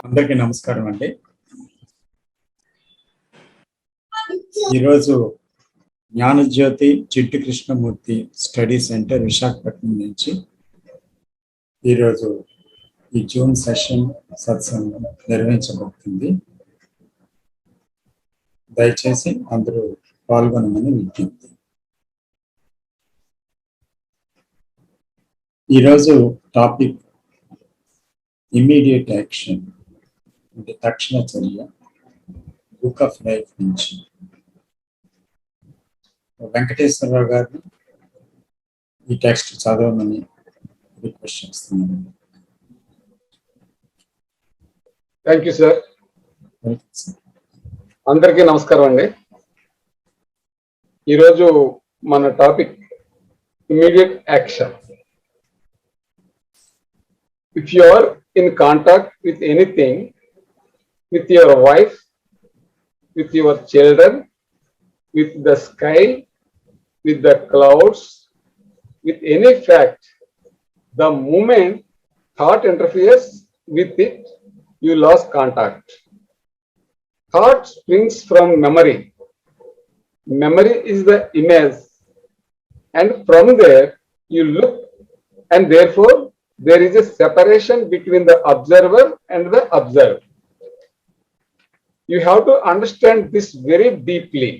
అందరికీ నమస్కారం అండి. ఈరోజు జ్ఞానజ్యోతి చిట్టి కృష్ణమూర్తి స్టడీ సెంటర్ విశాఖపట్నం నుంచి ఈరోజు ఈ జూమ్ సెషన్ సత్సంగం నిర్వహించబడుతుంది. దయచేసి అందరూ పాల్గొనమని విజ్ఞప్తి. ఈరోజు టాపిక్ ఇమ్మీడియట్ యాక్షన్ అంటే తక్షణ చర్య, బుక్ ఆఫ్ లైఫ్ నుంచి వెంకటేశ్వరరావు గారిని ఈ టెక్స్ట్ చదవమని రిక్వెస్ట్ చేస్తున్నాను. Thank you sir. అందరికీ నమస్కారం అండి. ఈరోజు మన topic immediate action. If you are in contact with anything, with your wife, with your children, with the sky, with the clouds, with any fact, the moment thought interferes with it, you lost contact. Thought springs from memory. Memory is the image, and from there you look, and therefore there is a separation between the observer and the observed. You have to understand this very deeply.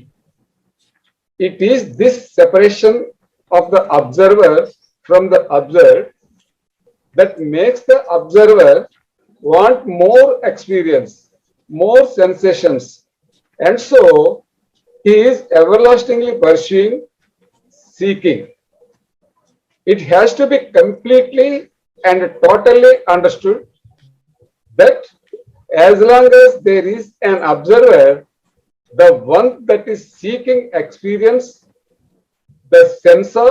It is this separation of the observer from the observed that makes the observer want more experience, more sensations, and so he is everlastingly pursuing, seeking. It has to be completely and totally understood that as long as there is an observer, the one that is seeking experience, the sensor,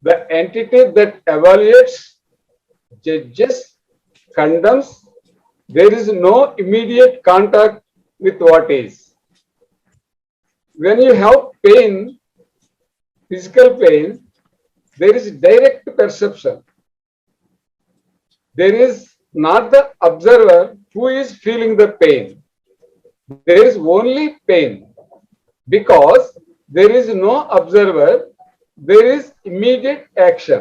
the entity that evaluates, judges, condemns, there is no immediate contact with what is. When you have pain, physical pain, there is direct perception. There is not the observer who is feeling the pain. There is only pain. Because there is no observer, there is immediate action.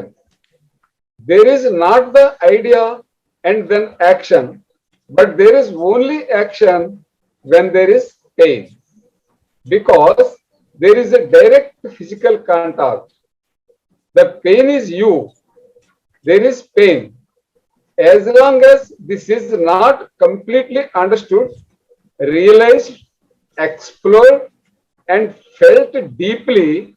There is not the idea and then action, but there is only action when there is pain. Because there is a direct physical contact. The pain is you. There is pain. As long as this is not completely understood, realized, explored, and felt deeply,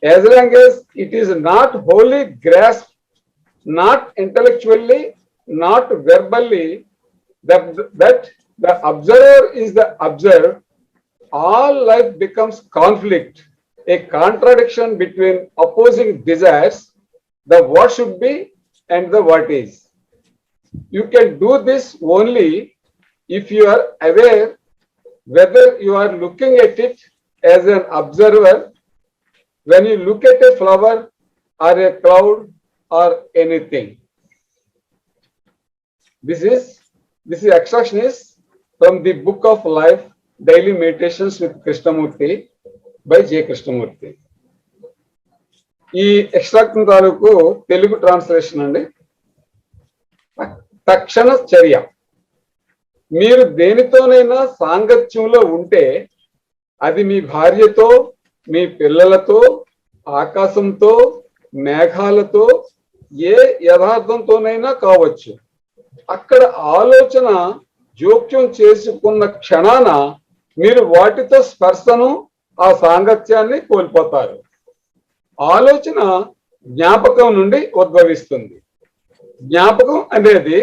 as long as it is not wholly grasped, not intellectually, not verbally, that the observer is the observed, all life becomes conflict, a contradiction between opposing desires, the what should be and the what is. You can do this only if you are aware whether you are looking at it as an observer when you look at a flower or a cloud or anything. This extraction is from the Book of Life, Daily Meditations with Krishnamurti by J. Krishnamurti. ఈ extract తాలూకు Telugu translation అండి. తక్షణ చర్య. మీరు దేనితోనైనా సాంగత్యంలో ఉంటే అది మీ భార్యతో, మీ పిల్లలతో, ఆకాశంతో, మేఘాలతో, ఏ యథార్థంతోనైనా కావచ్చు. అక్కడ ఆలోచన జోక్యం చేసుకున్న క్షణాన మీరు వాటితో స్పర్శను, ఆ సాంగత్యాన్ని కోల్పోతారు. ఆలోచన జ్ఞాపకం నుండి ఉద్భవిస్తుంది. జ్ఞాపకం అనేది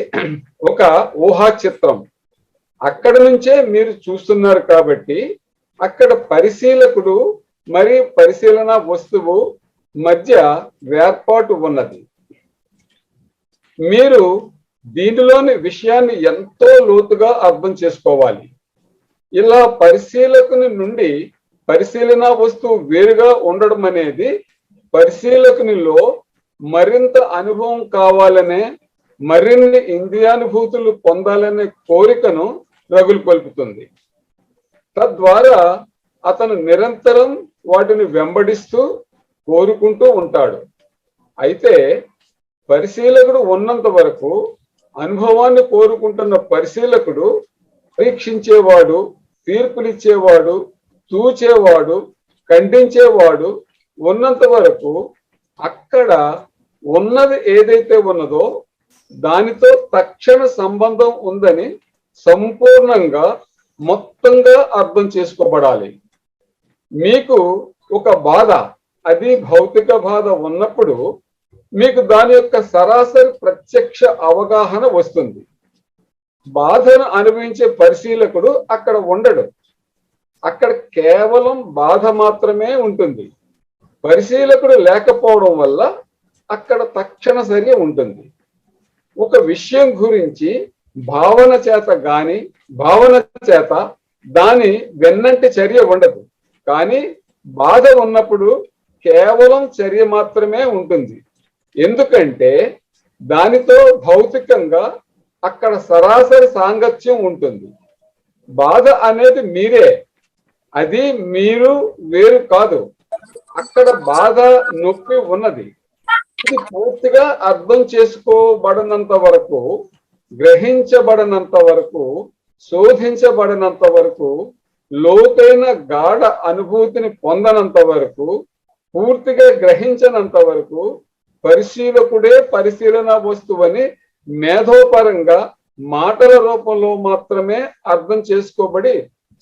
ఒక ఊహా చిత్రం. అక్కడ నుంచే మీరు చూస్తున్నారు కాబట్టి అక్కడ పరిశీలకుడు మరియు పరిశీలన వస్తువు మధ్య వేర్పాటు ఉన్నది. మీరు దీనిలోని విషయాన్ని ఎంతో లోతుగా అర్థం చేసుకోవాలి. ఇలా పరిశీలకుని నుండి పరిశీలన వస్తువు వేరుగా ఉండడం అనేది పరిశీలకునిలో మరింత అనుభవం కావాలనే మరిన్ని ఇంద్రియానుభూతులు పొందాలనే కోరికను రగులుకొల్పుతుంది. తద్వారా అతను నిరంతరం వాటిని వెంబడిస్తూ కోరుకుంటూ ఉంటాడు. అయితే పరిశీలకుడు ఉన్నంత వరకు అనుభవాన్ని కోరుకుంటున్న పరిశీలకుడు పరీక్షించేవాడు, తీర్పునిచ్చేవాడు, తూచేవాడు, ఖండించేవాడు ఉన్నంత వరకు అక్కడ ఉన్నది ఏదైతే ఉన్నదో దానితో తక్షణ సంబంధం ఉందని సంపూర్ణంగా మొత్తంగా అర్థం చేసుకోబడాలి. మీకు ఒక బాధ, అది భౌతిక బాధ ఉన్నప్పుడు మీకు దాని యొక్క సరాసరి ప్రత్యక్ష అవగాహన వస్తుంది. బాధను అనుభవించే పరిశీలకుడు అక్కడ ఉండడు. అక్కడ కేవలం బాధ మాత్రమే ఉంటుంది. పరిశీలకుడు లేకపోవడం వల్ల అక్కడ తక్షణ చర్య ఉంటుంది. ఒక విషయం గురించి భావన చేత దాని వెన్నంటి చర్య ఉండదు. కానీ బాధ ఉన్నప్పుడు కేవలం చర్య మాత్రమే ఉంటుంది. ఎందుకంటే దానితో భౌతికంగా అక్కడ సరాసరి సాంగత్యం ఉంటుంది. బాధ అనేది మీరే, అది మీరు వేరు కాదు. అక్కడ బాధ, నొప్పి ఉన్నది. ఇది పూర్తిగా అర్థం చేసుకోబడినంత వరకు, గ్రహించబడినంత వరకు, శోధించబడినంత వరకు, లోతైన గాఢ అనుభూతిని పొందనంత వరకు, పూర్తిగా గ్రహించనంత వరకు పరిశీలకుడే పరిశీలన వస్తువని మేధోపరంగా మాటల రూపంలో మాత్రమే అర్థం చేసుకోబడి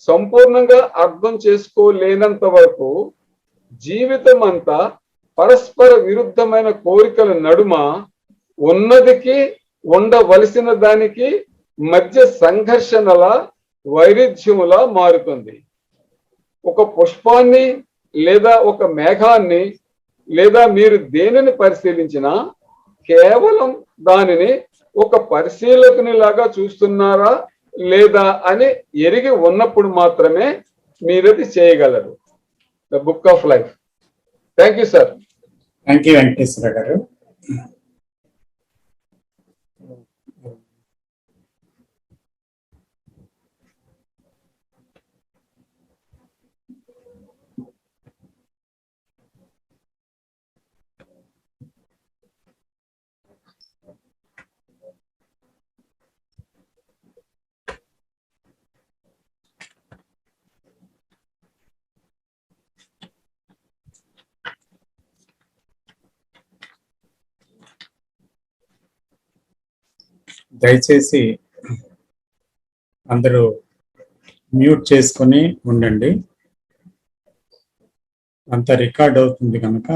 సంపూర్ణంగా అర్థం చేసుకోలేనంత వరకు జీవితం అంతా పరస్పర విరుద్ధమైన కోరికల నడుమ ఉన్నదికి ఉండవలసిన దానికి మధ్య సంఘర్షణల వైరుధ్యములా మారుతుంది. ఒక పుష్పాన్ని లేదా ఒక మేఘాన్ని లేదా మీరు దేనిని పరిశీలించినా కేవలం దానిని ఒక పరిశీలకుని లాగా చూస్తున్నారా లేదా అని ఎరిగి ఉన్నప్పుడు మాత్రమే మీరది చేయగలరు. The book of life. Thank you sir. Thank you Venkateswara గారు. దయచేసి అందరూ మ్యూట్ చేసుకొని ఉండండి. అంత రికార్డ్ అవుతుంది కనుక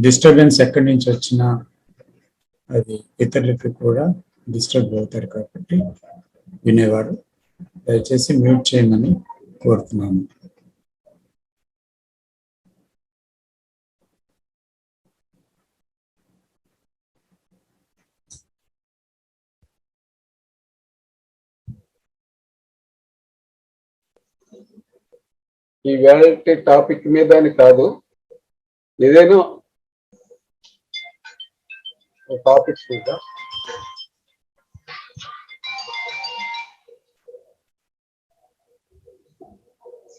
డిస్టర్బెన్స్ ఎక్కడి నుంచి వచ్చినా అది ఇతరులకు కూడా డిస్టర్బ్ అవుతారు కాబట్టి వినేవారు దయచేసి మ్యూట్ చేయమని కోరుతున్నాను. ఈ వేళటి టాపిక్ మీద అని కాదు, ఏదైనా టాపిక్స్ మీద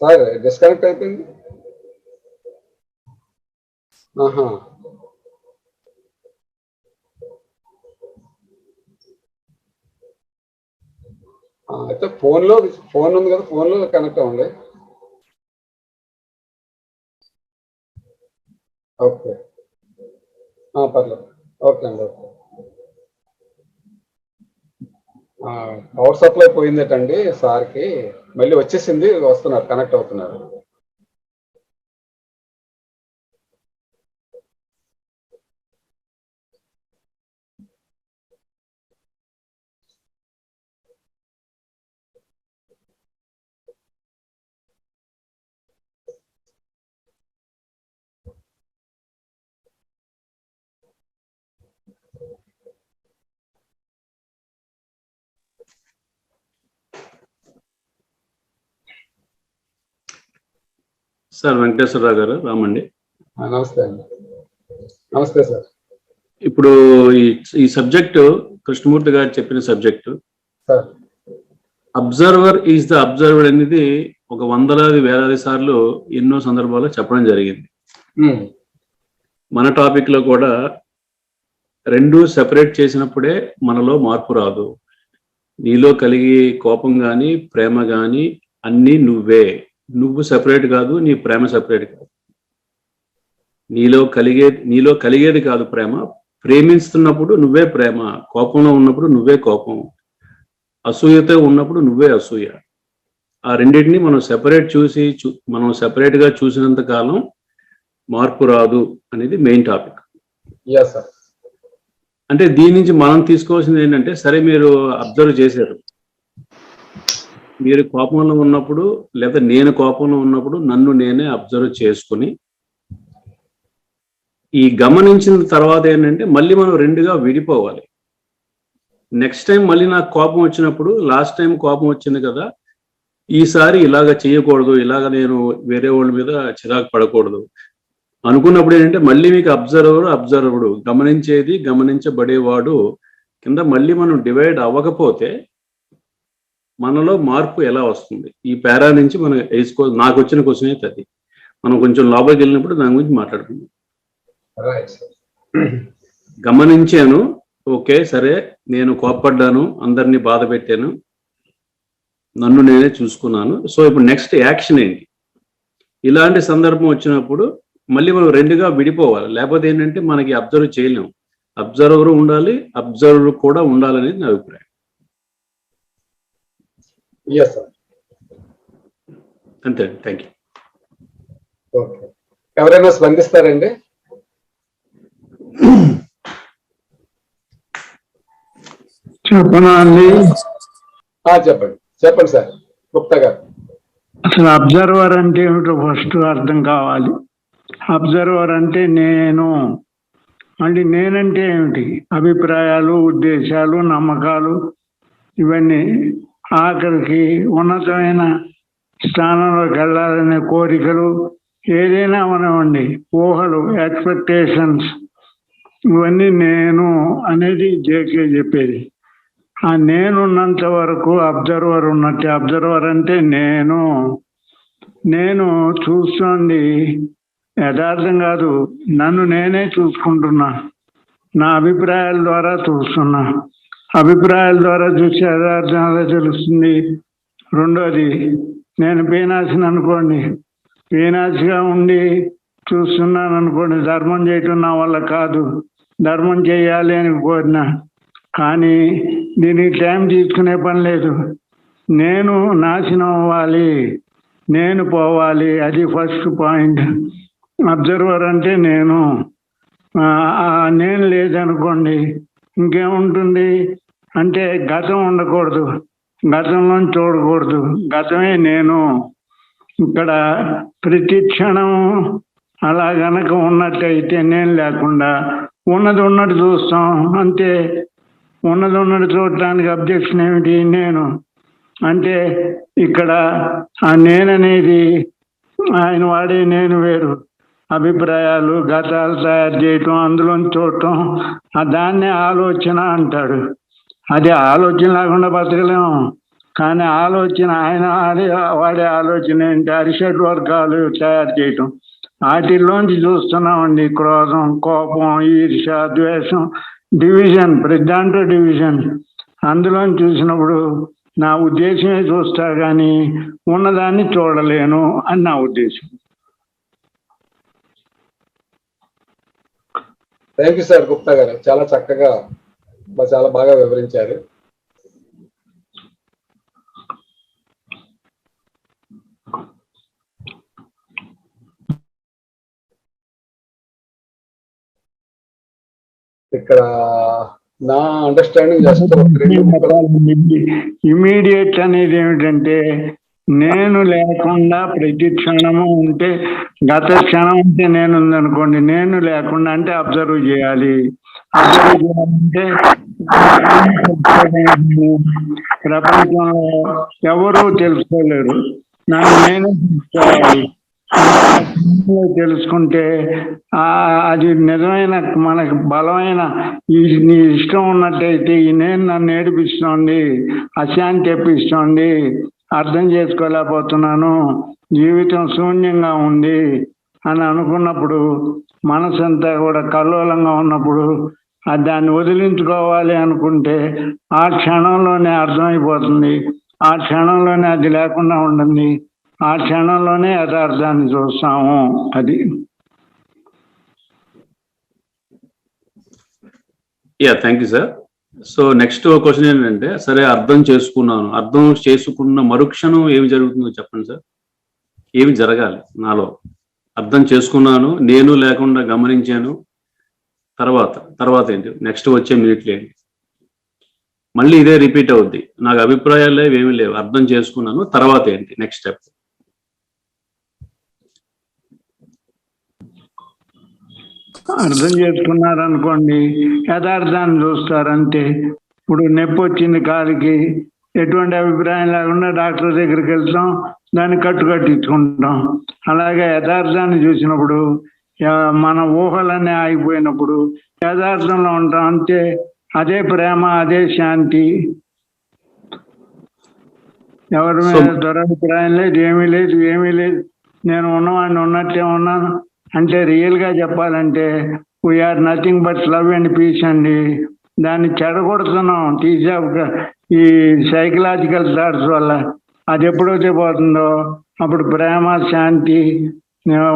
సార్ డిస్కనెక్ట్ అయిపోయింది. అయితే ఫోన్ ఉంది కదా, ఫోన్లో కనెక్ట్ అవ్వండి. ఓకే, పర్లేదు. ఓకే అండి, ఓకే. పవర్ సప్లై పోయిందేటండి సార్కి, మళ్ళీ వచ్చేసింది, వస్తున్నారు, కనెక్ట్ అవుతున్నారు. సార్ వెంకటేశ్వరరావు గారు, రామండి. నమస్తే అండి. నమస్తే సార్. ఇప్పుడు ఈ సబ్జెక్టు కృష్ణమూర్తి గారు చెప్పిన subject. Sir observer is the observer అనేది ఒక వందలాది వేలాది సార్లు ఎన్నో సందర్భాల్లో చెప్పడం జరిగింది. మన టాపిక్ లో కూడా రెండు సెపరేట్ చేసినప్పుడే మనలో మార్పు రాదు. నీలో కలిగే కోపం కానీ ప్రేమ కానీ అన్నీ నువ్వే. నువ్వు సెపరేట్ కాదు, నీ ప్రేమ సెపరేట్ కాదు. నీలో కలిగేది కాదు ప్రేమ. ప్రేమిస్తున్నప్పుడు నువ్వే ప్రేమ, కోపంలో ఉన్నప్పుడు నువ్వే కోపం, అసూయతో ఉన్నప్పుడు నువ్వే అసూయ. ఆ రెండింటిని మనం సెపరేట్ గా చూసినంత కాలం మార్పు రాదు అనేది మెయిన్ టాపిక్. అంటే దీని నుంచి మనం తీసుకోవాల్సింది ఏంటంటే, సరే మీరు అబ్జర్వ్ చేశారు, మీరు కోపంలో ఉన్నప్పుడు లేదా నేను కోపంలో ఉన్నప్పుడు నన్ను నేనే అబ్జర్వ్ చేసుకుని ఈ గమనించిన తర్వాత ఏంటంటే మళ్ళీ మనం రెండుగా విడిపోవాలి. నెక్స్ట్ టైం మళ్ళీ నాకు కోపం వచ్చినప్పుడు, లాస్ట్ టైం కోపం వచ్చింది కదా, ఈసారి ఇలాగ చేయకూడదు, ఇలాగ నేను వేరే వాళ్ళ మీద చిరాకు పడకూడదు అనుకున్నప్పుడు ఏంటంటే మళ్ళీ మీకు అబ్జర్వరు గమనించేది గమనించబడేవాడు కింద మళ్ళీ మనం డివైడ్ అవ్వకపోతే మనలో మార్పు ఎలా వస్తుంది? ఈ పేరా నుంచి మనం నాకు వచ్చిన క్వశ్చన్ అయితే అది. మనం కొంచెం లోపలికి వెళ్ళినప్పుడు దాని గురించి మాట్లాడుకుందాం. గమనించాను, ఓకే సరే నేను కోప్పడ్డాను, అందరినీ బాధ పెట్టాను, నన్ను నేనే చూసుకున్నాను. సో ఇప్పుడు నెక్స్ట్ యాక్షన్ ఏంటి? ఇలాంటి సందర్భం వచ్చినప్పుడు మళ్ళీ మనం రెండుగా విడిపోవాలి. లేకపోతే ఏంటంటే మనకి అబ్జర్వ్ చేయలేము. అబ్జర్వర్ ఉండాలి, అబ్జర్వర్ కూడా ఉండాలనేది నా అభిప్రాయం. అంతే, థ్యాంక్ యూ. ఎవరైనా స్పందిస్తారండి? చెప్పనా అండి? చెప్పండి సార్ గుప్తా గారు. అసలు అబ్జర్వర్ అంటే ఏమిటో ఫస్ట్ అర్థం కావాలి. అబ్జర్వర్ అంటే నేనంటే ఏమిటి? అభిప్రాయాలు, ఉద్దేశాలు, నమ్మకాలు, ఇవన్నీ ఆఖరికి ఉన్నతమైన స్థానంలోకి వెళ్ళాలనే కోరికలు, ఏదైనా మనవండి, ఊహలు, ఎక్స్పెక్టేషన్స్, ఇవన్నీ నేను అనేది జేకే చెప్పేది. ఆ నేనున్నంత వరకు అబ్జర్వర్ ఉన్నట్టే. అబ్జర్వర్ అంటే నేను చూస్తోంది యథార్థం కాదు, నన్ను నేనే చూసుకుంటున్నా, నా అభిప్రాయాల ద్వారా చూస్తున్నా. అభిప్రాయాల ద్వారా చూసి యథార్థం అలా తెలుస్తుంది. రెండోది, నేను పీనాసిని అనుకోండి, పీనాసిగా ఉండి చూస్తున్నాను అనుకోండి, ధర్మం చేయటం నా వల్ల కాదు, ధర్మం చేయాలి అని కోరినా, కానీ దీనికి టైం తీసుకునే పని లేదు. నేను నాశనం అవ్వాలి, నేను పోవాలి, అది ఫస్ట్ పాయింట్. అబ్జర్వర్ అంటే నేను లేదనుకోండి, ఇంకేముంటుంది అంటే గతం ఉండకూడదు, గతంలో చూడకూడదు, గతమే నేను. ఇక్కడ ప్రతి క్షణం అలా గనక ఉన్నట్టయితే నేను లేకుండా ఉన్నది ఉన్నట్టు చూస్తాం అంతే. ఉన్నది ఉన్నట్టు చూడటానికి అబ్జెక్షన్ ఏమిటి? నేను అంటే ఇక్కడ ఆ నేననేది ఆయన వాడే నేను వేరు. అభిప్రాయాలు, గతాలు తయారు చేయటం, అందులో చూడటం, దాన్నే ఆలోచన అంటాడు. అది ఆలోచన లేకుండా బతకలేము. కానీ ఆలోచన ఆయన వాడే ఆలోచన ఏంటి? అరిషడ్ వర్గాలు తయారు చేయటం, వాటిల్లోంచి చూస్తున్నామండి. క్రోధం, కోపం, ఈర్ష, ద్వేషం, డివిజన్, ప్రతి దాంట్లో డివిజన్. అందులో చూసినప్పుడు నా ఉద్దేశమే చూస్తా కానీ ఉన్నదాన్ని చూడలేను అని నా ఉద్దేశం. థ్యాంక్ యూ సార్ గుప్తా గారు, చాలా చక్కగా చాలా బాగా వివరించారు. ఇక్కడ నా అండర్స్టాండింగ్ జస్ట్ ఇమీడియట్ అనేది ఏమిటంటే, నేను లేకుండా ప్రతి క్షణము ఉంటే, గత క్షణం ఉంటే నేను ఉందనుకోండి, నేను లేకుండా అంటే అబ్జర్వ్ చేయాలి. అబ్జర్వ్ చేయాలంటే ప్రపంచంలో ఎవరూ తెలుసుకోలేరు, నన్ను నేనే తెలుసుకోవాలి. తెలుసుకుంటే అది నిజమైన మనకు బలమైన నీ ఇష్టం ఉన్నట్టయితే ఈ నేను నన్ను ఏడిపిస్తోంది, అశాంతి తెప్పిస్తోంది, అర్థం చేసుకోలేకపోతున్నాను, జీవితం శూన్యంగా ఉంది అని అనుకున్నప్పుడు, మనసంతా కూడా కల్లోలంగా ఉన్నప్పుడు దాన్ని వదిలించుకోవాలి అనుకుంటే ఆ క్షణంలోనే అర్థమైపోతుంది, ఆ క్షణంలోనే అది లేకుండా ఉంటుంది, ఆ క్షణంలోనే యథార్థాన్ని చూస్తాము. అది thank you sir. So next question ఏంటంటే, సరే అర్థం చేసుకున్నాను, అర్థం చేసుకున్న మరుక్షణం ఏమి జరుగుతుందో చెప్పండి సార్. ఏమి జరగాలి నాలో? అర్థం చేసుకున్నాను, నేను లేకుండా గమనించాను, తర్వాత ఏంటి? నెక్స్ట్ వచ్చే మినిట్లు ఏంటి? మళ్ళీ ఇదే రిపీట్ అవుద్ది, నాకు అభిప్రాయాలు లేవు, ఏమీ లేవు, అర్థం చేసుకున్నాను, తర్వాత ఏంటి నెక్స్ట్ స్టెప్? అర్థం చేసుకున్నారనుకోండి, యథార్థాన్ని చూస్తారంతే. ఇప్పుడు నొప్పి వచ్చింది కాలికి, ఎటువంటి అభిప్రాయం లేకుండా డాక్టర్ దగ్గరికి వెళ్తాం, దాన్ని కట్టించుకుంటాం. అలాగే యథార్థాన్ని చూసినప్పుడు, మన ఊహలన్నీ ఆగిపోయినప్పుడు యథార్థంలో ఉంటాం అంతే. అదే ప్రేమ, అదే శాంతి. ఎవరి మీద దురభిప్రాయం లేదు, ఏమీ లేదు. నేను ఉన్నవాడిని ఉన్నట్టే ఉన్నాను అంటే, రియల్గా చెప్పాలంటే we are nothing but love and peace అండి. దాన్ని చెడగొడుతున్నాం ఈ సైకలాజికల్ థాట్స్ వల్ల. అది ఎప్పుడైతే పోతుందో అప్పుడు ప్రేమ, శాంతి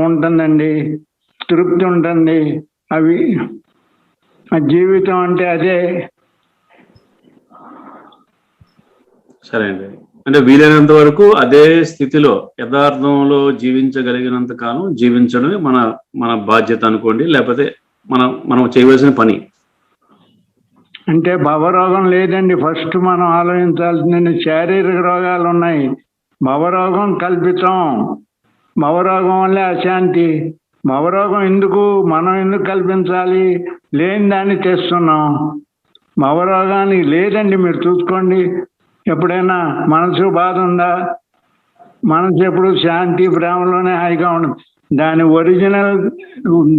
ఉంటుందండి, తృప్తి ఉంటుంది. అవి జీవితం అంటే అదే. సరే అండి, అంటే వీలైనంత వరకు అదే స్థితిలో యథార్థంలో జీవించగలిగినంత కాలం జీవించడమే మన బాధ్యత అనుకోండి, లేకపోతే మనం చేయవలసిన పని. అంటే భవరోగం లేదండి. ఫస్ట్ మనం ఆలోచించాల్సింది, శారీరక రోగాలు ఉన్నాయి, భవరోగం కల్పితం. భవరోగం వల్లే అశాంతి. భవరోగం ఎందుకు, మనం ఎందుకు కల్పించాలి? లేని దాన్ని తెస్తున్నాం. భవరోగానికి లేదండి. మీరు చూసుకోండి, ఎప్పుడైనా మనసు బాధ ఉందా? మనసు ఎప్పుడు శాంతి, ప్రేమలోనే హాయిగా ఉండదు. దాని ఒరిజినల్,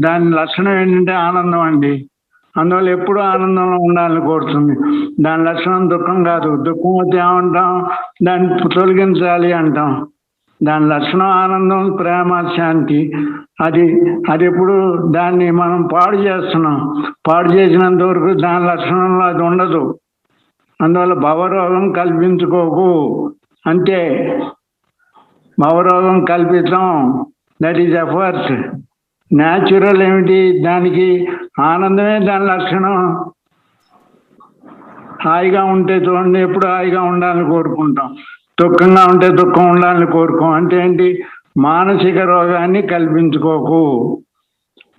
దాని లక్షణం ఏంటంటే ఆనందం అండి. అందువల్ల ఎప్పుడూ ఆనందంలో ఉండాలని కోరుతుంది. దాని లక్షణం దుఃఖం కాదు. దుఃఖం వస్తే ఏమంటాం? దాన్ని తొలగించాలి అంటాం. దాని లక్షణం ఆనందం, ప్రేమ, శాంతి. అది ఎప్పుడు దాన్ని మనం పాడు చేస్తున్నాం. పాడు చేసినంత వరకు దాని లక్షణంలో అది ఉండదు. అందువల్ల భవరోగం కల్పించుకోకు అంతే. భవరోగం కల్పితం, దట్ ఈజ్ ఎఫర్ట్. న్యాచురల్ ఏమిటి? దానికి ఆనందమే దాని లక్షణం. హాయిగా ఉంటే చూడండి, ఎప్పుడు హాయిగా ఉండాలని కోరుకుంటాం. దుఃఖంగా ఉంటే దుఃఖం ఉండాలని కోరుకోం. అంటే ఏంటి? మానసిక రోగాన్ని కల్పించుకోకు.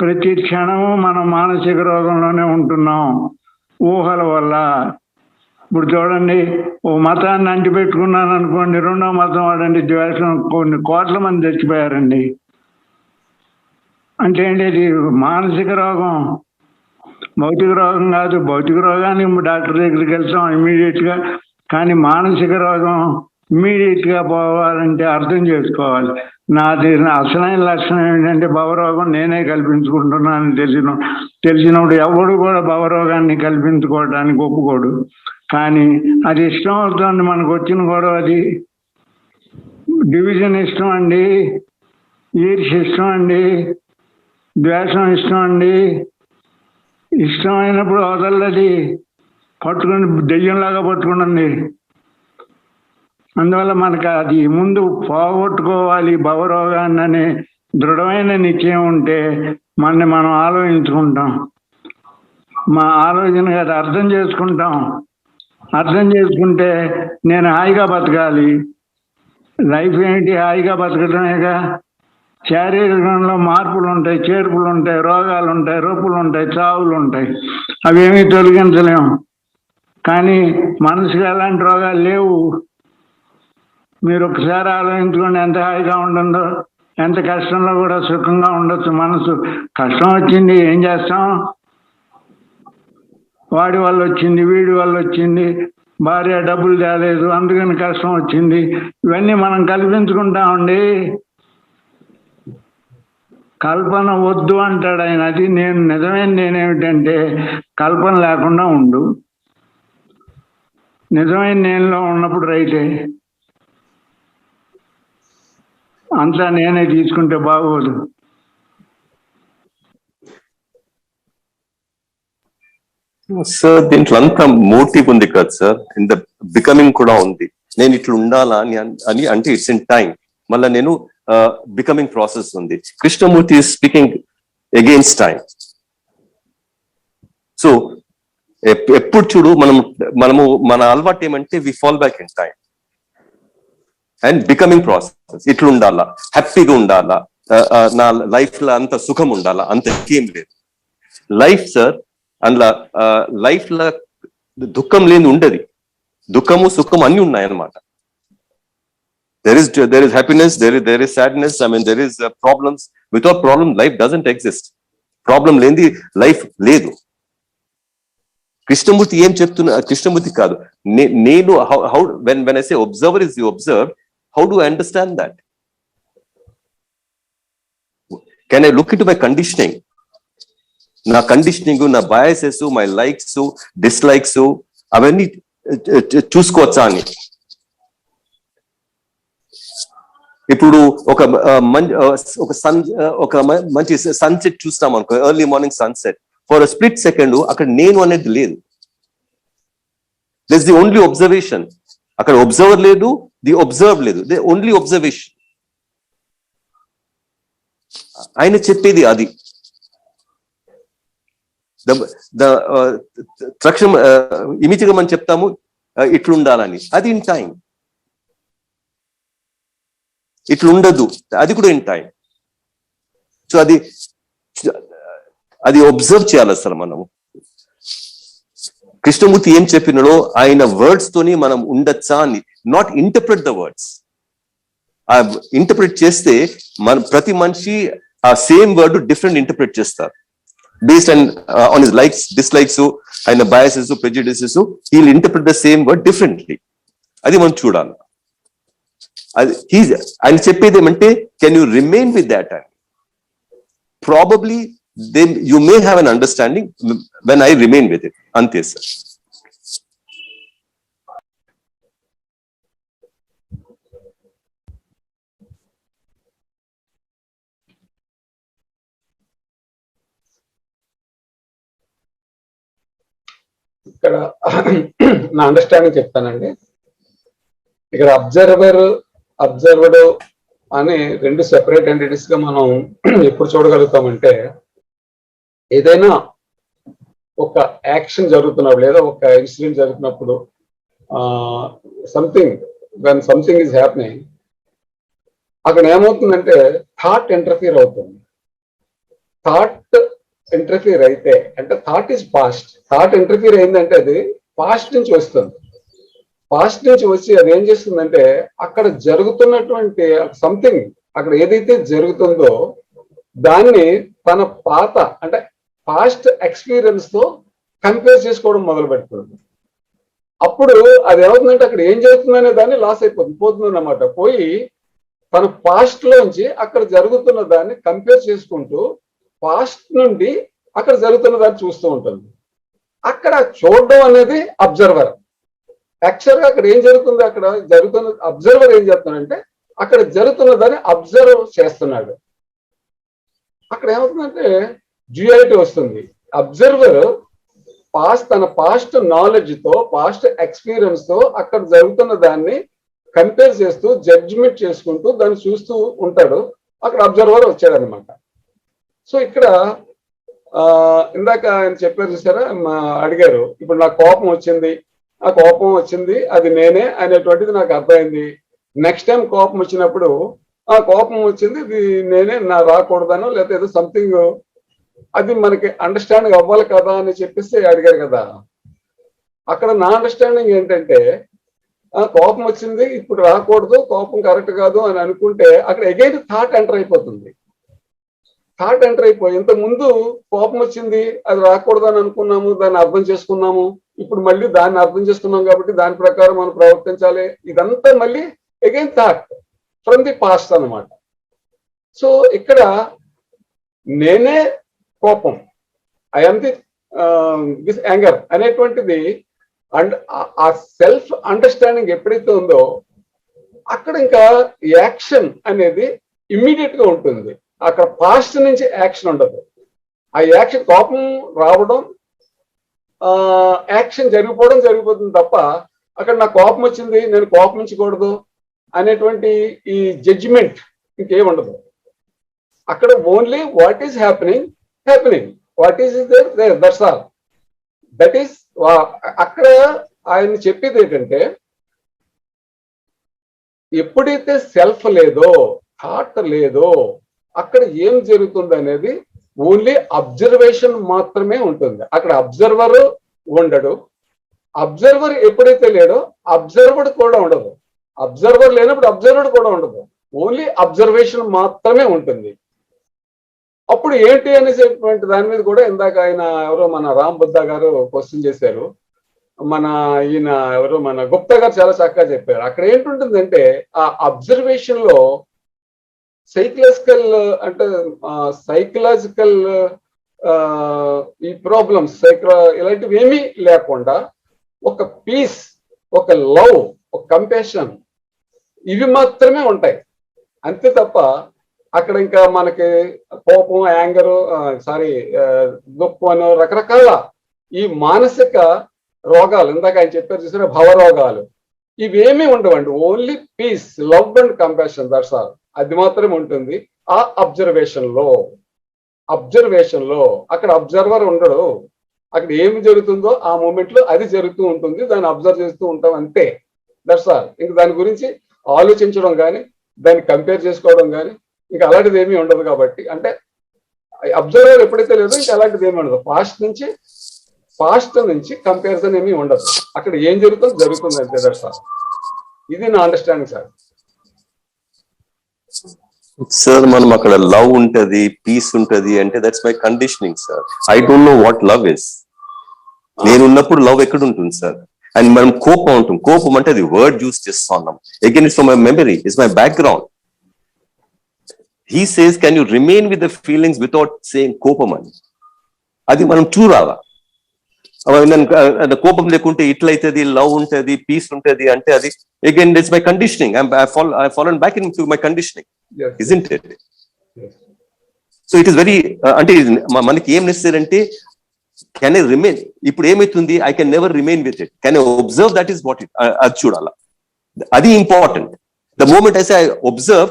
ప్రతి క్షణము మనం మానసిక రోగంలోనే ఉంటున్నాం ఊహల వల్ల. ఇప్పుడు చూడండి, ఓ మతాన్ని అంటిపెట్టుకున్నాను అనుకోండి, రెండో మతం వాడండి ద్వేషం, కొన్ని కోట్ల మంది చచ్చిపోయారండి. అంటే ఏంటి? ఇది మానసిక రోగం, భౌతిక రోగం కాదు. భౌతిక రోగానికి డాక్టర్ దగ్గరికి వెళ్తాం ఇమ్మీడియట్గా, కానీ మానసిక రోగం ఇమ్మీడియట్గా పోవాలంటే అర్థం చేసుకోవాలి. నాది అసలైన లక్షణం ఏంటంటే భవరోగం నేనే కల్పించుకుంటున్నానని తెలిసినప్పుడు ఎవడు కూడా భవరోగాన్ని కల్పించుకోవడానికి ఒప్పుకోడు. కానీ అది ఇష్టం అవుతుంది. మనకు వచ్చిన గొడవ అది. డివిజన్ ఇష్టం అండి, ఈర్ష్య ఇష్టం అండి, ద్వేషం ఇష్టం అండి. ఇష్టమైనప్పుడు వదలది, పట్టుకుని దెయ్యంలాగా పట్టుకునండి. అందువల్ల మనకు అది ముందు పోగొట్టుకోవాలి భవరోగాన్ని అనే దృఢమైన నిశ్చయం ఉంటే మనం ఆలోచించుకుంటాం. మా ఆలోచన అది అర్థం చేసుకుంటాం. అర్థం చేసుకుంటే నేను హాయిగా బతకాలి. లైఫ్ ఏంటి? హాయిగా బతకడమేగా. శారీరకంలో మార్పులు ఉంటాయి, చేర్పులు ఉంటాయి, రోగాలు ఉంటాయి, రొప్పులు ఉంటాయి, చావులు ఉంటాయి. అవేమీ తొలగించలేము. కానీ మనసుకి ఎలాంటి రోగాలు లేవు. మీరు ఒకసారి ఆలోచించుకోండి, ఎంత హాయిగా ఉంటుందో. ఎంత కష్టంలో కూడా సుఖంగా ఉండొచ్చు. మనసు కష్టం వచ్చింది, ఏం చేస్తాం? వాడి వల్ల వచ్చింది, వీడి వల్ల వచ్చింది, భార్య డబ్బులు తేలేదు అందుకని కష్టం వచ్చింది. ఇవన్నీ మనం కల్పించుకుంటామండి. కల్పన వద్దు అంటాడు ఆయన. అది నేను నిజమైన నేనేమిటంటే కల్పన లేకుండా ఉండు. నిజమైన నేనులో ఉన్నప్పుడు రైతే, అంతా నేనే తీసుకుంటే బాగోదు. సార్ దీంట్లో అంతా మోటివ్ ఉంది కదా సార్, ఇన్ ద బికమింగ్ కూడా ఉంది. నేను ఇట్లా ఉండాలా అని అంటే ఇట్స్ ఇన్ టైం. మళ్ళీ నేను బికమింగ్ ప్రాసెస్ ఉంది. Krishnamurti speaking against time. So ఎప్పుడు చూడు మనము మన అలవాటు ఏమంటే we fall back in time and becoming process. ఇట్లా ఉండాలా, హ్యాపీగా ఉండాలా, నా లైఫ్ లో అంత సుఖం ఉండాలా, అంత ఏం లేదు. లైఫ్ సార్ అందులో లైఫ్ లో దుఃఖం లేని ఉండదు. దుఃఖము సుఖం అన్ని ఉన్నాయన్నమాట. there is happiness, there is sadness, I mean there is problems. Without problem life doesn't exist. Problem లేని లైఫ్ లేదు. కృష్ణమూర్తి ఏం చెప్తున్నా, కృష్ణమూర్తి కాదు, నేను how when I say observer is the observed, how do I understand that? Can I look into my conditioning? నా conditioning, నా biases, my likes, dislikes అవన్నీ చూసుకోవచ్చా అని. ఇప్పుడు ఒక మంచి సన్సెట్ చూస్తాం అనుకో, early morning sunset, for split second అక్కడ నేను అనేది లేదు. This the only observation. అక్కడ ఒబ్జర్వర్ లేదు, ది ఒబ్జర్వ్ లేదు, ది ఓన్లీ ఒబ్జర్వేషన్. ఆయన చెప్పేది అది. తక్షణం ఇమీడియట్ గా మనం చెప్తాము ఇట్లుండాలని, అది ఇన్ టైం. ఇట్లుండదు, అది కూడా ఇన్ టైం. సో అది ఒబ్జర్వ్ చేయాలి అసలు మనము. కృష్ణమూర్తి ఏం చెప్పినాడో ఆయన వర్డ్స్ తోని మనం ఉండొచ్చా అని, not interpret the words. Interpret చేస్తే ప్రతి మనిషి ఆ సేమ్ వర్డ్ డిఫరెంట్ ఇంటర్ప్రెట్ చేస్తారు. Based on his likes, dislikes, and biases, prejudices, he'll interpret the same word differently. అది మనం చూడాలి. ఆయన చెప్పేది ఏమంటే, can you remain with that? Probably then you may have an understanding when I remain with it. అంతే sir. ఇక్కడ నా understanding చెప్తానండి. ఇక్కడ అబ్జర్వర్డ్ అని రెండు సెపరేట్ ఎంటిటీస్ గా మనం ఎప్పుడు చూడగలుగుతామంటే, ఏదైనా ఒక యాక్షన్ జరుగుతున్నప్పుడు లేదా ఒక ఇన్సిడెంట్ జరుగుతున్నప్పుడు, వెన్ సంథింగ్ ఈజ్ హ్యాపెనింగ్, అక్కడ ఏమవుతుందంటే థాట్ ఇంటర్ఫియర్ అవుతుంది. థాట్ ఇంటర్ఫియర్ అయితే అంటే thought is past. Thought interfere అయిందంటే అది పాస్ట్ నుంచి వస్తుంది. పాస్ట్ నుంచి వచ్చి అది ఏం చేస్తుందంటే అక్కడ జరుగుతున్నటువంటి సంథింగ్, అక్కడ ఏదైతే జరుగుతుందో దాన్ని తన పాత అంటే పాస్ట్ ఎక్స్పీరియన్స్ తో కంపేర్ చేసుకోవడం మొదలు పెడుతుంది. అప్పుడు అది ఏమవుతుందంటే అక్కడ ఏం జరుగుతుందనే దాన్ని లాస్ పోతుంది అన్నమాట. పోయి తన పాస్ట్ లోంచి అక్కడ జరుగుతున్న దాన్ని కంపేర్ చేసుకుంటూ పాస్ట్ నుండి అక్కడ జరుగుతున్న దాన్ని చూస్తూ ఉంటుంది. అక్కడ చూడడం అనేది అబ్జర్వర్. యాక్చువల్ గా అక్కడ ఏం జరుగుతుంది, అక్కడ జరుగుతున్న అబ్జర్వర్ ఏం చేస్తున్నాడంటే అక్కడ జరుగుతున్న దాన్ని అబ్జర్వ్ చేస్తున్నాడు. అక్కడ ఏమవుతుందంటే డ్యూయాలిటీ వస్తుంది. అబ్జర్వర్ తన పాస్ట్ నాలెడ్జ్ తో, పాస్ట్ ఎక్స్పీరియన్స్ తో అక్కడ జరుగుతున్న దాన్ని కంపేర్ చేస్తూ జడ్జిమెంట్ చేసుకుంటూ దాన్ని చూస్తూ ఉంటాడు. అక్కడ అబ్జర్వర్ వచ్చాడనమాట. సో ఇక్కడ ఇందాక ఆయన చెప్పారు చూసారా, అడిగారు, ఇప్పుడు నాకు కోపం వచ్చింది, అది నేనే అనేటువంటిది నాకు అర్థమైంది. నెక్స్ట్ టైం కోపం వచ్చినప్పుడు ఆ కోపం వచ్చింది ఇది నేనే, నా రాకూడదనో లేకపోతే ఏదో సంథింగ్, అది మనకి అండర్స్టాండింగ్ అవ్వాలి కదా అని చెప్పేసి అడిగారు కదా. అక్కడ నా అండర్స్టాండింగ్ ఏంటంటే కోపం వచ్చింది ఇప్పుడు రాకూడదు, కోపం కరెక్ట్ కాదు అని అనుకుంటే అక్కడ అగైన్ థాట్ ఎంటర్ అయిపోతుంది. థాట్ ఎంటర్ అయిపోయి ఇంత ముందు కోపం వచ్చింది అది రాకూడదు అని అనుకున్నాము, దాన్ని అర్థం చేసుకున్నాము, ఇప్పుడు మళ్ళీ దాన్ని అర్థం చేసుకున్నాం కాబట్టి దాని ప్రకారం మనం ప్రవర్తించాలి. ఇదంతా మళ్ళీ again thought from the past అన్నమాట. సో ఇక్కడ నేనే కోపం, ఐఎమ్ దిస్ యాంగర్ అనేటువంటిది అండ్ ఆ సెల్ఫ్ అండర్స్టాండింగ్ ఎప్పుడైతే ఉందో అక్కడ ఇంకా యాక్షన్ అనేది ఇమ్మీడియట్ గా ఉంటుంది. అక్కడ పాస్ట్ నుంచి యాక్షన్ ఉండదు. ఆ యాక్షన్ కోపం రావడం యాక్షన్ జరిగిపోతుంది తప్ప అక్కడ నాకు కోపం వచ్చింది నేను కోపమించకూడదు అనేటువంటి ఈ జడ్జిమెంట్ ఇంకేం ఉండదు. అక్కడ only what is happening what is there that's all. That is అక్కడ ఆయన చెప్పేది ఏంటంటే ఎప్పుడైతే సెల్ఫ్ లేదో థాట్ లేదో అక్కడ ఏం జరుగుతుంది అనేది ఓన్లీ అబ్జర్వేషన్ మాత్రమే ఉంటుంది. అక్కడ అబ్జర్వర్ ఉండడు. అబ్జర్వర్ ఎప్పుడైతే లేడో అబ్జర్వర్డ్ కూడా ఉండదు. అబ్జర్వర్ లేనప్పుడు అబ్జర్వర్డ్ కూడా ఉండదు. ఓన్లీ అబ్జర్వేషన్ మాత్రమే ఉంటుంది. అప్పుడు ఏంటి అనేటువంటి దాని మీద కూడా ఇందాక ఆయన ఎవరో మన రామ్ బుద్ధ గారు క్వశ్చన్ చేశారు. మన ఈయన ఎవరో మన గుప్తా గారు చాలా చక్కగా చెప్పారు. అక్కడ ఏంటుంటుందంటే ఆ అబ్జర్వేషన్ లో సైకలాజికల్ ఈ ప్రాబ్లమ్స్ ఇలాంటివి ఏమీ లేకుండా ఒక పీస్, ఒక లవ్, ఒక కంపాషన్ ఇవి మాత్రమే ఉంటాయి. అంతే తప్ప అక్కడ ఇంకా మనకి కోపం, యాంగరు, దుఃఖం రకరకాల ఈ మానసిక రోగాలు ఇందాక ఆయన చెప్పారు చూసిన భవరోగాలు ఇవేమీ ఉండవండి. Only peace, love and compassion, that's all. అది మాత్రమే ఉంటుంది ఆ అబ్జర్వేషన్ లో. అక్కడ అబ్జర్వర్ ఉండడు. అక్కడ ఏమి జరుగుతుందో ఆ మూమెంట్ లో అది జరుగుతూ ఉంటుంది. దాన్ని అబ్జర్వ్ చేస్తూ ఉంటాం అంతే. That's all. ఇంక దాని గురించి ఆలోచించడం కానీ దాన్ని కంపేర్ చేసుకోవడం కానీ ఇంకా అలాంటిది ఏమీ ఉండదు. కాబట్టి అంటే అబ్జర్వర్ ఎప్పుడైతే లేదో ఇంకా అలాంటిది ఏమీ ఉండదు. పాస్ట్ నుంచి కంపారిజన్ ఏమీ ఉండదు. అక్కడ ఏం జరుగుతుంది అంతే. That's all. ఇది నా అండర్స్టాండింగ్ సార్. సార్ మనం అక్కడ లవ్ ఉంటది, పీస్ ఉంటది అంటే that's my conditioning sir. I don't know what love is. నేను ఉన్నప్పుడు లవ్ ఎక్కడ ఉంటుంది సార్? అండ్ మనం కోపం ఉంటుంది. కోపం అంటే అది వర్డ్ యూస్ చేస్తున్నాం. Again it's from my memory, it's my background. He says can you remain with the feelings without saying కోపం అని. అది మనం చూడాలా. కోపం లేకుంటే ఇట్లయితుంది, లవ్ ఉంటది, పీస్ ఉంటది అంటే అది again it's my conditioning. I fallen back in to my conditioning, isn't it? So it is very అంటే మనకి ఏం నెసెసరీ అంటే కెన్ ఐ రిమైన్. ఇప్పుడు ఏమైతుంది, I can never remain with it. Can I observe that is what it, అది చూడాలా. అది important. The moment I say I observe,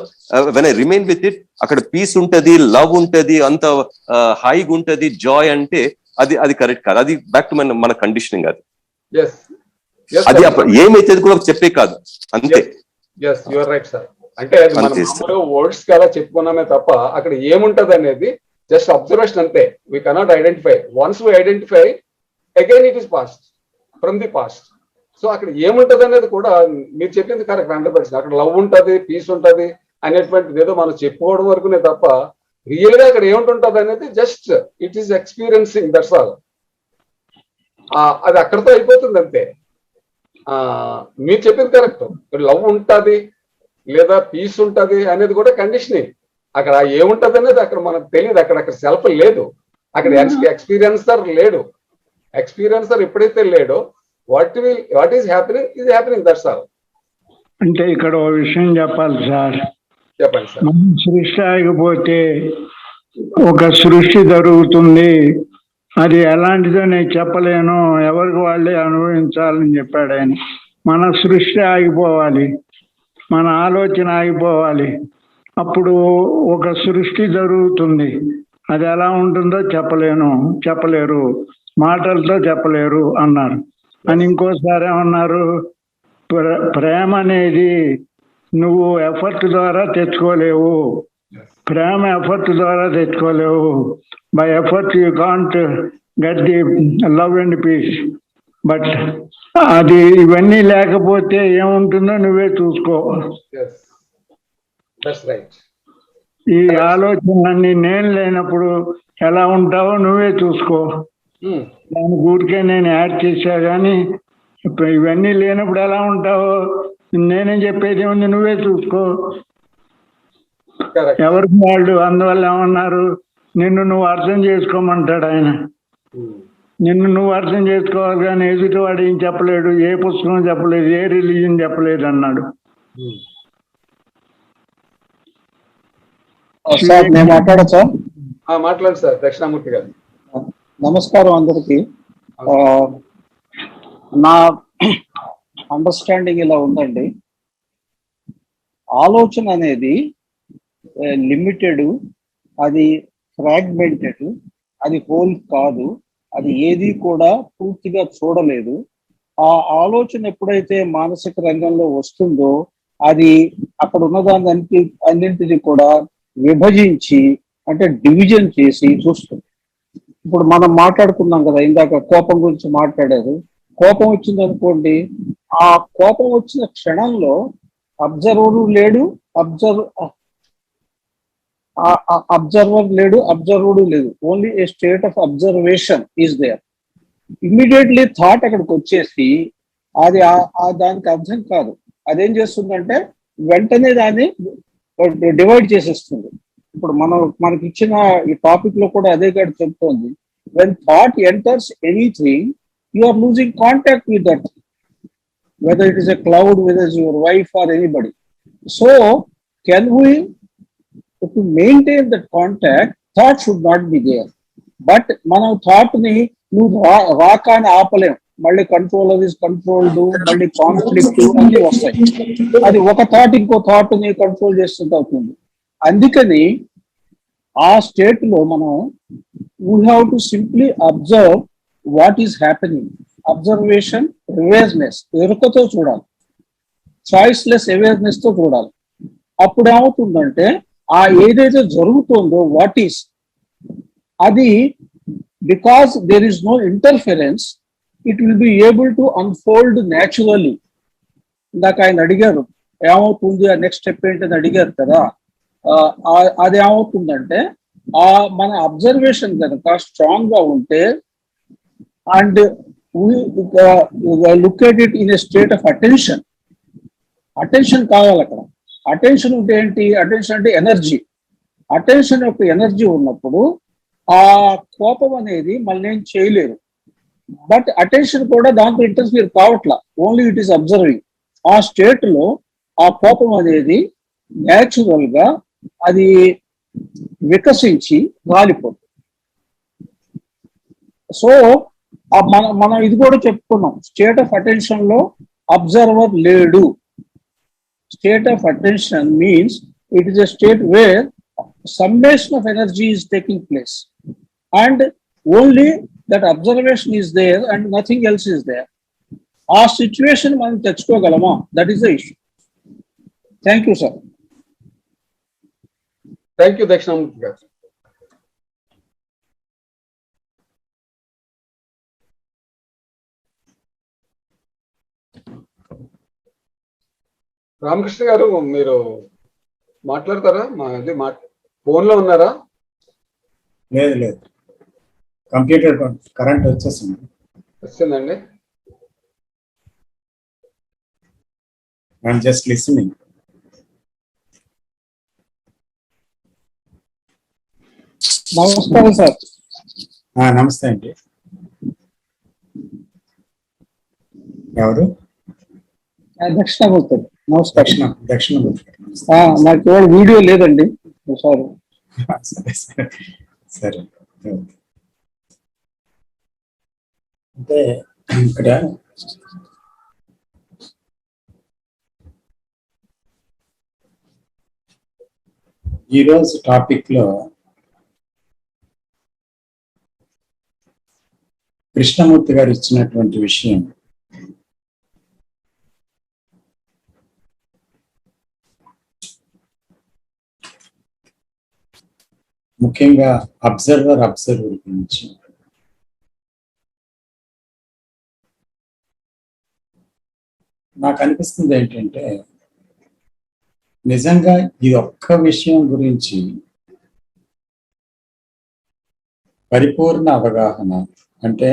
when I remain with it, అక్కడ పీస్ ఉంటది, లవ్ ఉంటది, అంత హాయిగా ఉంటది, జాయ్ అంటే అది కరెక్ట్ కాదు. అది బ్యాక్ టు మన కండిషనింగ్. అది ఏమైతే కూడా చెప్పే కాదు అంతే. అంటే వర్డ్స్ కి అలా చెప్పుకున్నామే తప్ప అక్కడ ఏముంటది అనేది జస్ట్ అబ్జర్వేషన్ అంతే. We cannot identify. Once we identify again it is past from the past. So అక్కడ ఏముంటది అనేది కూడా మీరు చెప్పింది కరెక్ట్ 100%. అక్కడ లవ్ ఉంటది, పీస్ ఉంటది అనేటువంటిది ఏదో మనం చెప్పుకోవడం వరకునే తప్ప రియల్ గా అక్కడ ఏముంటుంటది అనేది just it is experiencing, that's all. అది అక్కడితో అయిపోతుంది అంతే. మీరు చెప్పింది కరెక్ట్. లవ్ ఉంటది లేదా పీస్ ఉంటది అనేది కూడా కండిషనింగ్. అక్కడ ఏముంటది అనేది అక్కడ మనకు తెలియదు. అక్కడ సెల్ఫ్ లేదు. అక్కడ ఎక్స్పీరియన్సర్ లేడు. ఎక్స్పీరియన్సర్ ఎప్పుడైతే లేడో what is happening that's all. అంటే ఇక్కడ ఓ విషయం చెప్పాలి సార్. చెప్పండి సార్. మనం సృష్టి ఆగిపోతే ఒక సృష్టి జరుగుతుంది. అది ఎలాంటిదో నేను చెప్పలేను, ఎవరికి వాళ్ళే అనుభవించాలని చెప్పాడు ఆయన. మన సృష్టి ఆగిపోవాలి, మన ఆలోచన ఆగిపోవాలి. అప్పుడు ఒక సృష్టి జరుగుతుంది. అది ఎలా ఉంటుందో చెప్పలేరు, మాటలతో చెప్పలేరు అన్నారు. అని ఇంకోసారి ఏమన్నారు, ప్రేమ అనేది నువ్వు ఎఫర్ట్ ద్వారా తెచ్చుకోలేవు. ప్రేమ ఎఫర్ట్ ద్వారా తెచ్చుకోలేవు. By effort you can't get the love and peace. But అది ఇవన్నీ లేకపోతే ఏముంటుందో నువ్వే చూసుకో. ఈ ఆలోచనలన్నీ నేను లేనప్పుడు ఎలా ఉంటావో నువ్వే చూసుకో. దాని ఊరికే నేను యాడ్ చేశా కానీ ఇవన్నీ లేనప్పుడు ఎలా ఉంటావో నేనేం చెప్పేది ఉంది, నువ్వే చూసుకో. ఎవరికి వాళ్ళు అందువల్ల ఏమన్నారు, నిన్ను నువ్వు అర్థం చేసుకోమంటాడు ఆయన. నిన్ను నువ్వు అర్థం చేసుకోవాలి కానీ ఎదుటివాడు ఏం చెప్పలేడు, ఏ పుస్తకం చెప్పలేదు, ఏ రిలీజన్ చెప్పలేదు అన్నాడు. సార్ నేను మాట్లాడచ్చా? మాట్లాడు సార్ దక్షిణామూర్తి గారు. నమస్కారం అందరికి. నా అండర్స్టాండింగ్ ఇలా ఉందండి. ఆలోచన అనేది లిమిటెడ్, అది ఫ్రాగ్మెంటెడ్, అది హోల్ కాదు, అది ఏది కూడా పూర్తిగా చూడలేదు. ఆ ఆలోచన ఎప్పుడైతే మానసిక రంగంలో వస్తుందో అది అక్కడ ఉన్నదాన్ని అన్నింటినీ కూడా విభజించి అంటే డివిజన్ చేసి చూస్తుంది. ఇప్పుడు మనం మాట్లాడుకున్నాం కదా, ఇందాక కోపం గురించి మాట్లాడారు. కోపం వచ్చింది అనుకోండి, ఆ కోపం వచ్చిన క్షణంలో అబ్జర్వర్ లేడు, అబ్జర్వర్ లేడు, అబ్జర్వర్డ్ లేదు. Only a state of observation is there. Immediately thought అక్కడికి వచ్చేసి అది దానికి అర్థం కాదు. అదేం చేస్తుందంటే వెంటనే దాన్ని డివైడ్ చేసేస్తుంది. ఇప్పుడు మనకి ఇచ్చిన ఈ టాపిక్ లో కూడా అదే కాదు చెప్తోంది. When thought enters anything, you are losing contact with that, whether it is a cloud, whether it's your wife or anybody. So, can we, to maintain that contact, thought should not be there. But మనం thought ని నువ్వు రాకాని ఆపలేం. మళ్ళీ controller is controlled, మళ్ళీ conflict అన్ని వస్తాయి. అది ఒక thought ఇంకో థాట్ ని కంట్రోల్ చేస్తుంటే అవుతుంది. అందుకని ఆ స్టేట్ లో మనం we have to simply observe what is happening. Observation, awareness, ఎరుకతో చూడాలి, చాయిస్లెస్ అవేర్నెస్ తో చూడాలి. అప్పుడు ఏమవుతుందంటే ఆ ఏదైతే జరుగుతుందో వాట్ ఈస్ అది, because there is no interference, it will be able to unfold naturally. ఇందాక ఆయన అడిగారు ఏమవుతుంది, ఆ నెక్స్ట్ స్టెప్ ఏంటని అడిగారు కదా. అది ఏమవుతుందంటే మన అబ్జర్వేషన్ కనుక స్ట్రాంగ్ గా ఉంటే and look at it in a state of attention. Attention కావాలి అక్కడ. అటెన్షన్ ఉంటే ఏంటి? అటెన్షన్ అంటే ఎనర్జీ. అటెన్షన్ యొక్క ఎనర్జీ ఉన్నప్పుడు ఆ కోపం అనేది మళ్ళీ ఏం చేయలేరు. బట్ అటెన్షన్ కూడా దాంతో ఇంటర్ఫియర్ కావట్లా, ఓన్లీ ఇట్ ఈస్ అబ్జర్వింగ్. ఆ స్టేట్ లో ఆ కోపం అనేది న్యాచురల్ గా అది వికసించి రాలిపోతుంది. సో మనం ఇది కూడా చెప్పుకున్నాం, స్టేట్ ఆఫ్ అటెన్షన్ లో అబ్జర్వర్ లేడు. State of attention means it is a state where summation of energy is taking place and only that observation is there and nothing else is there. Our situation మనం తెచ్చుకోగలమా? That is the issue. Thank you, sir. Thank you Dakshinamurthy గారు. రామకృష్ణ గారు మీరు మాట్లాడతారా? Phone లో ఉన్నారా? లేదు లేదు, computer current వచ్చేసింది. వచ్చిందండి. I'm just listening. నమస్కారం సార్. నమస్తే అండి. ఎవరు? దక్షిణామూర్తి. నమస్కారం. దక్షిణామూర్తి. నాకు ఎవరు వీడియో లేదండి సార్. సరే సరే సరే. అంటే ఇక్కడ ఈరోజు టాపిక్ లో కృష్ణమూర్తి గారు ఇచ్చినటువంటి విషయం ముఖ్యంగా అబ్జర్వర్ గురించి. నాకు అనిపిస్తుంది ఏంటంటే నిజంగా ఈ ఒక్క విషయం గురించి పరిపూర్ణ అవగాహన, అంటే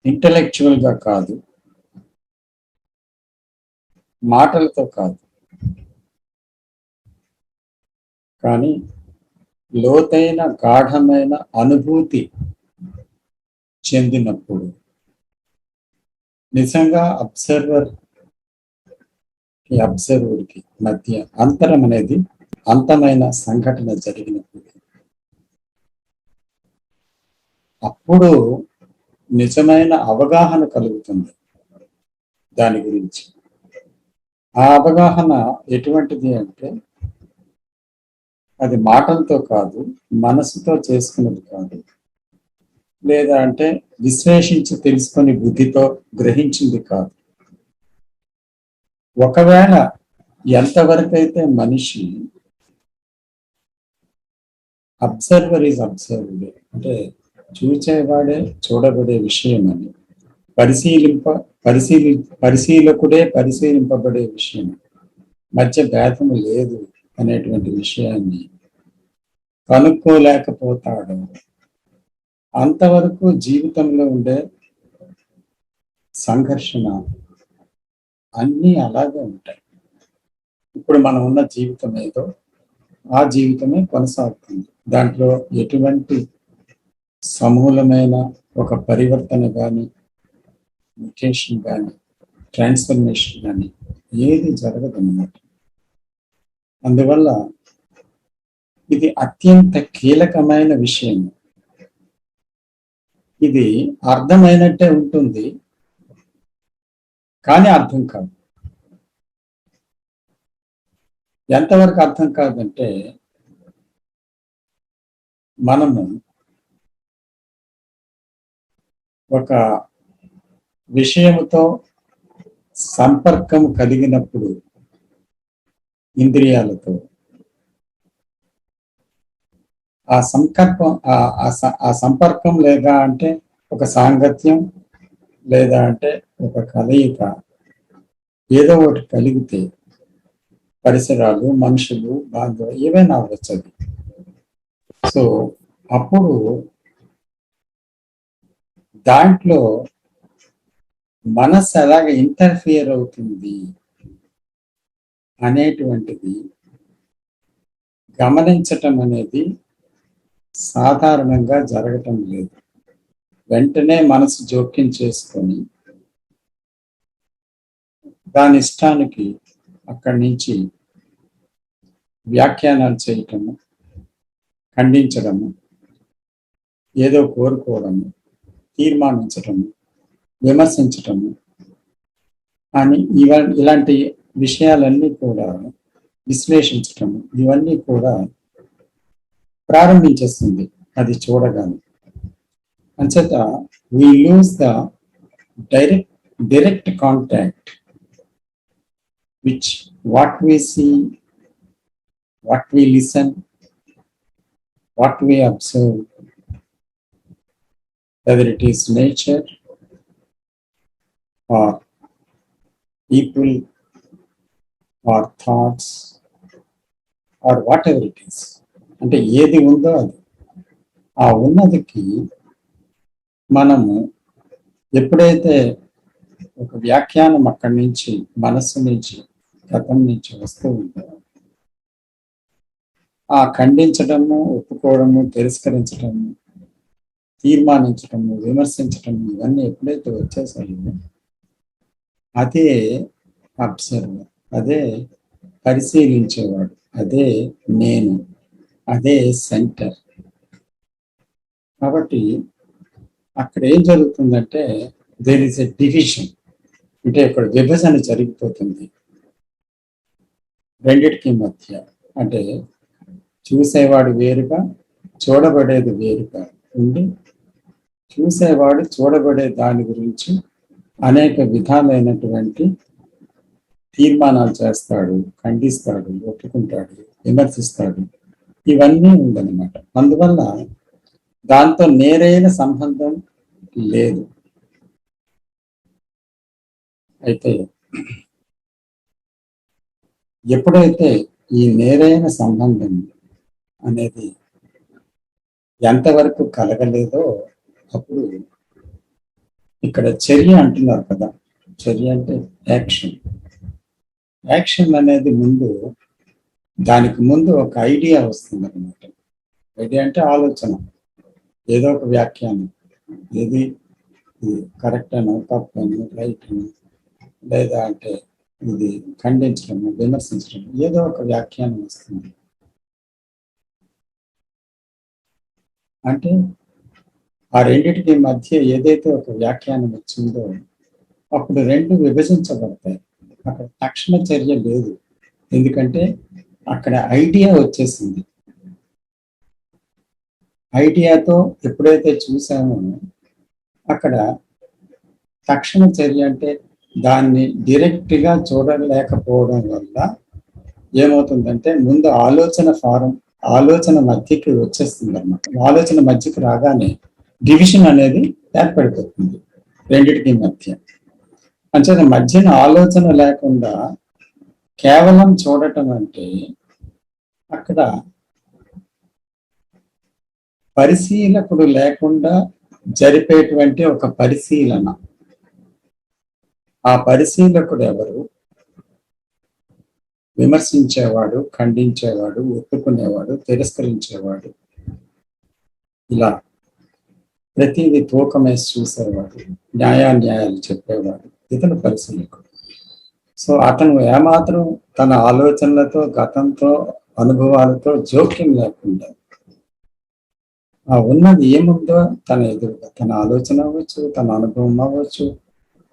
ఇంటలెక్చువల్ గా కాదు, మాటలతో కాదు, కానీ లోతైన గాఢమైన అనుభూతి చెందినప్పుడు నిజంగా అబ్జర్వర్కి మధ్య అంతరం అనేది అంతమైన సంఘటన జరిగినప్పుడు అప్పుడు నిజమైన అవగాహన కలుగుతుంది దాని గురించి. ఆ అవగాహన ఎటువంటిది అంటే అది మాటలతో కాదు, మనసుతో చేసుకున్నది కాదు, లేదా అంటే విశ్లేషించి తెలుసుకొని బుద్ధితో గ్రహించింది కాదు. ఒకవేళ ఎంతవరకైతే మనిషి అబ్జర్వర్ ఈజ్ అబ్జర్వ్డ్ అంటే చూచేవాడే చూడబడే విషయం అని, పరిశీలకుడే పరిశీలింపబడే విషయం మధ్య భేదము లేదు అనేటువంటి విషయాన్ని కనుక్కోలేకపోతాడు. అంతవరకు జీవితంలో ఉండే సంఘర్షణ అన్నీ అలాగే ఉంటాయి. ఇప్పుడు మనం ఉన్న జీవితం ఏదో ఆ జీవితమే కొనసాగుతుంది. దాంట్లో ఎటువంటి సమూలమైన ఒక పరివర్తన కానీ, మ్యుటేషన్ కానీ, ట్రాన్స్ఫర్మేషన్ కానీ ఏది జరగదన్నమాట. అందువల్ల ఇది అత్యంత కీలకమైన విషయం. ఇది అర్థమైనట్టే ఉంటుంది, కానీ అర్థం కాదు. ఎంతవరకు అర్థం కాదంటే మనము ఒక విషయముతో సంపర్కం కలిగినప్పుడు ఇంద్రియాలతో ఆ సంపర్కం లేదా అంటే ఒక సాంగత్యం లేదా అంటే ఒక కలయిక ఏదో ఒకటి కలిగితే పరిసరాలు, మనుషులు, బాంధవులు ఏవైనా అవ్వచ్చు. సో అప్పుడు దాంట్లో మనసు ఎలాగ ఇంటర్ఫియర్ అవుతుంది అనేటువంటిది గమనించటం అనేది సాధారణంగా జరగటం లేదు. వెంటనే మనసు జోక్యం చేసుకొని దాని ఇష్టానికి అక్కడి నుంచి వ్యాఖ్యానాలు చేయటము, ఖండించడము, ఏదో కోరుకోవడము, తీర్మానించటము, విమర్శించటము అని ఇలాంటి విషయాలన్నీ కూడా విశ్లేషించటము, ఇవన్నీ కూడా ప్రారంభించేస్తుంది అది చూడగానే. అంచేత we lose the direct contact which what we see, what we listen, what we observe, whether it is nature or people or thoughts or whatever it is. అంటే ఏది ఉందో అది ఆ ఉన్నదికి మనము ఎప్పుడైతే ఒక వ్యాఖ్యానం అక్కడి నుంచి మనస్సు నుంచి గతం నుంచి వస్తూ ఉందో ఆ ఖండించడము, ఒప్పుకోవడము, తిరస్కరించడము, తీర్మానించడము, విమర్శించడము ఇవన్నీ ఎప్పుడైతే వచ్చేసాయో అదే అబ్జర్వర్, అదే పరిశీలించేవాడు, అదే నేను, అదే సెంటర్. కాబట్టి అక్కడ ఏం జరుగుతుందంటే దేర్ ఇస్ ఎ డివిజన్, అంటే ఇక్కడ విభజన జరిగిపోతుంది రెండిటికి మధ్య. అంటే చూసేవాడు వేరుగా, చూడబడేది వేరుగా ఉండి చూసేవాడు చూడబడే దాని గురించి అనేక విధాలైనటువంటి తీర్మానాలు చేస్తాడు, ఖండిస్తాడు, ఒప్పుకుంటాడు, విమర్శిస్తాడు, ఇవన్నీ ఉందన్నమాట. అందువల్ల దాంతో నేరైన సంబంధం లేదు. అయితే ఎప్పుడైతే ఈ నేరైన సంబంధం అనేది ఎంతవరకు కలగలేదో అప్పుడు ఇక్కడ చర్య అంటున్నారు కదా, చర్య అంటే యాక్షన్. యాక్షన్ అనేది దానికి ముందు ఒక ఐడియా వస్తుంది అన్నమాట. ఐడియా అంటే ఆలోచన, ఏదో ఒక వ్యాఖ్యానం, ఏది ఇది కరెక్ట్ అని, తప్పు అని, రైట్ అని, లేదా అంటే ఇది ఖండించడం, విమర్శించడం, ఏదో ఒక వ్యాఖ్యానం వస్తుంది. అంటే ఆ రెండిటికి మధ్య ఏదైతే ఒక వ్యాఖ్యానం వచ్చిందో అప్పుడు రెండు విభజించబడతాయి. అక్కడ తక్షణ చర్య లేదు, ఎందుకంటే అక్కడ ఐడియా వచ్చేసింది. ఐడియాతో ఎప్పుడైతే చూసామో అక్కడ తక్షణ చర్య అంటే దాన్ని డైరెక్ట్ గా చూడలేకపోవడం వల్ల ఏమవుతుందంటే ముందు ఆలోచన మధ్యకి వచ్చేస్తుంది అన్నమాట. ఆలోచన మధ్యకి రాగానే డివిజన్ అనేది ఏర్పడిపోతుంది రెండిటికి మధ్య. అంచేత మధ్యన ఆలోచన లేకుండా కేవలం చూడటం అంటే అక్కడ పరిశీలకుడు లేకుండా జరిపేటువంటి ఒక పరిశీలన. ఆ పరిశీలకుడు ఎవరు? విమర్శించేవాడు, ఖండించేవాడు, ఒప్పుకునేవాడు, తిరస్కరించేవాడు, ఇలా ప్రతిదీ తూకమేసి చూసేవాడు, న్యాయాలు చెప్పేవాడు, ఇతను పరిశీలకుడు. సో అతను ఏమాత్రం తన ఆలోచనలతో, గతంతో, అనుభవాలతో జోక్యం లేకుండా ఆ ఉన్నది ఏముందో తన ఎదురుగా, తన ఆలోచన అవ్వచ్చు, తన అనుభవం అవ్వచ్చు,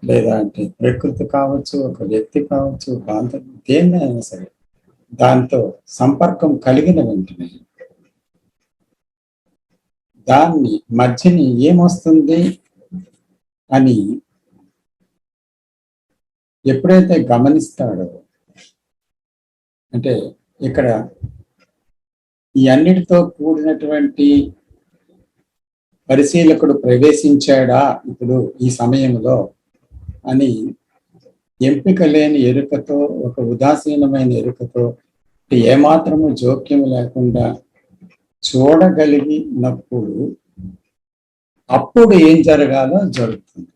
లేదా అంటే ప్రకృతి కావచ్చు, ఒక వ్యక్తి కావచ్చు, బాంధవ్యం, దేన్నైనా సరే దాంతో సంపర్కం కలిగిన వెంటనే దాన్ని మధ్యని ఏమొస్తుంది అని ఎప్పుడైతే గమనిస్తాడో, అంటే ఇక్కడ ఈ అన్నిటితో కూడినటువంటి పరిశీలకుడు ప్రవేశించాడా ఇప్పుడు ఈ సమయంలో అని ఎంపిక లేని ఎరుకతో, ఒక ఉదాసీనమైన ఎరుకతో, ఏమాత్రము జోక్యం లేకుండా చూడగలిగినప్పుడు అప్పుడు ఏం జరగాలో జరుగుతుంది.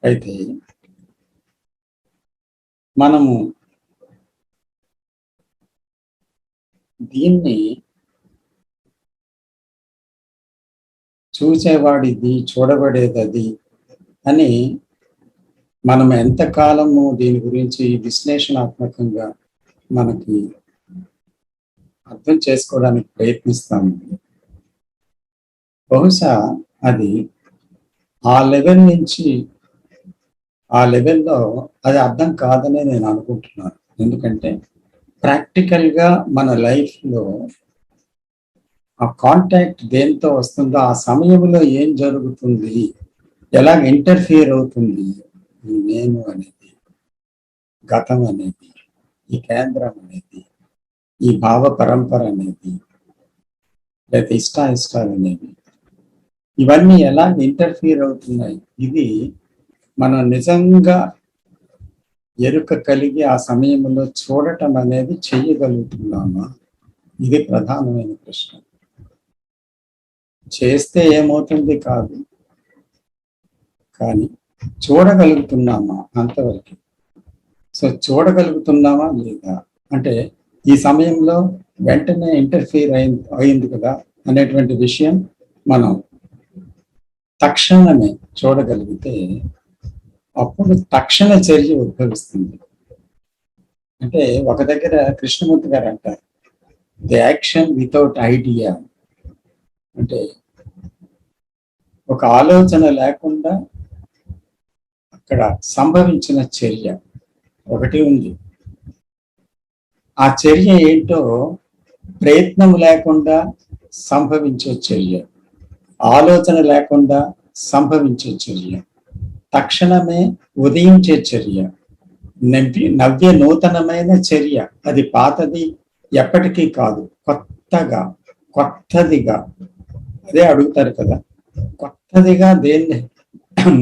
అయితే మనము దీన్ని చూసేవాడిది, చూడబడేది అది అని మనం ఎంతకాలము దీని గురించి విశ్లేషణాత్మకంగా మనకి అర్థం చేసుకోవడానికి ప్రయత్నిస్తాము, బహుశా అది ఆ లెవెల్ నుంచి ఆ లెవెల్లో అది అర్థం కాదని నేను అనుకుంటున్నాను. ఎందుకంటే ప్రాక్టికల్గా మన లైఫ్లో ఆ కాంటాక్ట్ దేంతో వస్తుందో, ఆ సమయంలో ఏం జరుగుతుంది, ఎలా ఇంటర్ఫియర్ అవుతుంది ఈ నేను అనేది, గతం అనేది, ఈ కేంద్రం అనేది, ఈ భావ పరంపర అనేది, లేదా ఇష్టాలు అనేవి, ఇవన్నీ ఎలా ఇంటర్ఫియర్ అవుతున్నాయి, ఇది మనం నిజంగా ఎరుక కలిగి ఆ సమయంలో చూడటం అనేది చెయ్యగలుగుతున్నామా? ఇది ప్రధానమైన ప్రశ్న. చేస్తే ఏమవుతుంది కాదు, కానీ చూడగలుగుతున్నామా అంతవరకు. సో చూడగలుగుతున్నామా లేదా అంటే ఈ సమయంలో వెంటనే ఇంటర్ఫియర్ అయింది కదా అనేటువంటి విషయం మనం తక్షణమే చూడగలిగితే అప్పుడు తక్షణ చర్య ఉద్భవిస్తుంది. అంటే ఒక దగ్గర కృష్ణమూర్తి గారు అంటారు, ది యాక్షన్ వితౌట్ ఐడియా. అంటే ఒక ఆలోచన లేకుండా అక్కడ సంభవించిన చర్య ఒకటి ఉంది. ఆ చర్య ఏంటో ప్రయత్నం లేకుండా సంభవించే చర్య, ఆలోచన లేకుండా సంభవించే చర్య, తక్షణమే ఉదయించే చర్య, నవ్య నూతనమైన చర్య. అది పాతది ఎప్పటికీ కాదు, కొత్తదిగా. అదే అడుగుతారు కదా, కొత్తదిగా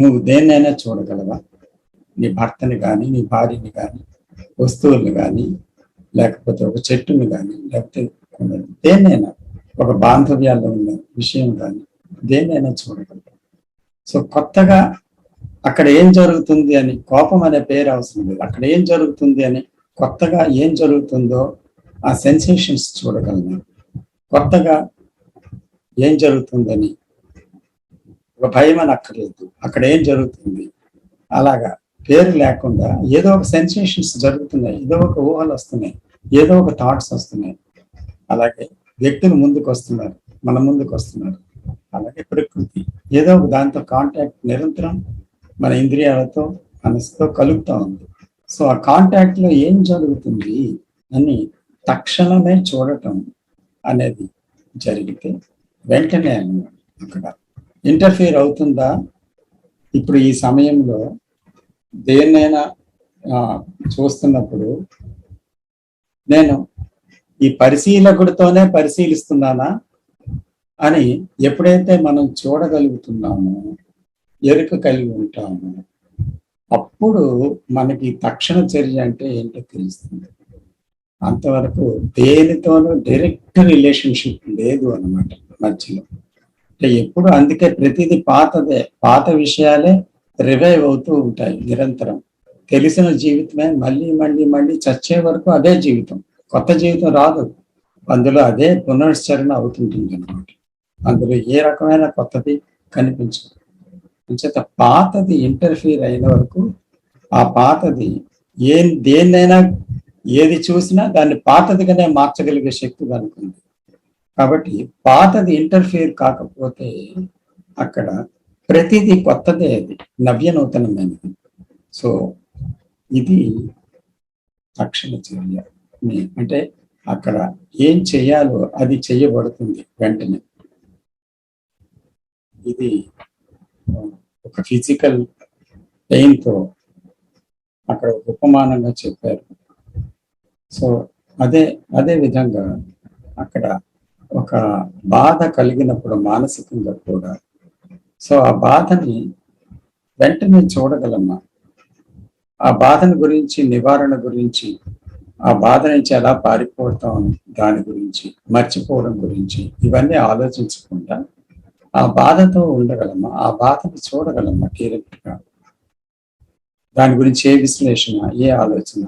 నువ్వు దేన్నైనా చూడగలవా? నీ భర్తని కానీ, నీ భార్యని కానీ, వస్తువుల్ని కానీ, లేకపోతే ఒక చెట్టుని కానీ, లేకపోతే దేన్నైనా, ఒక బాంధవ్యాల్లో ఉన్న విషయం కానీ, దేన్నైనా చూడగలవు. సో కొత్తగా అక్కడ ఏం జరుగుతుంది అని, కోపం అనే పేరు అవసరం లేదు, అక్కడ ఏం జరుగుతుంది అని, కొత్తగా ఏం జరుగుతుందో ఆ సెన్సేషన్స్ చూడగలను. కొత్తగా ఏం జరుగుతుందని ఒక భయం అని అక్కర్లేదు, అక్కడ ఏం జరుగుతుంది అలాగా పేరు లేకుండా ఏదో ఒక సెన్సేషన్స్ జరుగుతున్నాయి, ఏదో ఒక ఊహలు వస్తున్నాయి, ఏదో ఒక థాట్స్ వస్తున్నాయి. అలాగే వ్యక్తులు ముందుకు వస్తున్నారు, మన ముందుకు వస్తున్నారు. అలాగే ప్రకృతి ఏదో ఒక దాంతో కాంటాక్ట్ నిరంతరం మన ఇంద్రియాలతో మనసుతో కలుగుతూ ఉంది. సో ఆ కాంటాక్ట్ లో ఏం జరుగుతుంది అని తక్షణమే చూడటం అనేది జరిగితే వెంటనే అన్నమాట అక్కడ ఇంటర్ఫియర్ అవుతుందా. ఇప్పుడు ఈ సమయంలో దేన్నైనా చూస్తున్నప్పుడు నేను ఈ పరిశీలకుడితోనే పరిశీలిస్తున్నానా అని ఎప్పుడైతే మనం చూడగలుగుతున్నామో, ఎరుక కలిగి ఉంటామో, అప్పుడు మనకి తక్షణ చర్య అంటే ఏంటో తెలుస్తుంది. అంతవరకు దేనితోనూ డైరెక్ట్ రిలేషన్షిప్ లేదు అన్నమాట మధ్యలో. అంటే ఎప్పుడు అందుకే ప్రతిదీ పాతదే, పాత విషయాలే రివైవ్ అవుతూ ఉంటాయి నిరంతరం. తెలిసిన జీవితమే మళ్ళీ మళ్ళీ మళ్ళీ చచ్చే వరకు అదే జీవితం, కొత్త జీవితం రాదు. అందులో అదే పునశ్చరణ అవుతుంటుంది అన్నమాట. అందులో ఏ రకమైన కొత్తది కనిపించదు. అంచేత పాతది ఇంటర్ఫీర్ అయిన వరకు ఆ పాతది దేన్నైనా ఏది చూసినా దాన్ని పాతదిగానే మార్చగలిగే శక్తి దానికి ఉంది. కాబట్టి పాతది ఇంటర్ఫియర్ కాకపోతే అక్కడ ప్రతిదీ కొత్తదే, అది నవ్యనూతనమైనది. సో ఇది తక్షణ చర్య. అంటే అక్కడ ఏం చేయాలో అది చేయబడుతుంది వెంటనే. ఇది ఒక ఫిజికల్ పెయిన్తో అక్కడ ఉపమానంగా చెప్పారు. సో అదే విధంగా అక్కడ ఒక బాధ కలిగినప్పుడు మానసికంగా కూడా, సో ఆ బాధని వెంటనే చూడగలమ్మా. ఆ బాధను గురించి, నివారణ గురించి, ఆ బాధ నుంచి ఎలా పారిపోతాం దాని గురించి, మర్చిపోవడం గురించి ఇవన్నీ ఆలోచించకుండా ఆ బాధతో ఉండగలమ్మా. ఆ బాధను చూడగలమ్మా డైరెక్ట్గా. దాని గురించి ఏ విశ్లేషణ, ఏ ఆలోచన,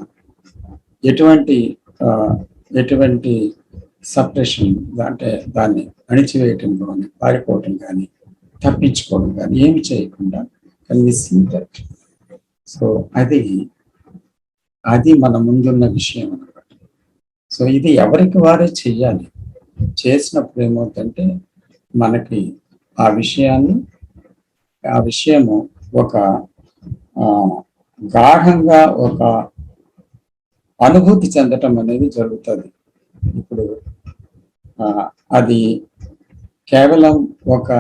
ఎటువంటి సప్రెషన్, అంటే దాన్ని అణిచివేయటం కానీ, పారిపోవటం కానీ, తప్పించుకోవడం కానీ ఏమి చేయకుండా దట్. సో అది మన ముందున్న విషయం అన్నమాట. సో ఇది ఎవరికి వారే చెయ్యాలి. చేసినప్పుడు ఏమవుతుందంటే మనకి ఆ విషయము ఒక గాఢంగా ఒక అనుభూతి చెందటం అనేది జరుగుతుంది. ఇప్పుడు అది కేవలం ఒక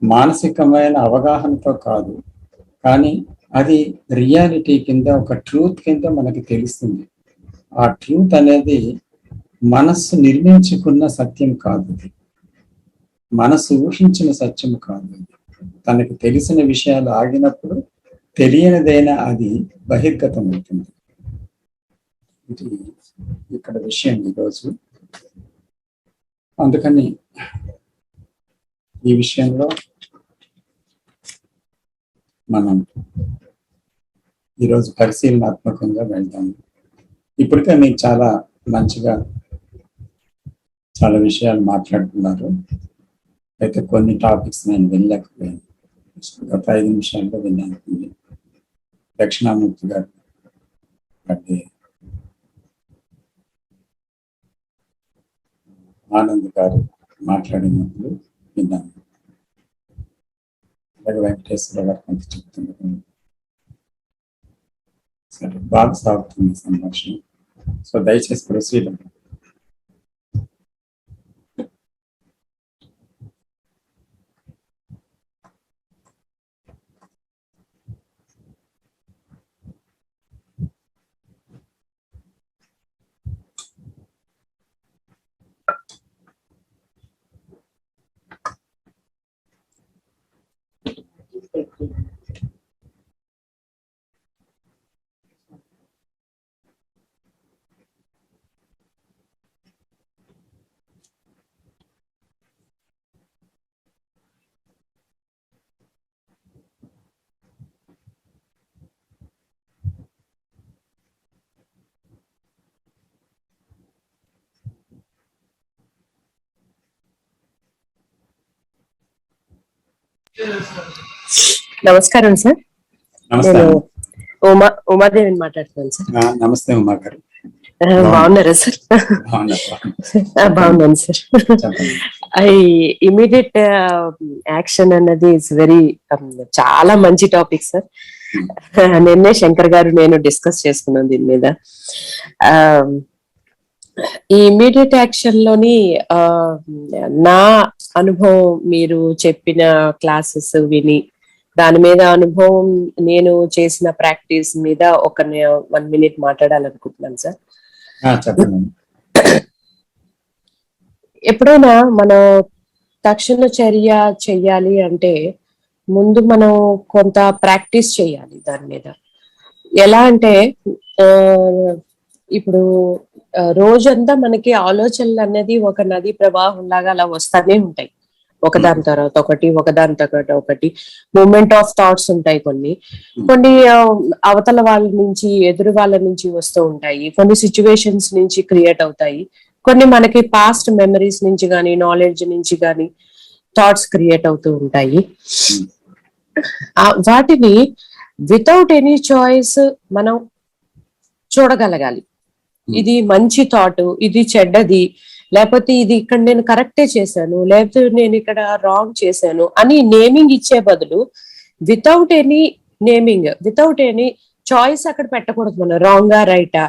మానసికమైన అవగాహనతో కాదు, కానీ అది రియాలిటీ కింద, ఒక ట్రూత్ కింద మనకి తెలుస్తుంది. ఆ ట్రూత్ అనేది మనస్సు నిర్మించుకున్న సత్యం కాదు, అది మనసు ఊహించిన సత్యం కాదు. తనకు తెలిసిన విషయాలు ఆగినప్పుడు తెలియనిదైనా అది బహిర్గతం అవుతుంది. ఇది ఇక్కడ విషయం ఈరోజు. అందుకని ఈ విషయంలో మనం ఈరోజు పరిశీలనాత్మకంగా వెళ్తాము. ఇప్పటికే మీరు చాలా మంచిగా చాలా విషయాలు మాట్లాడుతున్నారు. అయితే కొన్ని టాపిక్స్ నేను వెళ్ళలేకపోయాను. గత 5 నిమిషాల్లో విన్నాను. దక్షిణామూర్తి గారు అంటే ఆనంద్ గారు మాట్లాడినప్పుడు విన్నాను. అలాగే వెంకటేశ్వర గారు కొంత చెప్తున్నారు. సరే, బాగా సాగుతుంది సంభాషణ. సో దయచేసి ప్రొసీడ్. నమస్కారం సార్. నమస్తే నేను ఉమాదేవిని మాట్లాడుతున్నాను సార్. నమస్తే ఉమా గారు. బాగున్నారా సార్? బాగున్నాను సార్. ఈ ఇమీడియట్ యాక్షన్ అన్నది ఇట్స్ వెరీ చాలా మంచి టాపిక్ సార్. నిన్నే శంకర్ గారు నేను డిస్కస్ చేసుకున్నాం దీని మీద. ఈ ఇమీడియట్ యాక్షన్ లోని నా అనుభవం, మీరు చెప్పిన క్లాసెస్ విని దాని మీద అనుభవం, నేను చేసిన ప్రాక్టీస్ మీద ఒక 1 minute మాట్లాడాలనుకుంటున్నాను సార్. ఎప్పుడైనా మనం తక్షణ చర్య చెయ్యాలి అంటే ముందు మనం కొంత ప్రాక్టీస్ చేయాలి దాని మీద. ఎలా అంటే ఇప్పుడు రోజంతా మనకి ఆలోచనలు అనేది ఒక నది ప్రవాహం లాగా అలా వస్తానే ఉంటాయి, ఒకదాని తర్వాత ఒకటి, ఒకదాని తర్వాత ఒకటి. మూమెంట్ ఆఫ్ థాట్స్ ఉంటాయి, కొన్ని అవతల వాళ్ళ నుంచి, ఎదురు వాళ్ళ నుంచి వస్తూ ఉంటాయి, కొన్ని సిచ్యువేషన్స్ నుంచి క్రియేట్ అవుతాయి, కొన్ని మనకి పాస్ట్ మెమరీస్ నుంచి కానీ, నాలెడ్జ్ నుంచి కానీ థాట్స్ క్రియేట్ అవుతూ ఉంటాయి. వాటిని వితౌట్ ఎనీ చాయిస్ మనం చూడగలగాలి. ఇది మంచి థాట్, ఇది చెడ్డది, లేకపోతే ఇది ఇక్కడ నేను కరెక్టే చేశాను, లేకపోతే నేను ఇక్కడ రాంగ్ చేశాను అని నేమింగ్ ఇచ్చే బదులు without any naming, without any choice అక్కడ పెట్టకూడదు. మనం రాంగా రైటా,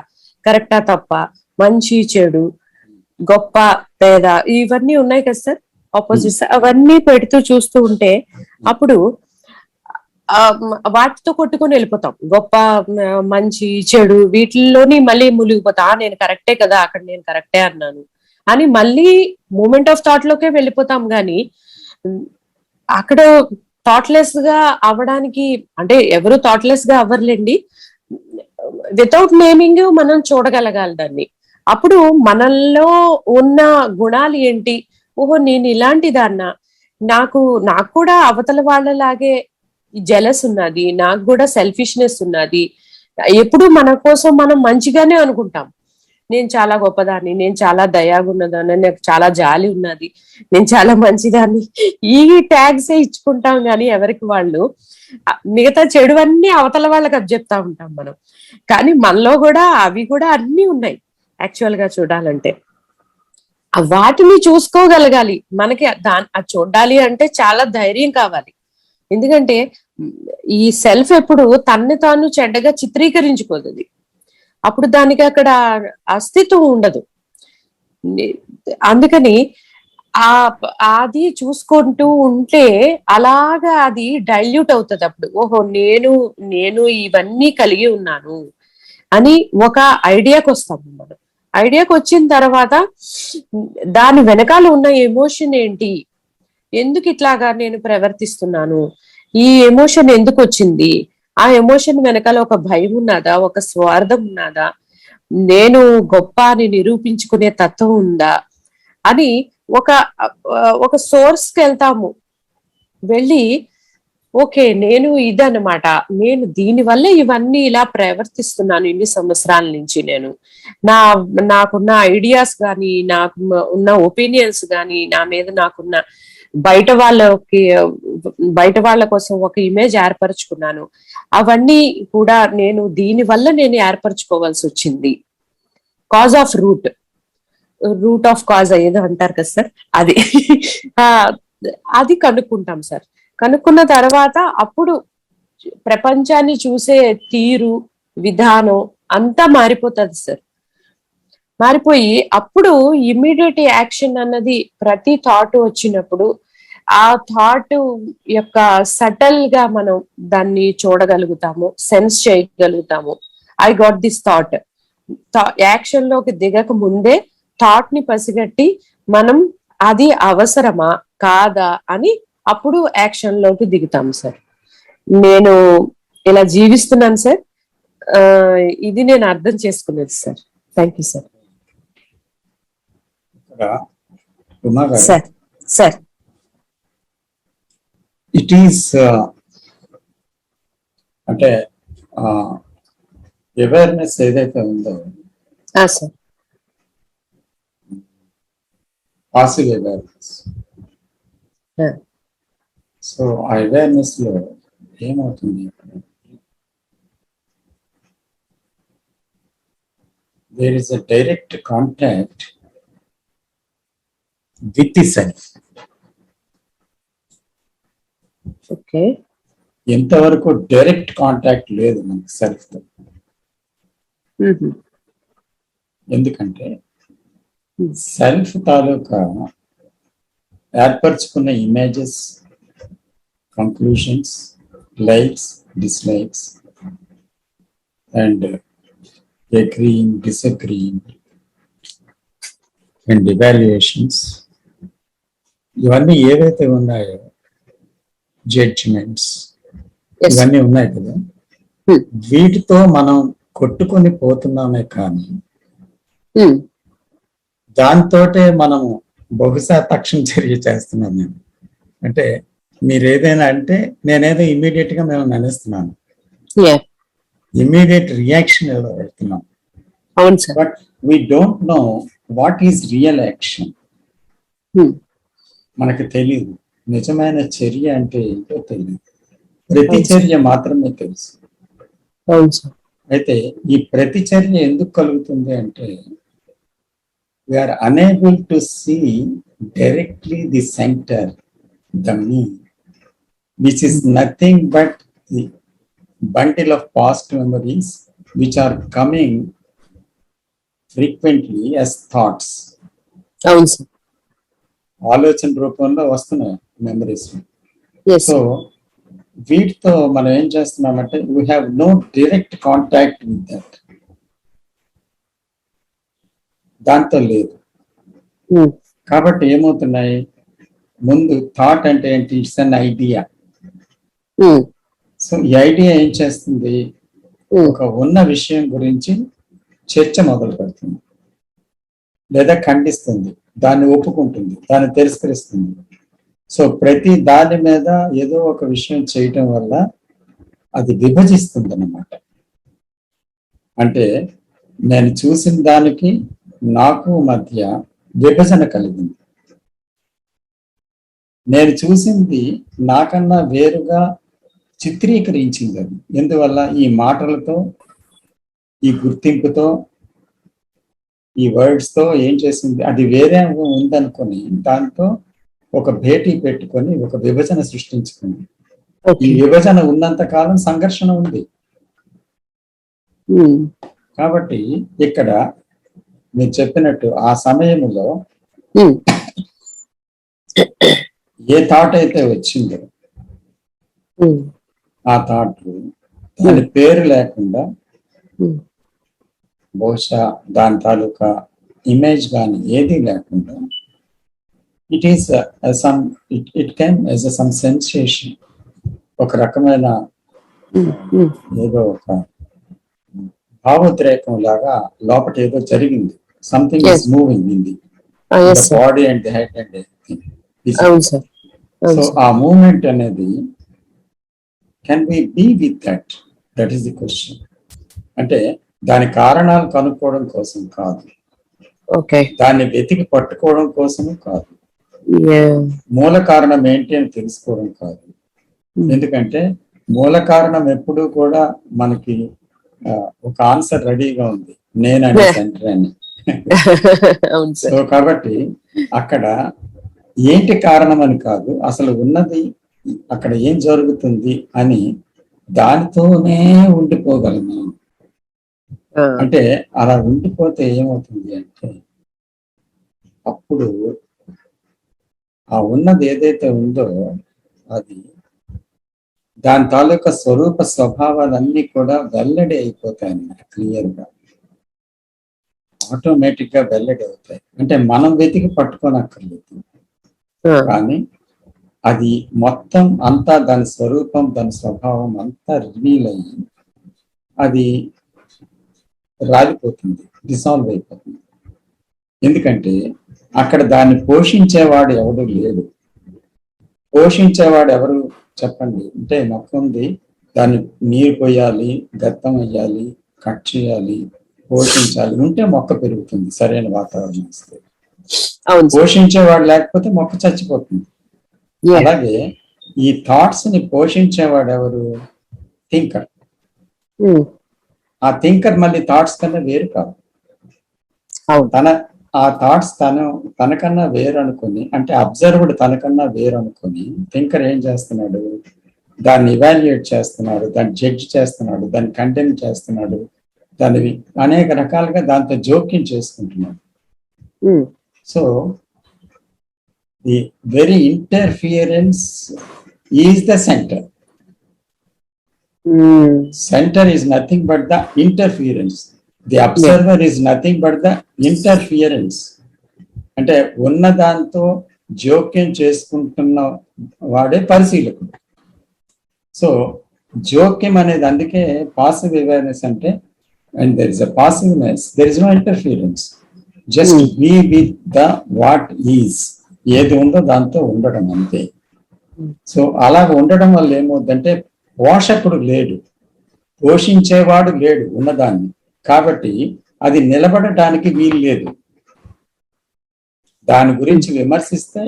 కరెక్టా తప్ప, మంచి చెడు, గొప్ప పేద, ఇవన్నీ ఉన్నాయి కదా సార్, ఆపోజిట్స్. అవన్నీ పెడుతూ చూస్తూ ఉంటే అప్పుడు వాటితో కొట్టుకొని వెళ్ళిపోతాం. గొప్ప, మంచి, చెడు వీటిల్లోని మళ్ళీ మునిగిపోతా. నేను కరెక్టే కదా, అక్కడ నేను కరెక్టే అన్నాను అని మళ్ళీ మూమెంట్ ఆఫ్ థాట్ లోకే వెళ్ళిపోతాం. గాని అక్కడ థాట్లెస్ గా అవ్వడానికి, అంటే ఎవరు థాట్లెస్ గా అవ్వర్లేండి, వితౌట్ నేమింగ్ మనం చూడగలగాలి దాన్ని. అప్పుడు మనల్లో ఉన్న గుణాలు ఏంటి, ఓహో నేను ఇలాంటి దాన్నా, నాకు కూడా అవతల వాళ్ళలాగే జెలస్ ఉన్నది, నాకు కూడా సెల్ఫిష్నెస్ ఉన్నది. ఎప్పుడు మన కోసం మనం మంచిగానే అనుకుంటాం. నేను చాలా గొప్పదాన్ని, నేను చాలా దయాగున్నదాన్ని, నాకు చాలా జాలి ఉన్నది, నేను చాలా మంచిదాన్ని, ఈ ట్యాగ్స్ ఇచ్చుకుంటాం. కానీ ఎవరికి వాళ్ళు మిగతా చెడు అన్ని అవతల వాళ్ళకి అప్పచెప్తా ఉంటాం మనం. కానీ మనలో కూడా అవి కూడా అన్ని ఉన్నాయి యాక్చువల్ గా చూడాలంటే. వాటిని చూసుకోగలగాలి. మనకి అది చూడాలి అంటే చాలా ధైర్యం కావాలి. ఎందుకంటే ఈ సెల్ఫ్ ఎప్పుడు తన్ని తాను చెడ్డగా చిత్రీకరించుకోదు. అప్పుడు దానికి అక్కడ అస్తిత్వం ఉండదు. అందుకని అది చూసుకుంటూ ఉంటే అలాగా అది డైల్యూట్ అవుతుంది. అప్పుడు ఓహో నేను ఇవన్నీ కలిగి ఉన్నాను అని ఒక ఐడియాకి వస్తాం మనం. ఐడియాకి వచ్చిన తర్వాత దాని వెనకాల ఉన్న ఎమోషన్ ఏంటి, ఎందుకు ఇట్లాగా నేను ప్రవర్తిస్తున్నాను, ఈ ఎమోషన్ ఎందుకు వచ్చింది, ఆ ఎమోషన్ వెనకాల ఒక భయం ఉన్నదా, ఒక స్వార్థం ఉన్నదా, నేను గొప్ప అని నిరూపించుకునే తత్వం ఉందా అని ఒక సోర్స్ కి వెళ్తాము. వెళ్ళి ఓకే నేను ఇదన్నమాట, నేను దీనివల్ల ఇవన్నీ ఇలా ప్రవర్తిస్తున్నాను ఇన్ని సంవత్సరాల నుంచి, నేను నాకున్న ఐడియాస్ కానీ, నాకు ఉన్న ఒపీనియన్స్ కానీ, నా మీద నాకున్న బయట వాళ్ళ కోసం ఒక ఇమేజ్ ఏర్పరచుకున్నాను, అవన్నీ కూడా నేను దీనివల్ల నేను ఏర్పరచుకోవాల్సి వచ్చింది. Cause of root of cause అయ్యేది అంటారు కదా సార్, అది కనుక్కుంటాం సార్. కనుక్కున్న తర్వాత అప్పుడు ప్రపంచాన్ని చూసే తీరు, విధానం అంతా మారిపోతుంది సార్. మారిపోయి అప్పుడు ఇమ్మీడియట్ యాక్షన్ అన్నది ప్రతి థాట్ వచ్చినప్పుడు ఆ థాట్ యొక్క సటల్ గా మనం దాన్ని చూడగలుగుతాము, సెన్స్ చేయగలుగుతాము. I got this thought. Action లోకి దిగక ముందే థాట్ ని పసిగట్టి మనం అది అవసరమా కాదా అని అప్పుడు యాక్షన్ లోకి దిగుతాం సార్. నేను ఇలా జీవిస్తున్నాను సార్, ఇది నేను అర్థం చేసుకునేది sir. Thank you sir. Sir sir it is అంటే అవేర్నెస్ ఏదైతే ఉందో sir, passive awareness. So awareness లో ఏమవుతుంది, there is a direct contact with the self. Okay. ఎంతవరకు డైరెక్ట్ కాంటాక్ట్ లేదు మనకి సెల్ఫ్ తో. ఎందుకంటే సెల్ఫ్ తాలూకా ఏర్పరచుకున్న images, conclusions, likes, dislikes and agreeing, disagreeing and evaluations, ఇవన్నీ ఏవైతే ఉన్నాయో, జడ్జిమెంట్స్, ఇవన్నీ ఉన్నాయి కదా, వీటితో మనం కొట్టుకొని పోతున్నామే కానీ దాంతోటే మనము బహుశా తక్షణ చర్య చేస్తున్నాం. నేను అంటే మీరు ఏదైనా అంటే నేనేదో ఇమ్మీడియట్ గా మేము నడుస్తున్నాను, ఇమ్మీడియట్ రియాక్షన్ ఏదో పెడుతున్నాం. అవును sir. But we don't know what is real action. మనకు తెలియదు నిజమైన చర్య అంటే ఏంటో తెలియదు, ప్రతి చర్య మాత్రమే తెలుసు. అవును సార్. అయితే ఈ ప్రతి చర్య ఎందుకు కలుగుతుంది అంటే we are unable to see directly the centre, the me, which is nothing but the bundle of past memories which are coming frequently as thoughts. అవును సార్. ఆలోచన రూపంలో వస్తున్నాయి మెమరీస్. ఎస్. సో వీటితో మనం ఏం చేస్తున్నామంటే we have no direct contact with that. దాంతో లేదు. కాబట్టి ఏమవుతున్నాయి, ముందు థాట్ అంటే ఏంటి, ఇట్స్ అన్ ఐడియా. సో ఈ ఐడియా ఏం చేస్తుంది, ఒక ఉన్న విషయం గురించి చర్చ మొదలు పెడుతుంది, లేదా ఖండిస్తుంది, దాన్ని ఒప్పుకుంటుంది, దాన్ని తిరస్కరిస్తుంది. సో ప్రతి దాని మీద ఏదో ఒక విషయం చేయటం వల్ల అది విభజిస్తుంది అన్నమాట. అంటే నేను చూసిన దానికి నాకు మధ్య విభజన కలిగింది. నేను చూసింది నాకన్నా వేరుగా చిత్రీకరించింది అది. ఎందువల్ల, ఈ మాటలతో, ఈ గుర్తింపుతో, ఈ వర్డ్స్ తో ఏం చేసింది, అది వేరే ఉందనుకొని దాంతో ఒక భేటీ పెట్టుకొని ఒక విభజన సృష్టించుకుంది. ఈ విభజన ఉన్నంత కాలం సంఘర్షణ ఉంది. కాబట్టి ఇక్కడ మీరు చెప్పినట్టు ఆ సమయంలో ఏ థాట్ అయితే వచ్చిందో ఆ థాట్ దాని పేరు లేకుండా, బహుశా దాని తాలూకా ఇమేజ్ కానీ ఏది లేకుండా, it is it can as some sensation, ఒక రకమైన ఏదో ఒక భావోద్రేకం లాగా లోపల ఏదో జరిగింది. Something is moving in the body and the head and everything. So ఆ మూమెంట్ అనేది can we be with that? That is the question. అంటే దాని కారణాలు కనుక్కోవడం కోసం కాదు, దాన్ని వెతికి పట్టుకోవడం కోసము కాదు, మూల కారణం ఏంటి అని తెలుసుకోవడం కాదు. ఎందుకంటే మూల కారణం ఎప్పుడూ కూడా మనకి ఒక ఆన్సర్ రెడీగా ఉంది, నేనని సెంటర్ అని. సో కాబట్టి అక్కడ ఏంటి కారణం అని కాదు, అసలు ఉన్నది అక్కడ ఏం జరుగుతుంది అని దానితోనే ఉండిపోగలను. అంటే అలా ఉండిపోతే ఏమవుతుంది అంటే, అప్పుడు ఆ ఉన్నది ఏదైతే ఉందో అది దాని తాలూకా స్వరూప స్వభావాలన్నీ కూడా వెల్లడి అయిపోతాయి అన్నమాట. క్లియర్గా, ఆటోమేటిక్ గా వెల్లడి అవుతాయి. అంటే మనం వెతికి పట్టుకోనక్కర్లేదు, కానీ అది మొత్తం అంతా దాని స్వరూపం, దాని స్వభావం అంతా రివీల్ అయ్యి అది రాలిపోతుంది, డిసాల్వ్ అయిపోతుంది. ఎందుకంటే అక్కడ దాన్ని పోషించేవాడు ఎవడు లేడు. పోషించేవాడు ఎవరు చెప్పండి అంటే, మొక్క ఉంది, దాన్ని నీరు పోయాలి, గత్తం వేయాలి, కట్ చేయాలి, పోషించాలి, ఉంటే మొక్క పెరుగుతుంది సరైన వాతావరణం ఇస్తే. పోషించేవాడు లేకపోతే మొక్క చచ్చిపోతుంది. అలాగే ఈ థాట్స్ ని పోషించేవాడు ఎవరు? థింకర్. ఆ థింకర్ మళ్ళీ థాట్స్ కన్నా వేరు కాదు. ఆ థాట్స్ తనకన్నా వేరు అనుకుని, అంటే అబ్జర్వ్డ్ తనకన్నా వేరు అనుకుని థింకర్ ఏం చేస్తున్నాడు? దాన్ని ఇవాల్యుయేట్ చేస్తున్నాడు, దాన్ని జడ్జ్ చేస్తున్నాడు, దాన్ని కండెమ్ చేస్తున్నాడు, దాన్ని అనేక రకాలుగా దాంతో జోక్యం చేసుకుంటున్నాడు. So the very interference is the centre. Center is nothing but the interference. The observer is nothing but the interference. అంటే ఉన్న దాంతో జోక్యం చేసుకుంటున్న వాడే పరిశీలకుడు. సో జోక్యం అనేది, అందుకే పాసివ్ అవేర్నెస్ అంటే, and there is a passiveness, there is no interference, just be with the what is, ఏది ఉందో దాంతో ఉండడం అంతే. సో అలాగ ఉండడం వల్ల ఏమవుతుందంటే పోషకుడు లేడు, పోషించేవాడు లేడు ఉన్నదాన్ని, కాబట్టి అది నిలబడటానికి వీలు లేదు. దాని గురించి విమర్శిస్తే,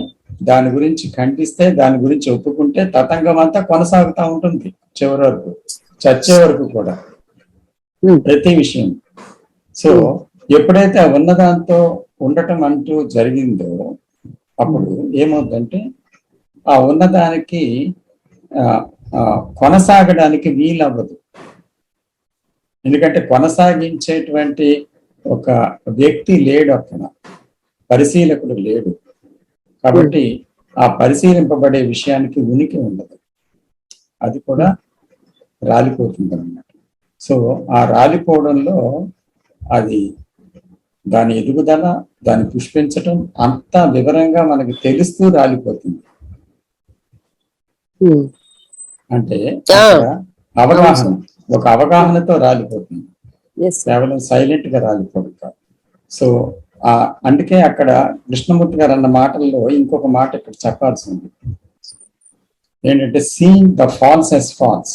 దాని గురించి ఖండిస్తే, దాని గురించి ఒప్పుకుంటే తతంగం అంతా కొనసాగుతూ ఉంటుంది చివరి వరకు, చచ్చే వరకు కూడా ప్రతి విషయం. సో ఎప్పుడైతే ఉన్నదాంతో ఉండటం అంటూ జరిగిందో అప్పుడు ఏమవుతుందంటే ఆ ఉన్నదానికి కొనసాగడానికి వీలవ్వదు. ఎందుకంటే కొనసాగించేటువంటి ఒక వ్యక్తి లేడు అక్కడ, పరిశీలకుడు లేడు, కాబట్టి ఆ పరిశీలింపబడే విషయానికి ఉనికి ఉండదు, అది కూడా రాలిపోతుంది అన్నమాట. సో ఆ రాలిపోవడంలో అది దాని ఎదుగుదల, దాన్ని పుష్పించటం అంతా వివరంగా మనకి తెలుస్తూ రాలిపోతుంది. అంటే అవగాహన, ఒక అవగాహనతో రాలిపోతుంది, కేవలం సైలెంట్ గా రాలిపోదు కాదు. సో అందుకే అక్కడ కృష్ణమూర్తి గారు అన్న మాటల్లో ఇంకొక మాట ఇక్కడ చెప్పాల్సి ఉంది. ఏంటంటే seeing the false as false,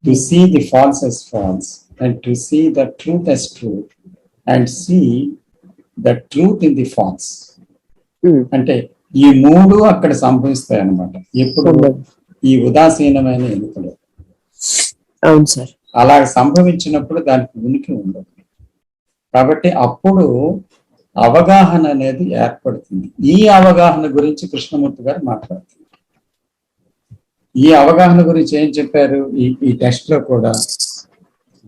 to see the false as false, and to see the truth as truth, and see the truth in the false. అంటే ఈ మూడు అక్కడ సంభవిస్తాయి అన్నమాట ఎప్పుడు? ఈ ఉదాసీనమైన ఎన్నికలు. అవును సార్. అలా సంభవించినప్పుడు దానికి ఉనికి ఉండదు, కాబట్టి అప్పుడు అవగాహన అనేది ఏర్పడుతుంది. ఈ అవగాహన గురించి కృష్ణమూర్తి గారు మాట్లాడుతున్నారు. ఈ అవగాహన గురించి ఏం చెప్పారు ఈ టెస్ట్ లో కూడా?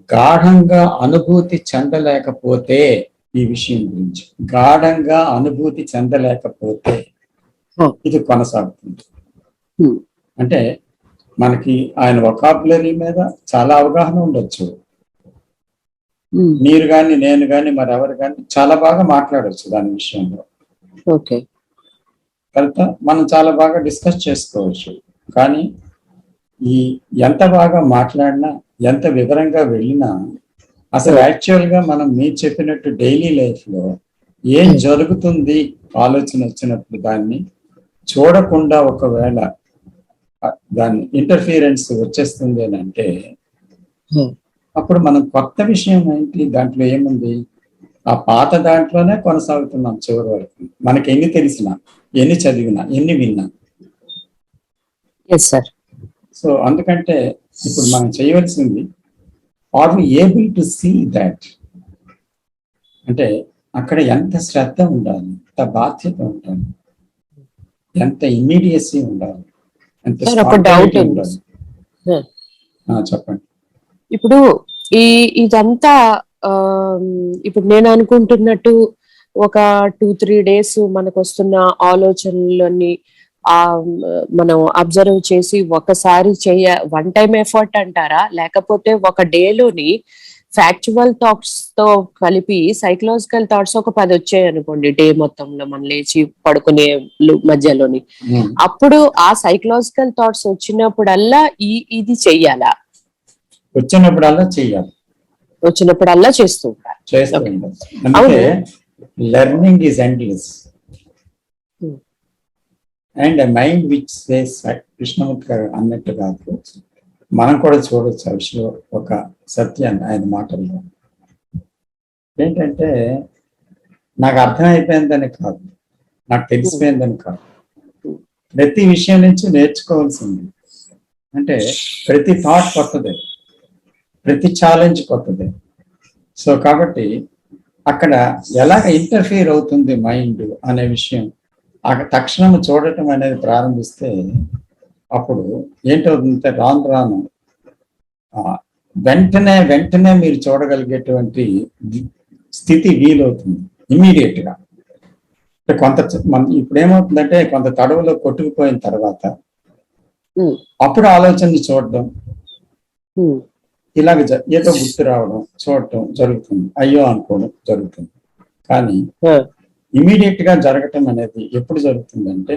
గాఢంగా అనుభూతి చెందలేకపోతే, ఈ విషయం గురించి గాఢంగా అనుభూతి చెందలేకపోతే ఇది కొనసాగుతుంది. అంటే మనకి ఆయన వొకాబులరీ మీద చాలా అవగాహన ఉండొచ్చు, మీరు కానీ నేను కానీ మరెవరు కానీ చాలా బాగా మాట్లాడచ్చు దాని విషయంలో, తర్వాత మనం చాలా బాగా డిస్కస్ చేసుకోవచ్చు. కానీ ఈ ఎంత బాగా మాట్లాడినా, ఎంత వివరంగా వెళ్ళినా, అసలు యాక్చువల్ గా మనం మీరు చెప్పినట్టు డైలీ లైఫ్ లో ఏం జరుగుతుంది ఆలోచన వచ్చినప్పుడు దాన్ని చూడకుండా ఒకవేళ దాన్ని ఇంటర్ఫియరెన్స్ వచ్చేస్తుంది అని అంటే అప్పుడు మనం కొత్త విషయం ఏంటి, దాంట్లో ఏముంది? ఆ పాత దాంట్లోనే కొనసాగుతున్నాం చివరి వరకు, మనకి ఎన్ని తెలిసినా, ఎన్ని చదివినా, ఎన్ని విన్నా. సో అందుకంటే ఇప్పుడు మనం చేయవలసింది, are we able to see that, అంటే అక్కడ ఎంత శ్రద్ధ ఉండాలి, ఎంత బాధ్యత ఉండాలి, ఎంత ఇమ్మీడియసీ ఉండాలి, ఎంత ఉండాలి. చెప్పండి. ఇప్పుడు ఇదంతా ఇప్పుడు నేను అనుకుంటున్నట్టు ఒక 2-3 days మనకు వస్తున్న ఆలోచనలన్నీ మనం అబ్జర్వ్ చేసి ఒకసారి వన్ టైం ఎఫర్ట్ అంటారా, లేకపోతే ఒక డేలోని ఫ్యాక్చువల్ థాట్స్ తో కలిపి సైకలాజికల్ థాట్స్ ఒక 10 వచ్చాయి అనుకోండి డే మొత్తంలో, మనం లేచి పడుకునే మధ్యలోని, అప్పుడు ఆ సైకలాజికల్ థాట్స్ వచ్చినప్పుడల్లా ఇది చెయ్యాలా? వచ్చినప్పుడల్లా చెయ్యాలి, వచ్చినప్పుడల్లా చేస్తూ ఉంటారు. Learning is endless and mind which says, Krishnamurthy గారు అన్నట్టు కాదు, మనం కూడా చూడొచ్చు ఆ విషయంలో ఒక సత్యాన్ని ఆయన మాటల్లో. ఏంటంటే నాకు అర్థమైపోయిందని కాదు, నాకు తెలిసిపోయిందని కాదు, ప్రతి విషయం నుంచి నేర్చుకోవాల్సింది. అంటే ప్రతి థాట్ కొత్తదే, ప్రతి ఛాలెంజ్ కొత్తదే. సో కాబట్టి అక్కడ ఎలాగ ఇంటర్ఫియర్ అవుతుంది మైండ్ అనే విషయం తక్షణం చూడటం అనేది ప్రారంభిస్తే అప్పుడు ఏంటవుతుందంటే రాను వెంటనే మీరు చూడగలిగేటువంటి స్థితి వీలవుతుంది ఇమ్మీడియట్ గా. కొంత ఇప్పుడు ఏమవుతుందంటే కొంత తడవలో కొట్టుకుపోయిన తర్వాత అప్పుడు ఆలోచనని చూడడం, ఇలాగ ఏదో గుర్తు రావడం, చూడటం జరుగుతుంది, అయ్యో అనుకోవడం జరుగుతుంది. కానీ ఇమీడియట్ గా జరగటం అనేది ఎప్పుడు జరుగుతుందంటే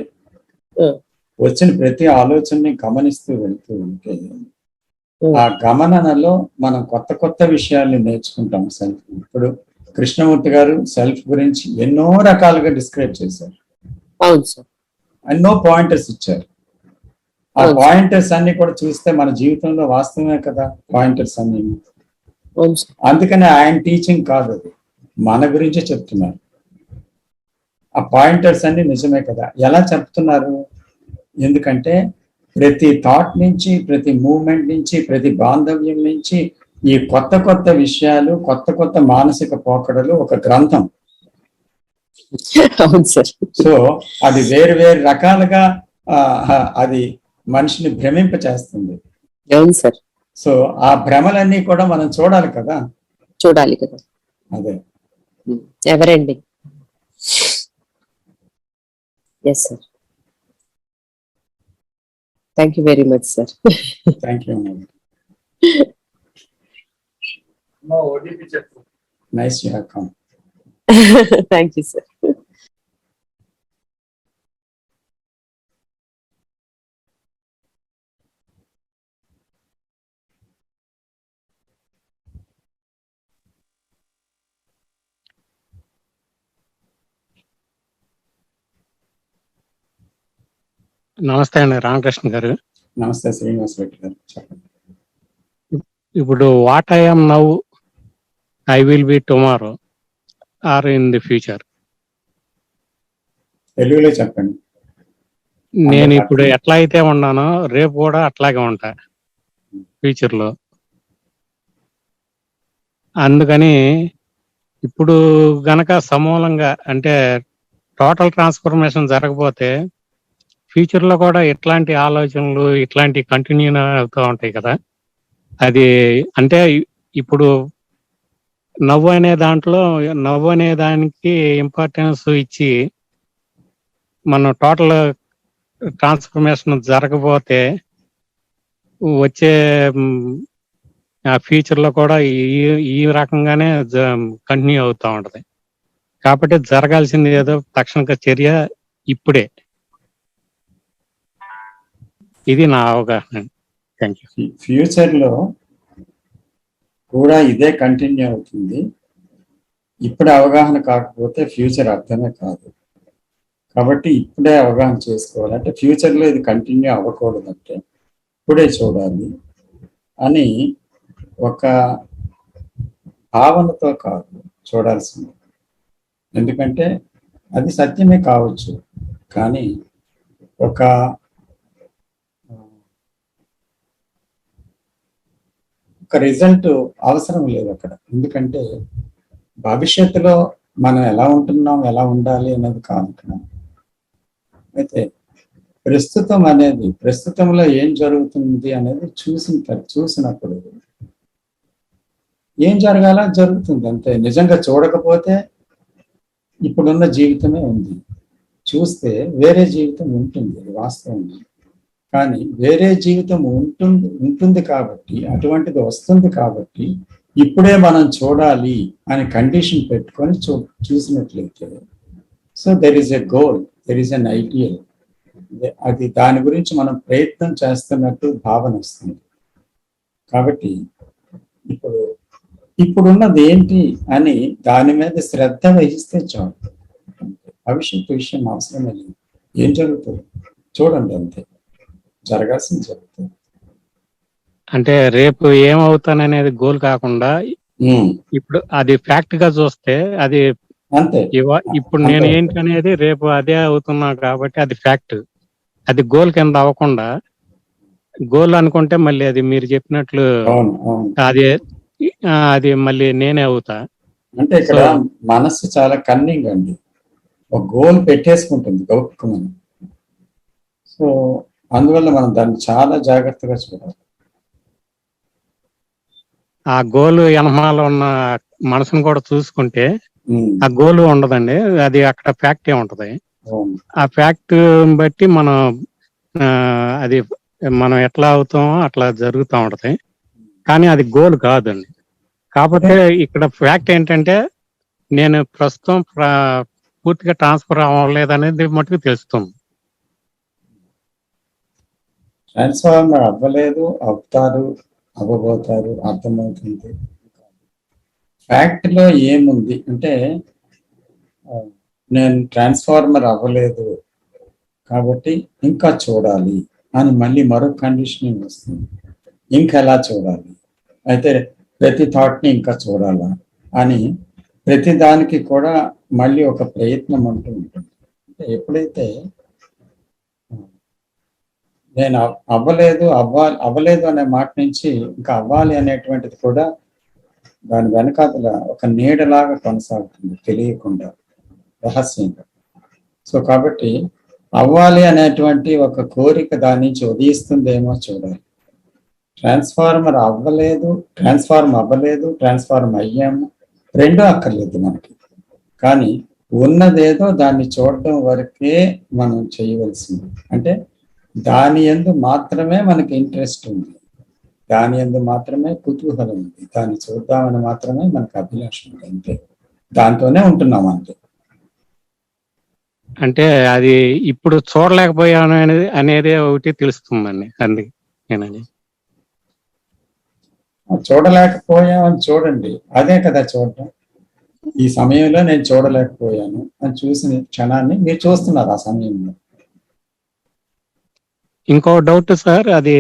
వచ్చిన ప్రతి ఆలోచనని గమనిస్తూ వెళ్తూ ఉంటే ఆ గమనలో మనం కొత్త విషయాల్ని నేర్చుకుంటాం. సెల్ఫ్ ఇప్పుడు కృష్ణమూర్తి గారు సెల్ఫ్ గురించి ఎన్నో రకాలుగా డిస్క్రైబ్ చేశారు, ఎన్నో పాయింటర్స్ ఇచ్చారు. ఆ పాయింటర్స్ అన్ని కూడా చూస్తే మన జీవితంలో వాస్తవమే కదా పాయింటర్స్ అన్ని. అందుకనే ఆయన టీచింగ్ కాదు, అది మన గురించే చెప్తున్నారు. ఆ పాయింటర్స్ అన్ని నిజమే కదా. ఎలా చెప్తున్నారు? ఎందుకంటే ప్రతి థాట్ నుంచి, ప్రతి మూవ్మెంట్ నుంచి, ప్రతి బాంధవ్యం నుంచి ఈ కొత్త విషయాలు, కొత్త మానసిక పోకడలు ఒక గ్రంథం. సో అది వేరు రకాలుగా అది మనిషిని భ్రమింప చేస్తుంది. అవును సార్. సో ఆ భ్రమలన్నీ కూడా మనం చూడాలి కదా. అదే ఎవరండి? Yes sir. Thank you very much sir. Thank you. Nice to have come. Thank you sir. నమస్తే అండి రామకృష్ణ గారు. నమస్తే శ్రీనివాస్ రెడ్డి గారు, చెప్పండి. ఇప్పుడు what I am now I will be tomorrow or in the future. తెలుగులో చెప్పండి. నేను ఇప్పుడు ఎట్లా అయితే ఉన్నానో రేపు కూడా అట్లాగే ఉంటా ఫ్యూచర్ లో. అందుకని ఇప్పుడు గనక సమూలంగా అంటే టోటల్ ట్రాన్స్ఫర్మేషన్ జరగకపోతే ఫ్యూచర్ లో కూడా ఇట్లాంటి ఆలోచనలు ఇట్లాంటి కంటిన్యూ అవుతూ ఉంటాయి కదా. అది అంటే ఇప్పుడు నవ్వు అనే దానికి ఇంపార్టెన్స్ ఇచ్చి మనం టోటల్ ట్రాన్స్ఫర్మేషన్ జరగకపోతే వచ్చే ఫ్యూచర్ లో కూడా ఈ రకంగానే కంటిన్యూ అవుతూ ఉంటది. కాబట్టి జరగాల్సింది ఏదో తక్షణ చర్య ఇప్పుడే. ఇది నా అవగాహన. Thank you. ఫ్యూచర్ లో కూడా ఇదే కంటిన్యూ అవుతుంది. ఇప్పుడు అవగాహన కాకపోతే ఫ్యూచర్ అర్థమే కాదు. కాబట్టి ఇప్పుడే అవగాహన చేసుకోవాలి. అంటే ఫ్యూచర్ లో ఇది కంటిన్యూ అవ్వకూడదంటే ఇప్పుడే చూడాలి అని ఒక భావనతో కాదు చూడాల్సింది. ఎందుకంటే అది సత్యమే కావచ్చు, కానీ ఒక రిజల్ట్ అవసరం లేదు అక్కడ. ఎందుకంటే భవిష్యత్తులో మనం ఎలా ఉంటున్నాం, ఎలా ఉండాలి అనేది కాదు. అయితే ప్రస్తుతంలో ఏం జరుగుతుంది అనేది చూసినప్పుడు ఏం జరగాల జరుగుతుంది అంతే. నిజంగా చూడకపోతే ఇప్పుడున్న జీవితమే ఉంది, చూస్తే వేరే జీవితం ఉంటుంది, అది వాస్తవం. కానీ వేరే జీవితం ఉంటుంది కాబట్టి, అటువంటిది వస్తుంది కాబట్టి ఇప్పుడే మనం చూడాలి అని కండిషన్ పెట్టుకొని చూసినట్లయితే so there is a goal, there is N ideal. అది దాని గురించి మనం ప్రయత్నం చేస్తున్నట్టు భావన వస్తుంది. కాబట్టి ఇప్పుడున్నది ఏంటి అని దాని మీద శ్రద్ధ వహిస్తే చాలు. భవిష్యత్తు విషయం అవసరమే లేదు. ఏం జరుగుతుంది చూడండి అంతే, జరగాల్సింది జరుగుతుంది. అంటే రేపు ఏమవుతాననేది గోల్ కాకుండా ఇప్పుడు అది ఫ్యాక్ట్ గా చూస్తే అది అంతే. ఇప్పుడు నేను ఏంటి అనేది రేపు అదే అవుతున్నా కాబట్టి అది ఫ్యాక్ట్. అది గోల్ కింద అవ్వకుండా, గోల్ అనుకుంటే మళ్ళీ అది మీరు చెప్పినట్లు అవును అవును. అది అది మళ్ళీ నేనే అవుతా. అంటే ఇక్కడ మనసు చాలా కన్నింగ్ అండి, ఒక గోల్ పెట్టేసుకుంటుంది గౌక్కుమని. సో అందువల్ల మనం దాన్ని చాలా జాగ్రత్తగా చూడాలి. ఆ గోల్ వెనమాల ఉన్న మనసును కూడా చూసుకుంటే ఉమ్, ఆ గోల్ ఉండదండి, అది అక్కడ ఫ్యాక్ట్ ఉంటది. అవును. ఆ ఫ్యాక్ట్ బట్టి మనం అది మనం ఎట్లా అవుతామో అట్లా జరుగుతూ ఉంటది, కానీ అది గోల్ కాదండి. కాకపోతే ఇక్కడ ఫ్యాక్ట్ ఏంటంటే నేను ప్రస్తుతం పూర్తిగా ట్రాన్స్ఫర్ అవ్వలేదు అనేది మటుకు తెలుస్తుంది. ట్రాన్స్ఫార్మర్ అవ్వలేదు, అవుతారు, అవ్వబోతారు, అర్థమవుతుంది. ఫ్యాక్ట్ లో ఏముంది అంటే నేను ట్రాన్స్ఫార్మర్ అవ్వలేదు కాబట్టి ఇంకా చూడాలి అని మళ్ళీ మరొక కండిషనింగ్ వస్తుంది. ఇంకా ఎలా చూడాలి, అయితే ప్రతి థాట్ని ఇంకా చూడాలా అని ప్రతి దానికి కూడా మళ్ళీ ఒక ప్రయత్నం అంటూ ఉంటుంది. అంటే ఎప్పుడైతే నేను అవ్వలేదు అనే మాట నుంచి ఇంకా అవ్వాలి అనేటువంటిది కూడా దాని వెనకాతల ఒక నీడలాగా కొనసాగుతుంది, తెలియకుండా, రహస్యంగా. సో కాబట్టి అవ్వాలి అనేటువంటి ఒక కోరిక దాని నుంచి ఉదయిస్తుందేమో చూడాలి. ట్రాన్స్ఫార్మర్ అవ్వలేదు, ట్రాన్స్ఫార్మ్ అయ్యాము, రెండూ అక్కర్లేదు మనకి. కానీ ఉన్నదేదో దాన్ని చూడడం వరకే మనం చేయవలసింది. అంటే దాని యందు మాత్రమే మనకి ఇంట్రెస్ట్ ఉంది, దాని యందు మాత్రమే కుతూహలం ఉంది, దాన్ని చూద్దామని మాత్రమే మనకు అభిలాష ఉంది, అంతే. దాంతోనే ఉంటున్నాం అంతే. అంటే అది ఇప్పుడు చూడలేకపోయాను అనేది ఒకటి తెలుస్తుందండి, అందుకే నేనది. చూడలేకపోయామని చూడండి, అదే కదా చూడటం. ఈ సమయంలో నేను చూడలేకపోయాను అని చూసిన క్షణాన్ని మీరు చూస్తున్నారు ఆ సమయంలో. ఇంకో డౌట్ సార్, అది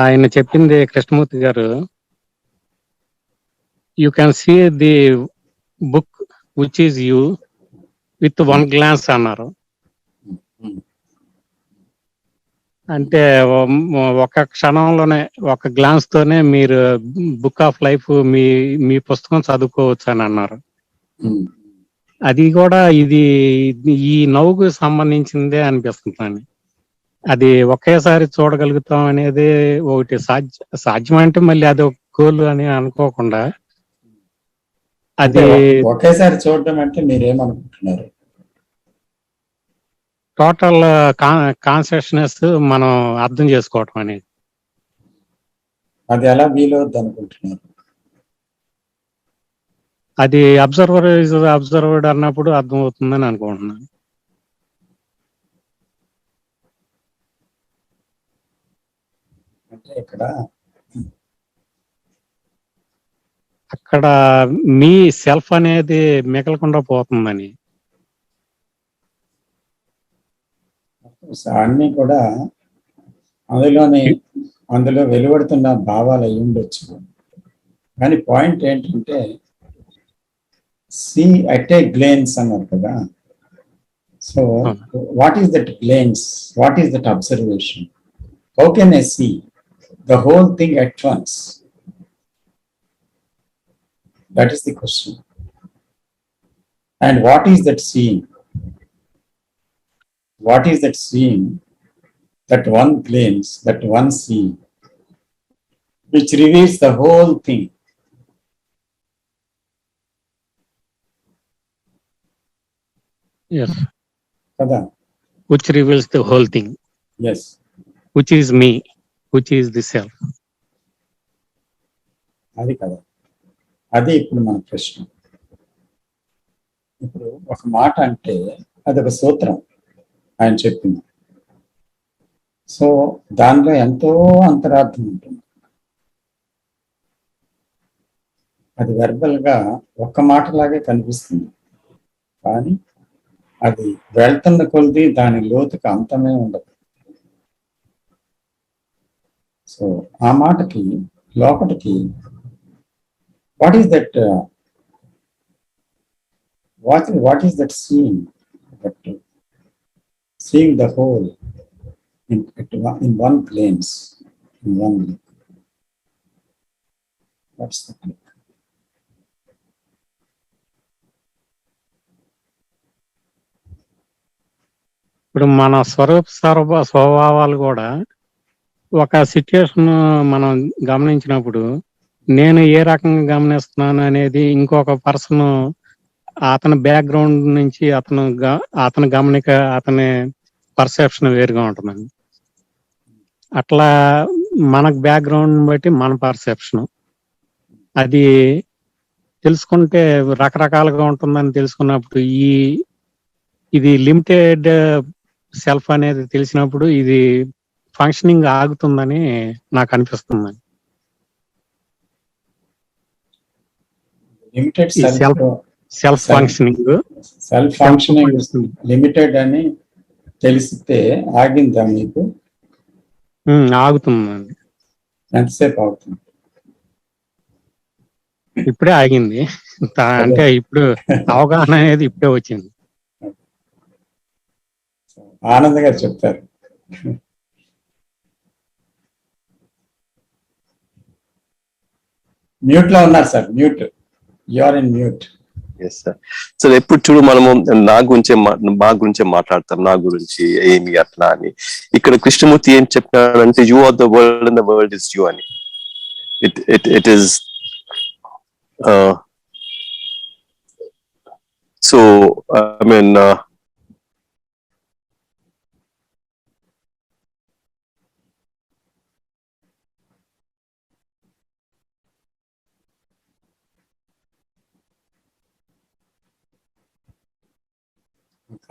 ఆయన చెప్పింది కృష్ణమూర్తి గారు, you can see the book which is you with one glance అన్నారు. అంటే ఒక క్షణంలోనే, ఒక గ్లాన్స్ తోనే మీరు బుక్ ఆఫ్ లైఫ్ మీ పుస్తకం చదువుకోవచ్చు అని అన్నారు. అది కూడా ఇది ఈ నవ్వుకు సంబంధించిందే అనిపిస్తుంది. అది ఒకేసారి చూడగలుగుతాం అనేది ఒకటి సాధ్యం అంటే మళ్ళీ అది ఒక గోల్ అని అనుకోకుండా, అది ఒకేసారి చూడడం అంటే మీరేమనుకుంటున్నారు? టోటల్ కాన్షియస్నెస్ మనం అర్థం చేసుకోవటం అనేది. అది ఎలా వీలవుద్ది అనుకుంటున్నారు? అది అబ్జర్వర్డ్ అన్నప్పుడు అర్థం అవుతుందని అనుకుంటున్నాను. అంటే అక్కడ మీ సెల్ఫ్ అనేది మిగలకుండా పోతుందని. అన్నీ కూడా అందులో వెలువడుతున్న భావాలు అయి ఉండొచ్చు. కానీ పాయింట్ ఏంటంటే సీ అట్ ఏ గ్లేన్స్ అన్నారు కదా. So what is that glance, what is that observation? How can I see the whole thing at once? That is the question. And what is that seeing? What is that seeing? That one glance, that one seeing, which reveals the whole thing. Yes. Kada? Which reveals the whole thing. Yes. Which is me, which is the self. అది కదా, అదే ఇప్పుడు మన ప్రశ్న. ఇప్పుడు ఒక మాట అంటే అదొక సూత్రం ఆయన చెప్పింది. సో దానిలో ఎంతో అంతరార్థం ఉంటుంది. అది వెర్బల్ గా ఒక్క మాటలాగే కనిపిస్తుంది, కానీ అది వెళ్తున్న కొద్ది దాని లోతుకి అంతమే ఉండదు. సో ఆ మాటకి లోపటికి what is that what is that seeing, that seeing the whole in one planes, in one look. That's the click. ఇప్పుడు మన స్వభావాలు కూడా ఒక సిచ్యుయేషన్ మనం గమనించినప్పుడు నేను ఏ రకంగా గమనిస్తున్నాను అనేది ఇంకొక పర్సన్ అతని బ్యాక్గ్రౌండ్ నుంచి అతని గమనిక, అతని పర్సెప్షన్ వేరుగా ఉంటుందండి. అట్లా మనకు బ్యాక్గ్రౌండ్ బట్టి మన పర్సెప్షన్ అది తెలుసుకుంటే రకరకాలుగా ఉంటుందని తెలుసుకున్నప్పుడు ఇది లిమిటెడ్ సెల్ఫ్ అనేది తెలిసినప్పుడు ఇది ఫంక్షనింగ్ ఆగుతుందని నాకు అనిపిస్తుంది. లిమిటెడ్ సెల్ఫ్ ఫంక్షనింగ్ లిమిటెడ్ అని తెలిస్తే ఆగిందా మీకు? ఆగుతుందండి. ఎంతసేపు అవుతుంది? ఇప్పుడే ఆగింది. అంటే ఇప్పుడు అవగాహన అనేది ఇప్పుడే వచ్చింది. ఆనంద్ గారు చెప్తారు. మ్యూట్ లో ఉన్నారు sir. Mute, you are in mute. Yes sir. So ఎప్పుడు చూడు మనము మా గురించే మాట్లాడతారు, నా గురించి ఏమి అట్లా అని. ఇక్కడ కృష్ణమూర్తి ఏం చెప్పినాడంటే you are the world and the world is you అని. It is so I mean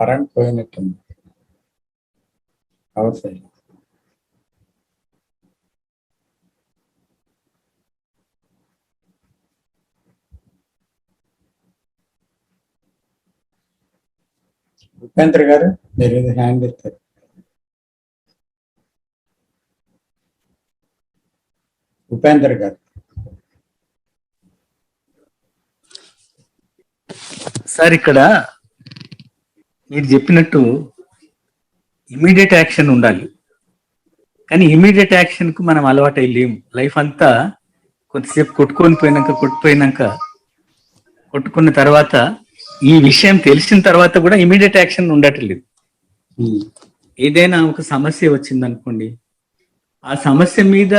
current పోయినట్టుంది. అవసరం ఉపేంద్ర గారు మీరు ఏదో హ్యాండ్ ఎత్తారు. ఉపేంద్ర గారు. సార్ ఇక్కడ మీరు చెప్పినట్టు ఇమీడియట్ యాక్షన్ ఉండాలి, కానీ ఇమీడియట్ యాక్షన్ కు మనం అలవాటు అయ్యలేము. లైఫ్ అంతా కొంతసేపు కొట్టుకున్న తర్వాత ఈ విషయం తెలిసిన తర్వాత కూడా ఇమీడియట్ యాక్షన్ ఉండట్లేదు. ఏదైనా ఒక సమస్య వచ్చింది అనుకోండి, ఆ సమస్య మీద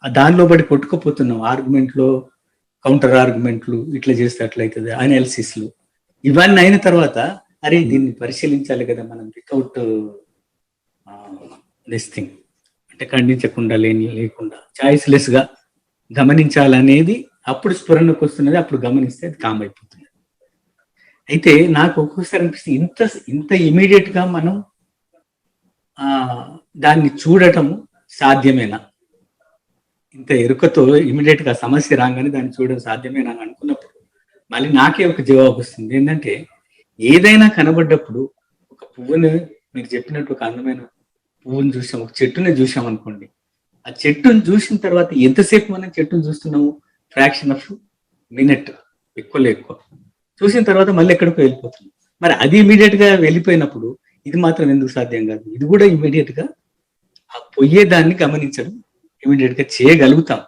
దానిలో పడి కొట్టుకుపోతున్నాం. ఆర్గ్యుమెంట్లో కౌంటర్ ఆర్గ్యుమెంట్లు, ఇట్లా చేస్తే అట్లయితుంది, అనాలిసిస్లు ఇవన్నీ అయిన తర్వాత అరే దీన్ని పరిశీలించాలి కదా మనం, వితౌట్ దిస్ థింగ్ అంటే ఖండించకుండా లేకుండా చాయిస్లెస్ గా గమనించాలనేది అప్పుడు స్ఫురణకు వస్తున్నది. అప్పుడు గమనిస్తే అది కామ్ అయిపోతుంది. అయితే నాకు ఒక్కొక్కసారి అనిపిస్తుంది ఇంత ఇమీడియట్ గా మనం దాన్ని చూడటం సాధ్యమేనా? ఇంత ఎరుకతో ఇమీడియట్ గా సమస్య రాగానే దాన్ని చూడడం సాధ్యమేనా అని అనుకున్నప్పుడు మళ్ళీ నాకే ఒక జవాబు వస్తుంది. ఏంటంటే ఏదైనా కనబడ్డప్పుడు ఒక పువ్వుని, మీరు చెప్పినట్టు ఒక అందమైన పువ్వుని చూసాం, ఒక చెట్టుని చూసాం అనుకోండి, ఆ చెట్టును చూసిన తర్వాత ఎంతసేపు మనం చెట్టును చూస్తున్నాము? ఫ్రాక్షన్ ఆఫ్ మినిట్, ఎక్కువ చూసిన తర్వాత మళ్ళీ ఎక్కడికో వెళ్ళిపోతుంది. మరి అది ఇమీడియట్ గా వెళ్ళిపోయినప్పుడు ఇది మాత్రం ఎందుకు సాధ్యం కాదు? ఇది కూడా ఇమీడియట్ గా ఆ పోయేదాన్ని గమనించడం ఇమీడియట్ గా చేయగలుగుతాం.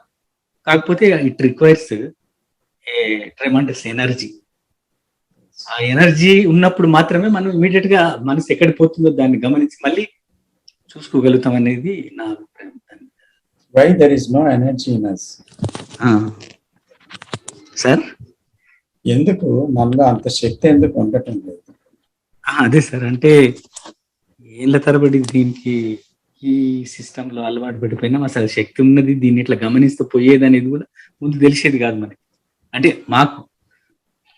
కాకపోతే it requires a tremendous energy. ఆ ఎనర్జీ ఉన్నప్పుడు మాత్రమే మనం ఇమీడియట్ గా మనసు ఎక్కడ పోతుందో దాన్ని గమనించి మళ్ళీ చూసుకోగలుగుతాం అనేది నా అభిప్రాయం. Why there is no energy in us? Sir ఎందుకు మనలో అంత శక్తి ఎందుకు ఉండటం లేదు? అదే సార్, అంటే ఏళ్ళ తరబడి దీనికి ఈ సిస్టమ్ లో అలవాటు పడిపోయినాం. అసలు శక్తి ఉన్నది, దీన్ని ఇట్లా గమనిస్తూ పోయేది అనేది కూడా ముందు తెలిసేది కాదు మనకి. అంటే మాకు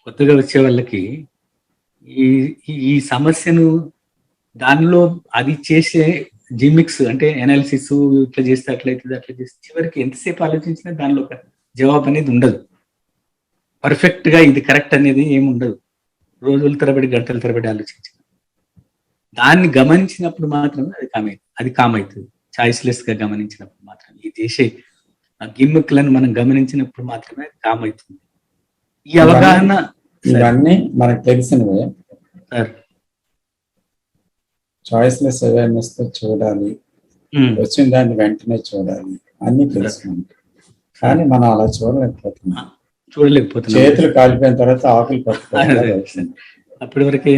కొత్తగా వచ్చే వాళ్ళకి ఈ సమస్యను దానిలో అది చేసే జిమిక్స్ అంటే అనాలిసిస్, ఇట్లా చేస్తే అట్లయితుంది, అట్లా చేస్తే చివరికి ఎంతసేపు ఆలోచించినా దానిలో ఒక జవాబు అనేది ఉండదు. పర్ఫెక్ట్ గా ఇది కరెక్ట్ అనేది ఏమి ఉండదు. రోజుల తరబడి గంటల తరబడి ఆలోచించి దాన్ని గమనించినప్పుడు మాత్రమే అది కామ్ అవుతుంది. చాయిస్లెస్ గా గమనించినప్పుడు మాత్రమే, ఈ చేసే గిమ్మిక్లను మనం గమనించినప్పుడు మాత్రమే కామ్ అవుతుంది. ఈ అవగాహన ఇవన్నీ మనకు తెలిసినవే. సార్ చాయిస్లెస్ అవేర్నెస్ తో చూడాలి, వచ్చిన దాన్ని వెంటనే చూడాలి అన్ని తెలుసుకుంది. కానీ మనం అలా చూడలేకపోతున్నాం. చేతులు కాలిపోయిన తర్వాత ఆకులు పట్టుకోవాలి. అప్పటి వరకు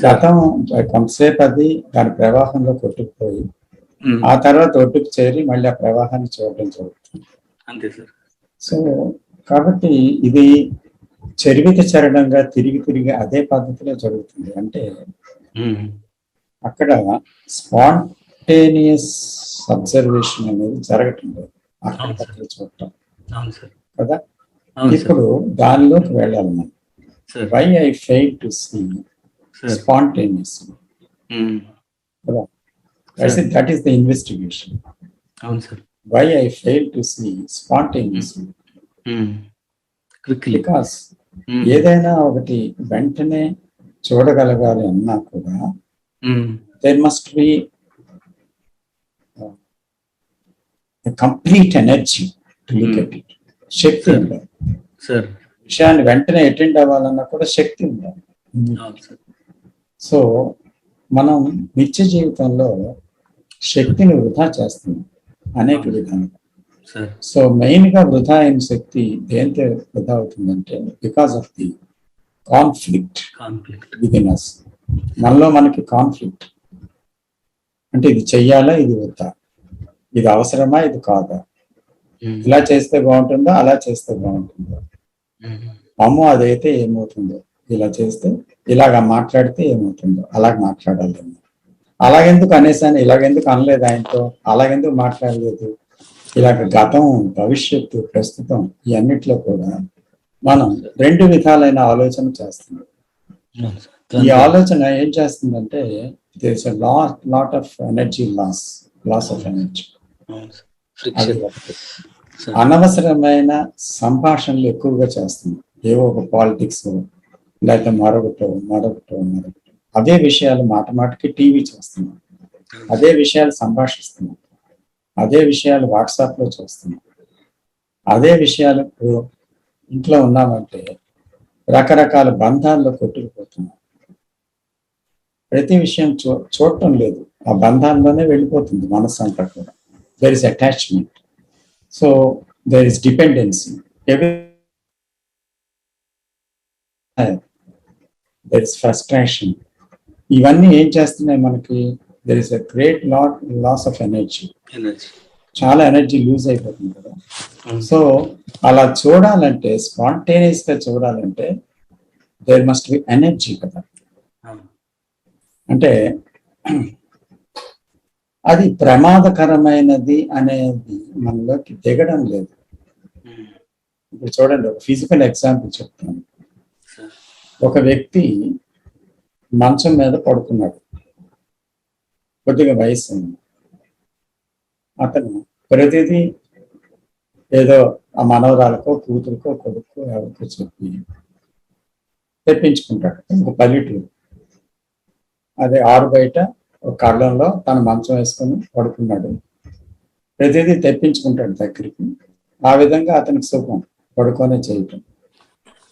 గతం కొంతసేపు అది దాని ప్రవాహంలో కొట్టుకుపోయి ఆ తర్వాత ఒడ్డుకు చేరి మళ్ళీ ఆ ప్రవాహాన్ని చూడడం జరుగుతుంది. అంతే సార్. సో కాబట్టి ఇది చరివిత చరణంగా తిరిగి అదే పద్ధతిలో జరుగుతుంది. అంటే అక్కడ స్పాంటేనియస్ అబ్జర్వేషన్ అనేది జరగటం లేదు, అక్కడ చూడటం కదా. ఇప్పుడు దానిలోకి వెళ్ళాలి మనం. Why I fail to see spontaneously. That is the investigation. Why I fail to see spontaneously? Because ఏదైనా ఒకటి వెంటనే చూడగలగాలి అన్నా కూడా there must be a complete energy to look at it. శక్తి ఉండాలి. విషయాన్ని వెంటనే అటెండ్ అవ్వాలన్నా కూడా శక్తి ఉండాలి. సో మనం నిత్య జీవితంలో శక్తిని వృధా చేస్తున్నాం అనేక విధాలుగా. సో మెయిన్ గా వృధా అయిన శక్తి దేంతో వృధా అవుతుందంటే because of the conflict within us. మనలో మనకి కాన్ఫ్లిక్ట్ అంటే ఇది చెయ్యాలా, ఇది వద్దా, ఇది అవసరమా, ఇది కాదా, ఇలా చేస్తే బాగుంటుందా, అలా చేస్తే బాగుంటుందా, అమ్మో అదైతే ఏమవుతుందో, ఇలా చేస్తే ఇలాగ మాట్లాడితే ఏమవుతుందో, అలాగ మాట్లాడాలి, అలాగెందుకు అనేసాను, ఇలాగెందుకు అనలేదు ఆయనతో, అలాగెందుకు మాట్లాడలేదు, ఇలాగ గతం, భవిష్యత్తు, ప్రస్తుతం ఈ అన్నిట్లో కూడా మనం రెండు విధాలైన ఆలోచన చేస్తున్నాం. ఈ ఆలోచన ఏం చేస్తుందంటే there is lot of energy loss of energy. అనవసరమైన సంభాషణలు ఎక్కువగా చేస్తున్నాం. ఏవో ఒక పాలిటిక్స్ లేకపోతే మరొకటో అదే విషయాలు మాటకి టీవీ చూస్తున్నాం, అదే విషయాలు సంభాషిస్తున్నాం, అదే విషయాలు వాట్సాప్ లో చూస్తున్నాం, అదే విషయాలు ఇంట్లో ఉన్నామంటే రకరకాల బంధాల్లో కొట్టుకుపోతున్నాం. ప్రతి విషయం చూడటం లేదు, ఆ బంధాల్లోనే వెళ్ళిపోతుంది మనసు అంతా కూడా. There is attachment, so there is dependency, there is frustration. ఇవన్నీ ఏం చేస్తున్నాయి మనకి? There is a great loss of energy. చాలా ఎనర్జీ లూజ్ అయిపోతుంది కదా. సో అలా చూడాలంటే, స్పాంటేనియస్ గా చూడాలంటే దేర్ మస్ట్ బి ఎనర్జీ కదా. అంటే అది ప్రమాదకరమైనది అనేది మనలోకి దిగడం లేదు. ఇప్పుడు చూడండి, ఒక ఫిజికల్ ఎగ్జాంపుల్ చెప్తాను. ఒక వ్యక్తి మంచం మీద పడుకున్నాడు, కొద్దిగా వయసు ఉంది. అతను ప్రతిదీ ఏదో ఆ మనవరాలకో, కూతురుకో, కొడుకో, ఎవరికో చెప్పి తెప్పించుకుంటాడు. ఒక పల్లెటూరు, అదే ఆరు బయట ఒక కళ్ళంలో తన మంచం వేసుకొని పడుకున్నాడు. ప్రతిదీ తెప్పించుకుంటాడు దగ్గరికి. ఆ విధంగా అతనికి సుఖం పడుకొనే చేయటం.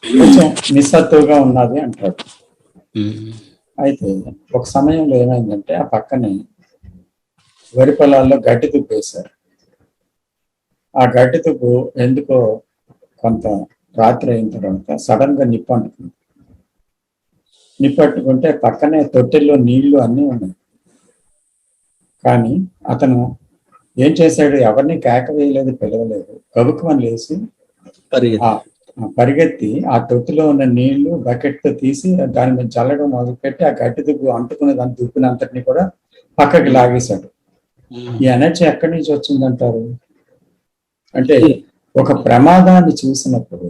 కొంచెం నిస్సత్తుగా ఉన్నది అంటాడు. అయితే ఒక సమయంలో ఏమైందంటే ఆ పక్కనే వరి పొలాల్లో గడ్డి తుప్పు వేశారు. ఆ గడ్డి తుప్పు ఎందుకో కొంత రాత్రి అయిన తర్వాత సడన్ గా నిప్పంటుకుంది. నిప్పట్టుకుంటే పక్కనే తొట్టెల్లో నీళ్లు అన్నీ ఉన్నాయి. కానీ అతను ఏం చేశాడు? ఎవరిని కేక వేయలేదు, పిలవలేదు. గబుక్కుమని లేచి పరిగెత్తి ఆ తొట్టిలో ఉన్న నీళ్లు బకెట్ తో తీసి దాని మీద చల్లడం మొదలుపెట్టి ఆ గడ్డి దుబ్బు అంటుకునే దాని దుబ్బునంతటిని కూడా పక్కకి లాగేశాడు. ఈ ఎనర్జీ ఎక్కడి నుంచి వచ్చిందంటారు? అంటే ఒక ప్రమాదాన్ని చూసినప్పుడు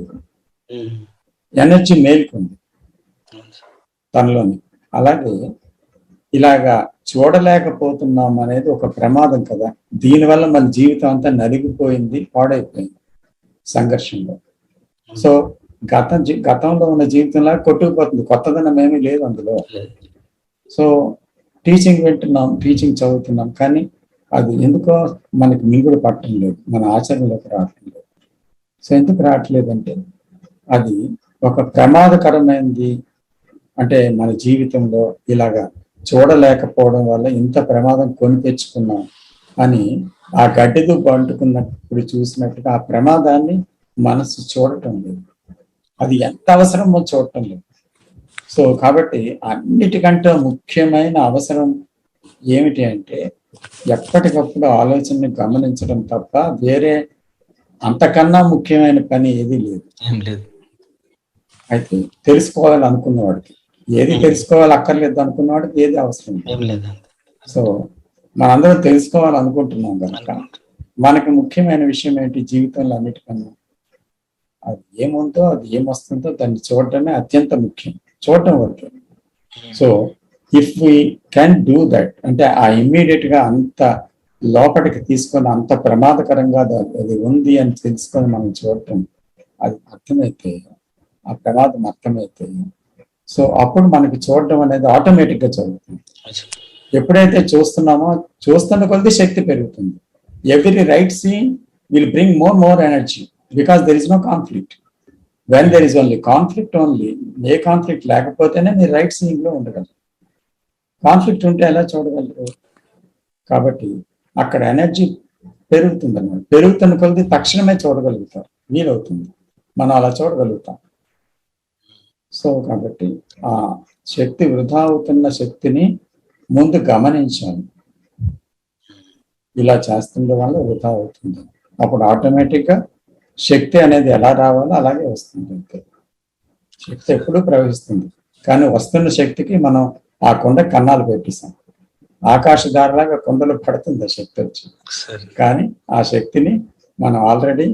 ఎనర్జీ మేల్కొంది తనలోని. అలాగే ఇలాగా చూడలేకపోతున్నాం అనేది ఒక ప్రమాదం కదా. దీనివల్ల మన జీవితం అంతా నలిగిపోయింది, పాడైపోయింది సంఘర్షంలో. సో గతంలో ఉన్న జీవితంలో కొట్టుకుపోతుంది, కొత్తదనం ఏమీ లేదు అందులో. సో టీచింగ్ వింటున్నాం, టీచింగ్ చదువుతున్నాం, కానీ అది ఎందుకో మనకి మింగుడు పట్టడం లేదు, మన ఆచరణలోకి రావటం లేదు. సో ఎందుకు రావట్లేదంటే అది ఒక ప్రమాదకరమైనది. అంటే మన జీవితంలో ఇలాగా చూడలేకపోవడం వల్ల ఇంత ప్రమాదం కొని తెచ్చుకున్నాం అని ఆ గడ్డితో అంటుకున్నప్పుడు చూసినట్టుగా ఆ ప్రమాదాన్ని మనసు చూడటం లేదు. అది ఎంత అవసరమో చూడటం లేదు. సో కాబట్టి అన్నిటికంటే ముఖ్యమైన అవసరం ఏమిటి అంటే ఎప్పటికప్పుడు ఆలోచనని గమనించడం తప్ప వేరే అంతకన్నా ముఖ్యమైన పని ఏది లేదు. అయితే తెలుసుకోవాలనుకున్న వాడికి ఏది తెలుసుకోవాలి అక్కర్లేదు అనుకున్న వాడికి ఏది అవసరం లేదు. సో మనందరం తెలుసుకోవాలనుకుంటున్నాం కనుక మనకి ముఖ్యమైన విషయం ఏంటి జీవితంలో అన్నిటికన్నా అది ఏముందో అది ఏమొస్తుందో దాన్ని చూడటమే అత్యంత ముఖ్యం. చూడటం వరకు. So if we can do that అంటే ఆ ఇమ్మీడియట్ గా అంత లోపలికి తీసుకొని అంత ప్రమాదకరంగా అది ఉంది అని తెలుసుకొని మనం చూడటం అది అర్థమైతే ఆ ప్రమాదం అర్థమైతే సో అప్పుడు మనకి చూడటం అనేది ఆటోమేటిక్ గా జరుగుతుంది. ఎప్పుడైతే చూస్తున్నామో చూస్తున్న కొద్ది శక్తి పెరుగుతుంది. Every right scene will bring more energy because there is no conflict. When there is only conflict only a conflict లేకపోతేనే మీరు రైట్ సీయింగ్ లో ఉండగలరు. కాన్ఫ్లిక్ట్ ఉంటే ఎలా చూడగలరు? కాబట్టి అక్కడ ఎనర్జీ పెరుగుతుంది అన్నమాట. పెరుగుతున్న కొద్ది తక్షణమే చూడగలుగుతారు, వీలవుతుంది, మనం అలా చూడగలుగుతాం. సో కాబట్టి ఆ శక్తి వృధా అవుతున్న శక్తిని ముందు గమనించాలి. ఇలా చేస్తుండే వల్ల వృధా అవుతుంది. అప్పుడు ఆటోమేటిక్ గా శక్తి అనేది ఎలా రావాలో అలాగే వస్తుంది. అంతే, శక్తి ఎప్పుడూ ప్రవహిస్తుంది. కానీ వస్తున్న శక్తికి మనం ఆ కొండ కన్నాలు పెట్టేసాం. ఆకాశధారలాగా కొండలు పడుతుంది ఆ శక్తి వచ్చి. కానీ ఆ శక్తిని మనం ఆల్రెడీ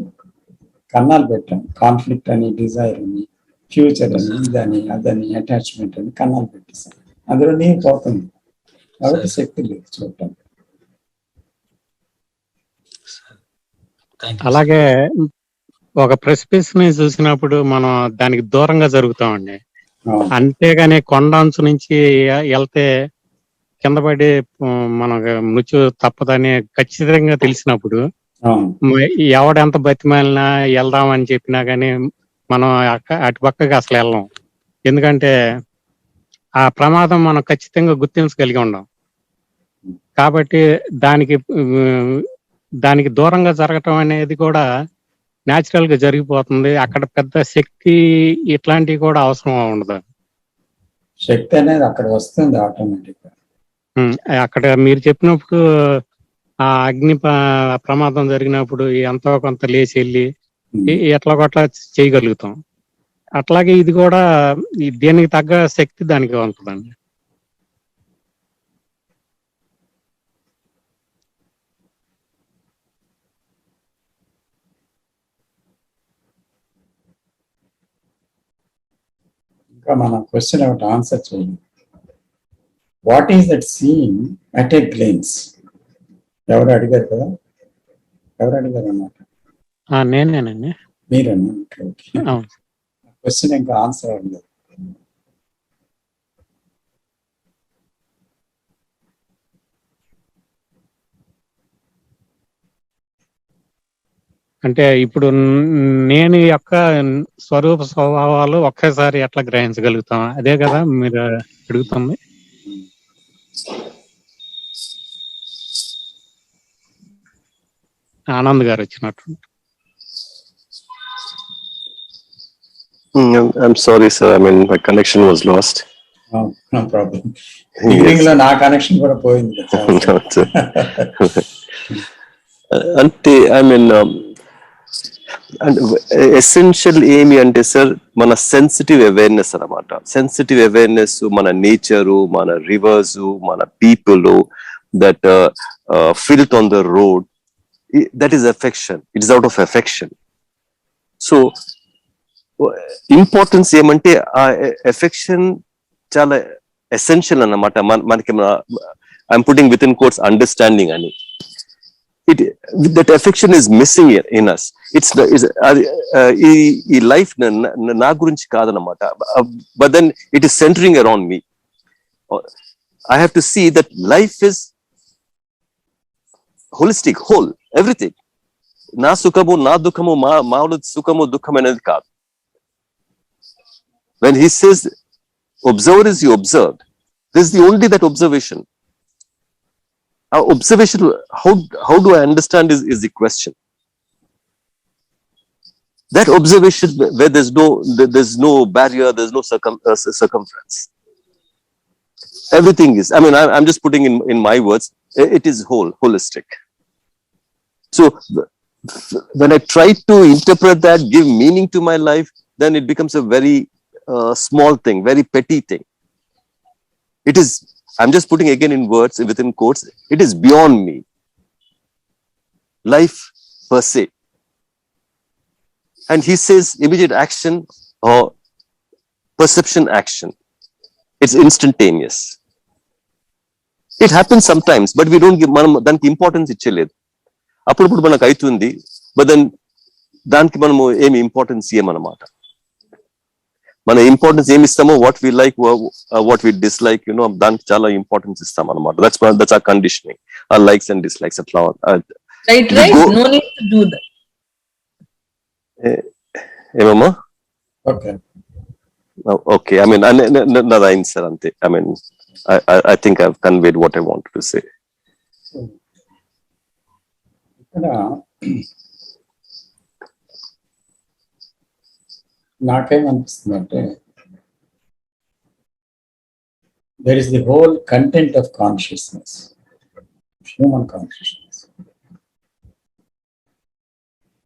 కన్నాలు పెట్టాం. కాన్ఫ్లిక్ట్ అని, డిజైర్ అని, ఫ్యూచర్ అని, ఇదని అదని, అటాచ్మెంట్ అని కన్నాలు పెట్టేసాం. అందులో నీరు పోతుంది కాబట్టి శక్తి లేదు చూడటం. అలాగే ఒక ప్రెసిపిస్ ని చూసినప్పుడు మనం దానికి దూరంగా జరుగుతామండి. అంతేగాని కొండ అంచు నుంచి వెళ్తే కింద పడి మనకు మృత్యు తప్పదని ఖచ్చితంగా తెలిసినప్పుడు ఎవడెంత బతిమాలినా వెళ్దామని చెప్పినా గానీ మనం అటు పక్కకి అసలు వెళ్ళాం. ఎందుకంటే ఆ ప్రమాదం మనం ఖచ్చితంగా గుర్తించగలిగి ఉండం. కాబట్టి దానికి దూరంగా జరగటం అనేది కూడా న్యాచురల్ గా జరిగిపోతుంది. అక్కడ పెద్ద శక్తి ఇట్లాంటివి కూడా అవసరం ఉండదు. శక్తి అనేది అక్కడ వస్తుంది ఆటోమేటిక్ గా. అక్కడ మీరు చెప్పినప్పుడు ఆ అగ్ని ప్రమాదం జరిగినప్పుడు ఎంతో కొంత లేచి వెళ్ళి ఎట్లా కొట్లా చేయగలుగుతాం. అట్లాగే ఇది కూడా దేనికి తగ్గ శక్తి దానికి ఉంటుందండి. ఇంకా మన క్వశ్చన్ ఒకటి ఆన్సర్ చేయండి. What is that seen at a glance? ఎవరు అడిగారు కదా? ఎవరు అడిగారు అన్నమాట? నేనేనండి. మీరన్నా? క్వశ్చన్ ఇంకా ఆన్సర్ అవ్వలేదు. అంటే ఇప్పుడు నేను యొక్క స్వరూప స్వభావాలు ఒకేసారి ఎట్లా గ్రహించగలుగుతాం, అదే కదా మీరు అడుగుతుంది. ఆనంద్ గారు వచ్చినట్టు. I'm sorry sir, I mean my connection was lost. No problem. Beginning లో నా కనెక్షన్ కూడా పోయింది. అంటే ఐ మీన్ ఎసెన్షియల్ ఏమి అంటే సార్ మన సెన్సిటివ్ అవేర్నెస్ అన్నమాట. సెన్సిటివ్ అవేర్నెస్ మన నేచరు, మన రివర్స్, మన people that filth on the road, that is affection. It is out of affection. So importance ఏమంటే ఆ ఎఫెక్షన్ చాలా ఎసెన్షియల్ అన్నమాట. మనకి I'm putting with in quotes understanding అని. that affection is missing in us. It's ఈ life నా గురించి కాదన్నమాట, but then it is centering around me. I have to see that life is holistic, whole, everything. నా సుఖము నా దుఃఖము మామూలు సుఖము దుఃఖం అనేది కాదు. When he says observer is you observed, This is the only that observation. Observation, how do I understand is the question. That observation where there's no barrier, there's no circumference. Everything is, I mean, I'm just putting in my words, it is holistic. So when I try to interpret that, give meaning to my life, then it becomes a very small thing, very petty thing. It is, I'm just putting again in words, within quotes, it is beyond me. Life per se. And he says immediate action or perception action. It's instantaneous. It happens sometimes, but we don't give దానికి importance ఇచ్చేలేదు. అప్పుడప్పుడు మనకు అవుతుంది, but then దానికి మనము ఏమి importance ఇయ్యమన్నమాట. మన importance ఏమి ఇస్తామో, what we like, what we dislike, దానికి చాలా ఇంపార్టెన్స్ ఇస్తాం అనమాట. That's our conditioning, our likes and dislikes అట్లా. Right. No need to do that. ఏమమ్మా? ఓకే, I mean, నాది అయింది సార్, అంతే. I mean, I think I've conveyed what I wanted to say. ఇక్కడ నాకేమనిపిస్తుందంటే, there is the whole content of consciousness, human consciousness.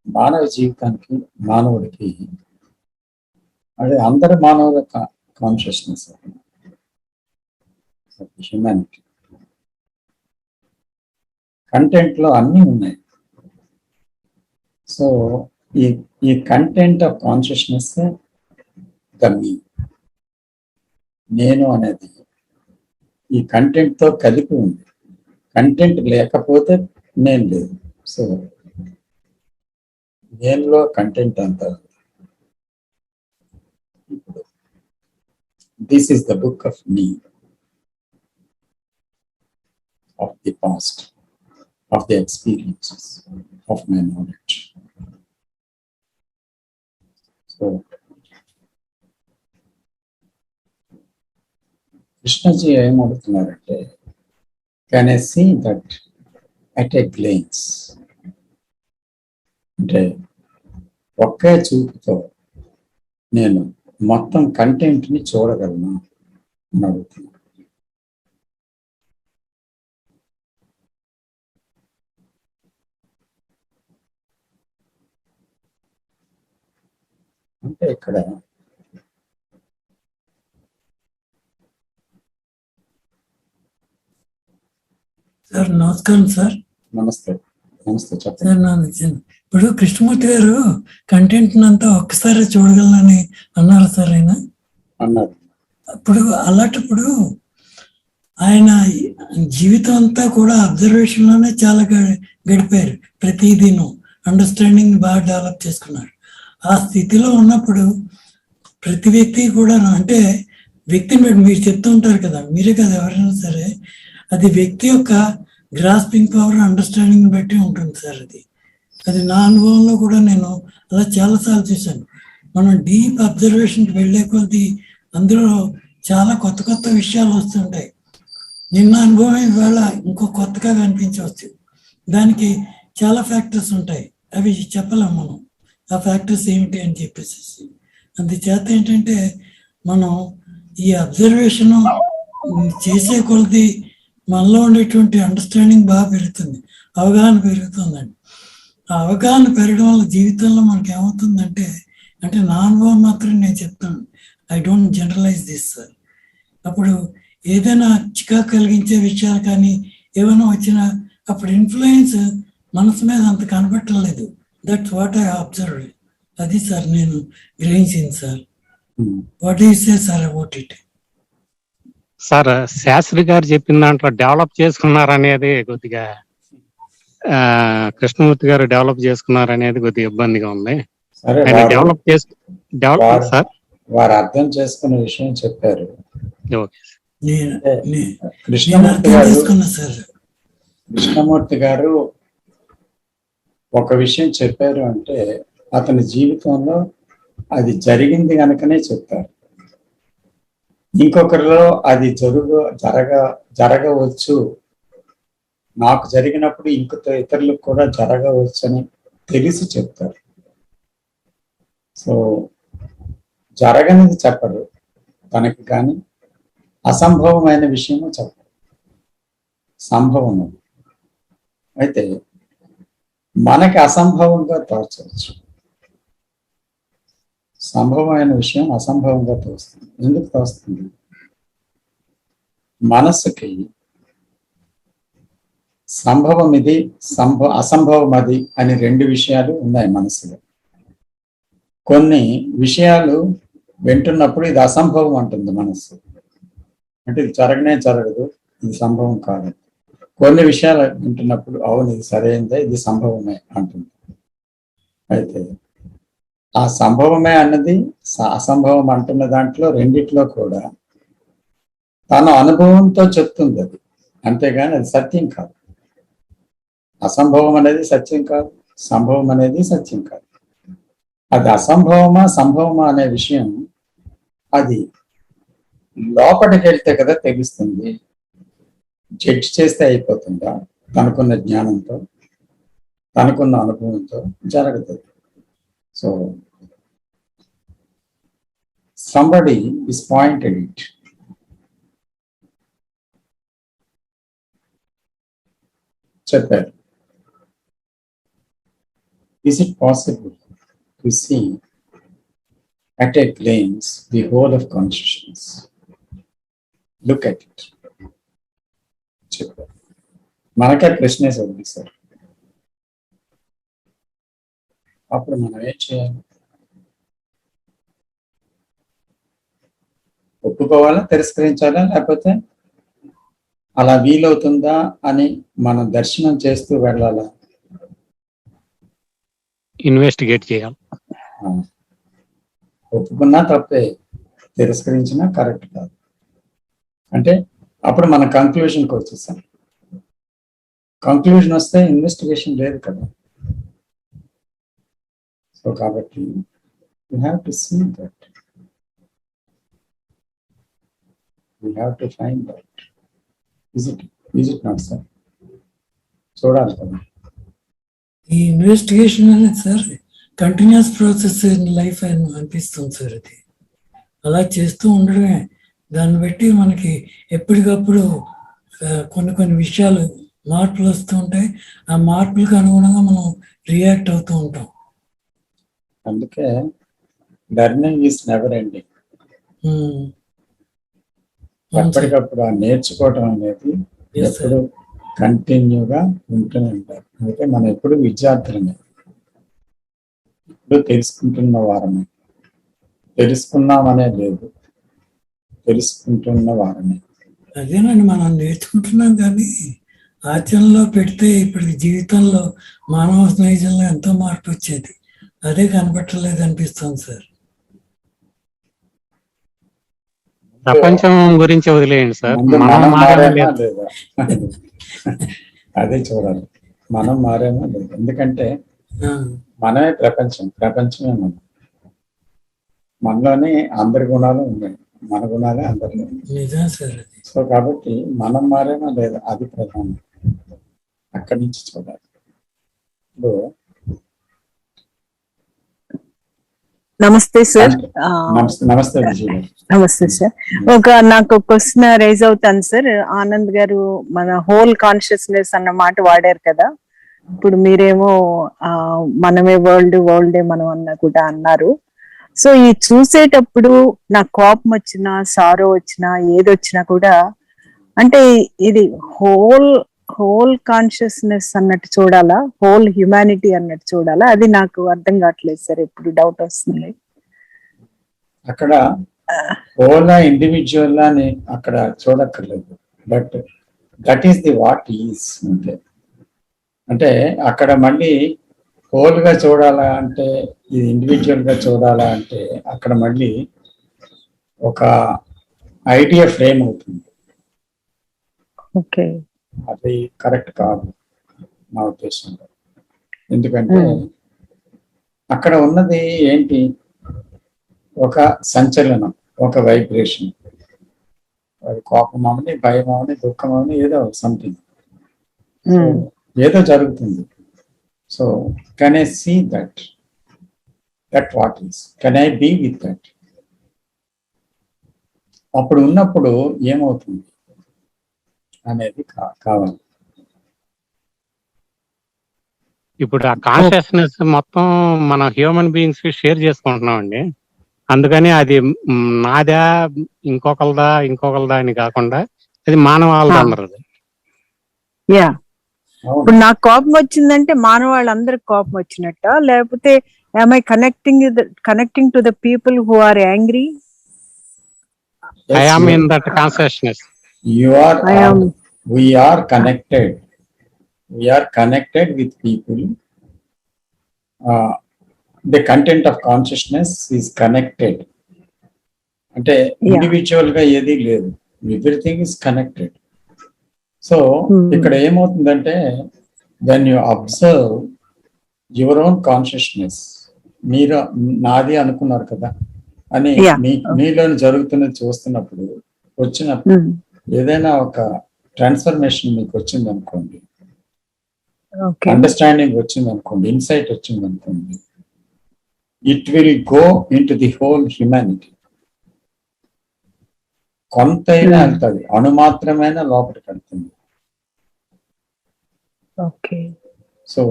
మానవ జీవితానికి, మానవుడికి, అదే అందరి మానవుల కాన్షియస్నెస్, హ్యూమానిటీ కంటెంట్ లో అన్నీ ఉన్నాయి. సో ఈ కంటెంట్ ఆఫ్ కాన్షియస్నెస్ ద మీ, నేను అనేది ఈ కంటెంట్ తో కలిపి ఉంది. కంటెంట్ లేకపోతే నేను లేదు. సో నేనులో కంటెంట్ అంతా. ఇప్పుడు this is the book of me, of the past, of the experiences of my knowledge. So, Krishnaji ఏం అడుగుతున్నారంటే, can I see that at a glance? అంటే ఒకే చూపుతో నేను మొత్తం కంటెంట్ని చూడగలను అని అడుగుతున్నాను. అంటే ఇక్కడ సార్ నమస్కారం సార్. నమస్తే చెప్పండి సార్. నా ఇప్పుడు కృష్ణమూర్తి గారు కంటెంట్ అంతా ఒక్కసారి చూడగలనని అన్నారు సార్. ఆయన అన్నారు. అప్పుడు అలాంటప్పుడు ఆయన జీవితం అంతా కూడా అబ్జర్వేషన్ లోనే చాలా గడిపారు. ప్రతిదినం అండర్స్టాండింగ్ బాగా డెవలప్ చేసుకున్నారు. ఆ స్థితిలో ఉన్నప్పుడు ప్రతి వ్యక్తి కూడా, అంటే వ్యక్తిని బట్టి మీరు చెప్తూ ఉంటారు కదా, మీరే కదా ఎవరైనా సరే, అది వ్యక్తి యొక్క గ్రాస్పింగ్ పవర్, అండర్స్టాండింగ్ బట్టి ఉంటుంది సార్. అది నా అనుభవంలో కూడా నేను అలా చాలాసార్లు చూశాను. మనం డీప్ అబ్జర్వేషన్కి వెళ్ళే కొద్ది అందులో చాలా కొత్త కొత్త విషయాలు వస్తుంటాయి. నిన్న అనుభవం ఇవాళ ఇంకో కొత్తగా కనిపించవచ్చు. దానికి చాలా ఫ్యాక్టర్స్ ఉంటాయి, అవి చెప్పలేము మనం ఆ ఫ్యాక్టర్స్ ఏమిటి అని చెప్పేసి. అందుచేత ఏంటంటే మనం ఈ అబ్జర్వేషన్ చేసే కొలది మనలో ఉండేటువంటి అండర్స్టాండింగ్ బాగా పెరుగుతుంది, అవగాహన పెరుగుతుందండి. ఆ అవగాహన పెరగడం వల్ల జీవితంలో మనకి ఏమవుతుందంటే, అంటే నా అనుభవం మాత్రం నేను చెప్తాను, I don't generalise this sir. అప్పుడు ఏదైనా చికాకు కలిగించే విషయాలు కానీ ఏమైనా వచ్చినా అప్పుడు ఇన్ఫ్లుయెన్స్ మనసు మీద అంత కనబట్టలేదు. That's what I observe. అది సార్ నేను గ్రహించింది sir. What is sir about it? Sir, Shastri గారు చెప్పిన దాంట్లో డెవలప్ చేసుకున్నారనేది కొద్దిగా, కృష్ణమూర్తి గారు డెవలప్ చేసుకున్నారనేది కొద్దిగా ఇబ్బందిగా ఉంది. సార్ వారు అర్థం చేసుకున్న విషయం చెప్పారు. కృష్ణమూర్తి గారు ఒక విషయం చెప్పారు అంటే అతని జీవితంలో అది జరిగింది కనుకనే చెప్తారు. ఇంకొకరిలో అది జరగవచ్చు, నాకు జరిగినప్పుడు ఇతరులకు కూడా జరగవచ్చు అని తెలిసి చెప్తారు. సో జరగనిది చెప్పరు తనకి, కానీ అసంభవమైన విషయము చెప్పరు, సంభవం. అయితే మనకి అసంభవంగా తోచవచ్చు, సంభవమైన విషయం అసంభవంగా తోస్తుంది. ఎందుకు తోస్తుంది? మనస్సుకి సంభవం ఇది, అసంభవం అది అని రెండు విషయాలు ఉన్నాయి మనసులో. కొన్ని విషయాలు వింటున్నప్పుడు ఇది అసంభవం అంటుంది మనస్సు, అంటే ఇది జరగదు, ఇది సంభవం కాదు. కొన్ని విషయాలు వింటున్నప్పుడు అవును ఇది సరైనదే, ఇది సంభవమే అంటుంది. అయితే ఆ సంభవమే అన్నది అసంభవం అంటున్న దాంట్లో రెండిట్లో కూడా తన అనుభవంతో చెప్తుంది అది, అంతేగాని అది సత్యం కాదు. అసంభవం అనేది సత్యం కాదు, సంభవం అనేది సత్యం కాదు. అది అసంభవమా సంభవమా అనే విషయం అది లోపలికి వెళ్తే కదా తెలుస్తుంది. జడ్జ్ చేస్తే అయిపోతుందా? తనకున్న జ్ఞానంతో, తనకున్న అనుభవంతో జరగదు. So somebody is pointed it. చెప్పారు. Is it possible to see at a glance the whole of consciousness? Look at it. చెప్పారు. మనకే ప్రశ్నే చదివి సార్. అప్పుడు మనం ఏం చేయాలి? ఒప్పుకోవాలా, తిరస్కరించాలా, లేకపోతే అలా వీలవుతుందా అని మనం దర్శనం చేస్తూ వెళ్ళాలా? ఇన్వెస్టిగేట్ చేయాలి. ఒప్పుకున్నా తప్పే, తిరస్కరించినా కరెక్ట్ కాదు. అంటే అప్పుడు మన కంక్లూజన్కి వచ్చేసాం. కంక్లూజన్ వస్తే ఇన్వెస్టిగేషన్ లేదు కదా. సో కాబట్టి you have to see that, you have to find that. Is it not sir? చూడాలి కదా. ఈ ఇన్వెస్టిగేషన్ అనేది sir continuous process in life అని అనిపిస్తుంది సార్. అది అలా చేస్తూ ఉండడమే. దాన్ని బట్టి మనకి ఎప్పటికప్పుడు కొన్ని విషయాలు మార్పులు వస్తూ ఉంటాయి. ఆ మార్పులకు అనుగుణంగా మనం రియాక్ట్ అవుతూ ఉంటాం. అందుకే లెర్నింగ్ ఈజ్ నెవర్ ఎండింగ్. ఎప్పటికప్పుడు ఆ నేర్చుకోవటం అనేది ఎప్పుడు కంటిన్యూగా ఉంటూనే ఉంటారు. అంటే మనం ఎప్పుడు విద్యార్థులమే, ఇప్పుడు తెలుసుకుంటున్న వారమే. తెలుసుకున్నామనే లేదు, తెలుసుకుంటున్న వారమే. అదేనండి, మనం నేర్చుకుంటున్నాం కానీ ఆచరణలో పెడితే ఇప్పుడు జీవితంలో మానవ స్నేహితుల్లో ఎంతో మార్పు వచ్చేది. అదే కనపట్టలేదు అనిపిస్తుంది సార్. ప్రపంచం గురించి వదిలేయండి సార్, మనం మారేమా లేదా అదే చూడాలి. మనం మారేమా లేదు, ఎందుకంటే మనమే ప్రపంచమే మనం. మనలోనే అందరి గుణాలు ఉన్నాయి, మన గుణాలే అందరిలో ఉన్నాయి. సో కాబట్టి మనం మారేమా లేదా అది ప్రధానం. అక్కడి నుంచి చూడాలి. ఇప్పుడు నమస్తే సార్. నమస్తే విజయ్. నమస్తే సార్. నాకు క్వశ్చన్ రైజ్ అవుతాను సార్. ఆనంద్ గారు మన హోల్ కాన్షియస్నెస్ అన్న మాట వాడారు కదా. ఇప్పుడు మీరేమో మనమే వరల్డే మనం అన్న కూడా అన్నారు. సో ఈ చూసేటప్పుడు నాకు కోపం వచ్చినా, సారో వచ్చినా, ఏదొచ్చినా కూడా అంటే ఇది హోల్ కాన్షియస్నెస్ అన్నట్టు చూడాలా, హోల్ హ్యుమానిటీ అన్నట్టు చూడాలా? అది నాకు అర్థం కావట్లేదు సార్, ఎప్పుడు డౌట్ వస్తుంది. అక్కడ హోల్ ఇండివిజువల్ అని అక్కడ చూడక్కర్లేదు, but that is the what is. అంటే అక్కడ మళ్ళీ హోల్ గా చూడాలా అంటే, ఇది ఇండివిజువల్ గా చూడాలా అంటే అక్కడ మళ్ళీ ఒక ఐడియా ఫ్రేమ్ అవుతుంది. ఓకే, అది కరెక్ట్ కాదు నా ఉద్దేశంలో. ఎందుకంటే అక్కడ ఉన్నది ఏంటి? ఒక సంచలనం, ఒక వైబ్రేషన్. అది కోపం అవని, భయం అవని, దుఃఖం అవని, ఏదో సంథింగ్ ఏదో జరుగుతుంది. So can I see that what is, can I be with that? అప్పుడు ఉన్నప్పుడు ఏమవుతుంది అనేది కావాలి. ఇప్పుడు ఆ కాన్షియస్నెస్ మొత్తం మన హ్యూమన్ బీయింగ్స్ షేర్ చేసుకుంటున్నాం అండి. అందుకని అది నాదా, ఇంకొకరిదా అని కాకుండా అది మానవాళిది అందరు. యా, ఇప్పుడు నాకు కోపం వచ్చిందంటే మానవాళ్ళందరికి కోపం వచ్చినట్ట, లేకపోతే am I connecting to the people who are angry? I am in that consciousness. We are connected. We are connected with people. The content of consciousness is connected. అంటే ఇండివిజువల్ గా ఏది లేదు, ఎవ్రీథింగ్ ఇస్ కనెక్టెడ్. సో ఇక్కడ ఏమవుతుందంటే when you observe your own consciousness, మీరు నాది అనుకున్నారు కదా అని మీలో జరుగుతున్నది చూస్తున్నప్పుడు వచ్చినప్పుడు ఏదైనా ఒక ట్రాన్స్ఫర్మేషన్ మీకు వచ్చింది అనుకోండి, అండర్స్టాండింగ్ వచ్చింది అనుకోండి, ఇన్సైట్ వచ్చింది అనుకోండి, it will go in to the whole humanity. కొంతైనా వెళ్తుంది, అణుమాత్రమైన లోపలికి వెళ్తుంది. సో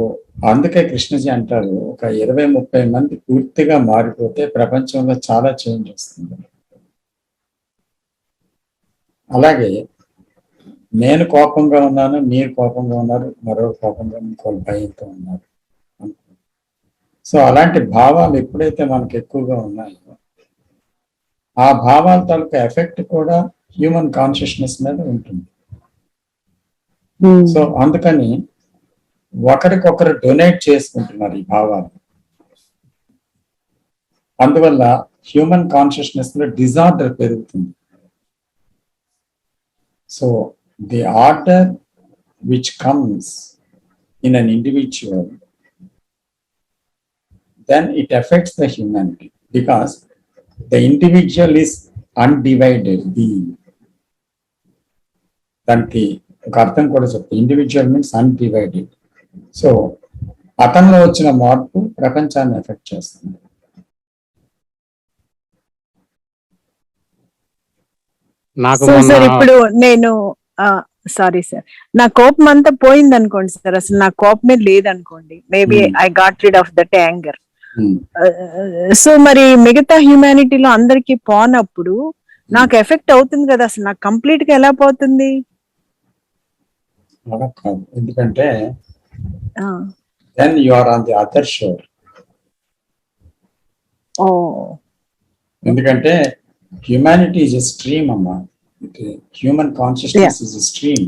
అందుకే కృష్ణజీ అంటారు, ఒక 20-30 మంది పూర్తిగా మారిపోతే ప్రపంచంలో చాలా చేంజ్ వస్తుంది. అలాగే నేను కోపంగా ఉన్నాను, మీరు కోపంగా ఉన్నారు, మరో కోపంగా ఇంకోటి భయంతో ఉన్నారు. సో అలాంటి భావాలు ఎప్పుడైతే మనకు ఎక్కువగా ఉన్నాయో ఆ భావాల తాలూకా ఎఫెక్ట్ కూడా హ్యూమన్ కాన్షియస్నెస్ మీద ఉంటుంది. సో అందుకని ఒకరికొకరు డొనేట్ చేసుకుంటున్నారు ఈ భావాలు. అందువల్ల హ్యూమన్ కాన్షియస్నెస్ లో డిజార్డర్ పెరుగుతుంది. So the order which comes in an individual, then it affects the humanity because the individual is undivided being. దానికి ఒక అర్థం కూడా చెప్తాను, ఇండివిజువల్ మీన్స్ అన్డివైడెడ్. సో అతనిలో వచ్చిన మార్పు ప్రపంచాన్ని ఎఫెక్ట్ చేస్తుంది. సార్ ఇప్పుడు నేను సారీ సార్, నా కోపం అంతా పోయింది అనుకోండి సార్, అసలు నా కోపమే లేదనుకోండి, maybe I got rid of that anger. So మరి మిగతా హ్యూమానిటీలో అందరికి పోనప్పుడు నాకు ఎఫెక్ట్ అవుతుంది కదా, అసలు నాకు కంప్లీట్ గా ఎలా పోతుంది? ఎందుకంటే then you are on the other shore. ఎందుకంటే హ్యూమానిటీ is a stream అమ్మా, human consciousness is a stream.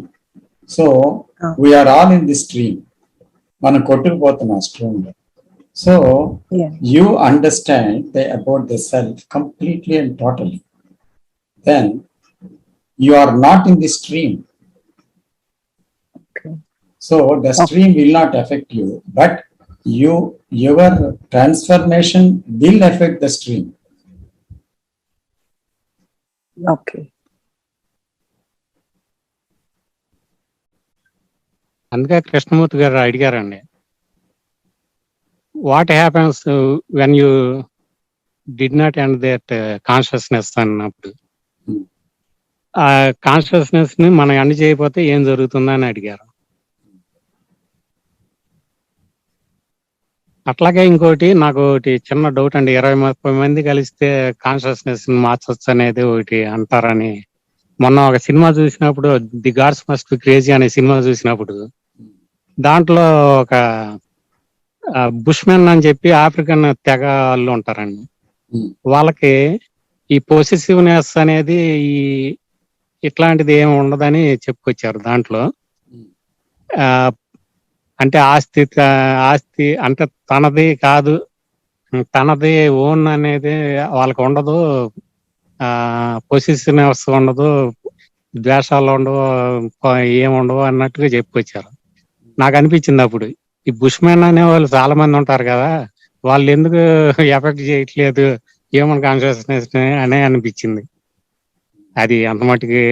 So we are all in this stream. మనం కొట్టుకుపోతున్నాం స్ట్రీమ్ లో. So you understand about the self completely and totally. Then you are not in the stream. So the stream will not affect you, but your transformation will affect the stream. Okay. అందుకే కృష్ణమూర్తి గారు అడిగారండి, what happens when you did not end that consciousness అన్నప్పుడు, ఆ consciousness ని మనం end చేయకపోతే ఏం జరుగుతుందని అడిగారు. అట్లాగే ఇంకోటి నాకు ఒకటి చిన్న డౌట్ అండి, 20-30 మంది కలిస్తే కాన్షియస్నెస్ మార్చొచ్చు అనేది ఒకటి అంటారని. మొన్న ఒక సినిమా చూసినప్పుడు, the God's must be crazy అనే సినిమా చూసినప్పుడు దాంట్లో ఒక బుష్మెన్ అని చెప్పి ఆఫ్రికన్ తెగ వాళ్ళు ఉంటారండి, వాళ్ళకి ఈ పొసెసివ్నెస్ అనేది ఇట్లాంటిది ఏమి ఉండదని చెప్పుకొచ్చారు. దాంట్లో అంటే ఆస్తి అంటే తనది కాదు, తనది ఓన్ అనేది వాళ్ళకి ఉండదు, పొసెసివ్నెస్ ఉండదు, ద్వేషాలు ఉండవు, ఏముండవు అన్నట్టుగా చెప్పుకొచ్చారు. నాకు అనిపించింది అప్పుడు, ఈ బుష్మెన్ అనే వాళ్ళు చాలా మంది ఉంటారు కదా, వాళ్ళు ఎందుకు ఎఫెక్ట్ చేయట్లేదు హ్యూమన్ కాన్షియస్నెస్ అనే అనిపించింది. అది అంత మటుకి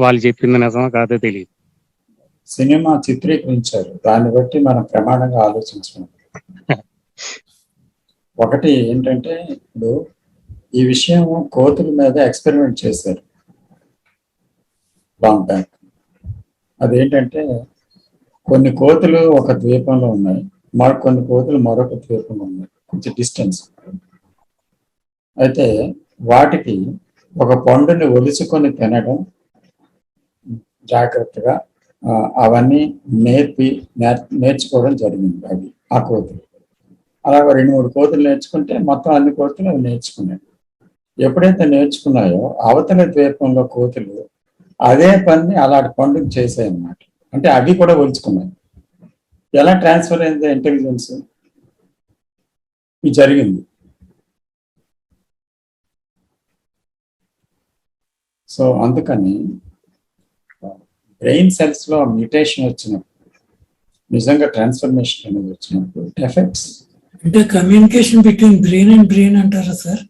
వాళ్ళు చెప్పింది నిజమో కాదో తెలియదు. సినిమా చిత్రీకరించారు, దాన్ని బట్టి మనం ప్రమాణంగా ఆలోచించడం. ఒకటి ఏంటంటే, ఇప్పుడు ఈ విషయం కోతుల మీద ఎక్స్పెరిమెంట్ చేశారు లాంగ్ బ్యాక్. అదేంటంటే, కొన్ని కోతులు ఒక ద్వీపంలో ఉన్నాయి, కొన్ని కోతులు మరొక ద్వీపంలో ఉన్నాయి, కొంచెం డిస్టెన్స్. అయితే వాటికి ఒక పండుని ఒలుచుకొని తినడం, జాగ్రత్తగా అవన్నీ నేర్చుకోవడం జరిగింది. అవి ఆ కోతులు అలాగ 2-3 కోతులు నేర్చుకుంటే మొత్తం అన్ని కోతులు అవి నేర్చుకున్నాయి. ఎప్పుడైతే నేర్చుకున్నాయో అవతల ద్వీపంలో కోతులు అదే పని అలాంటి పండుగ చేసాయి అన్నమాట. అంటే అవి కూడా ఒలుచుకున్నాయి. ఎలా ట్రాన్స్ఫర్ అయింది ఇంటెలిజెన్స్? ఇది జరిగింది. సో అందుకని బ్రెయిన్ సెల్స్ లో మ్యూటేషన్ వచ్చినప్పుడు, నిజంగా ట్రాన్స్ఫర్మేషన్ అనేది వచ్చినప్పుడు ఎఫెక్ట్స్ అంటే communication between brain and brain అంటారా సార్?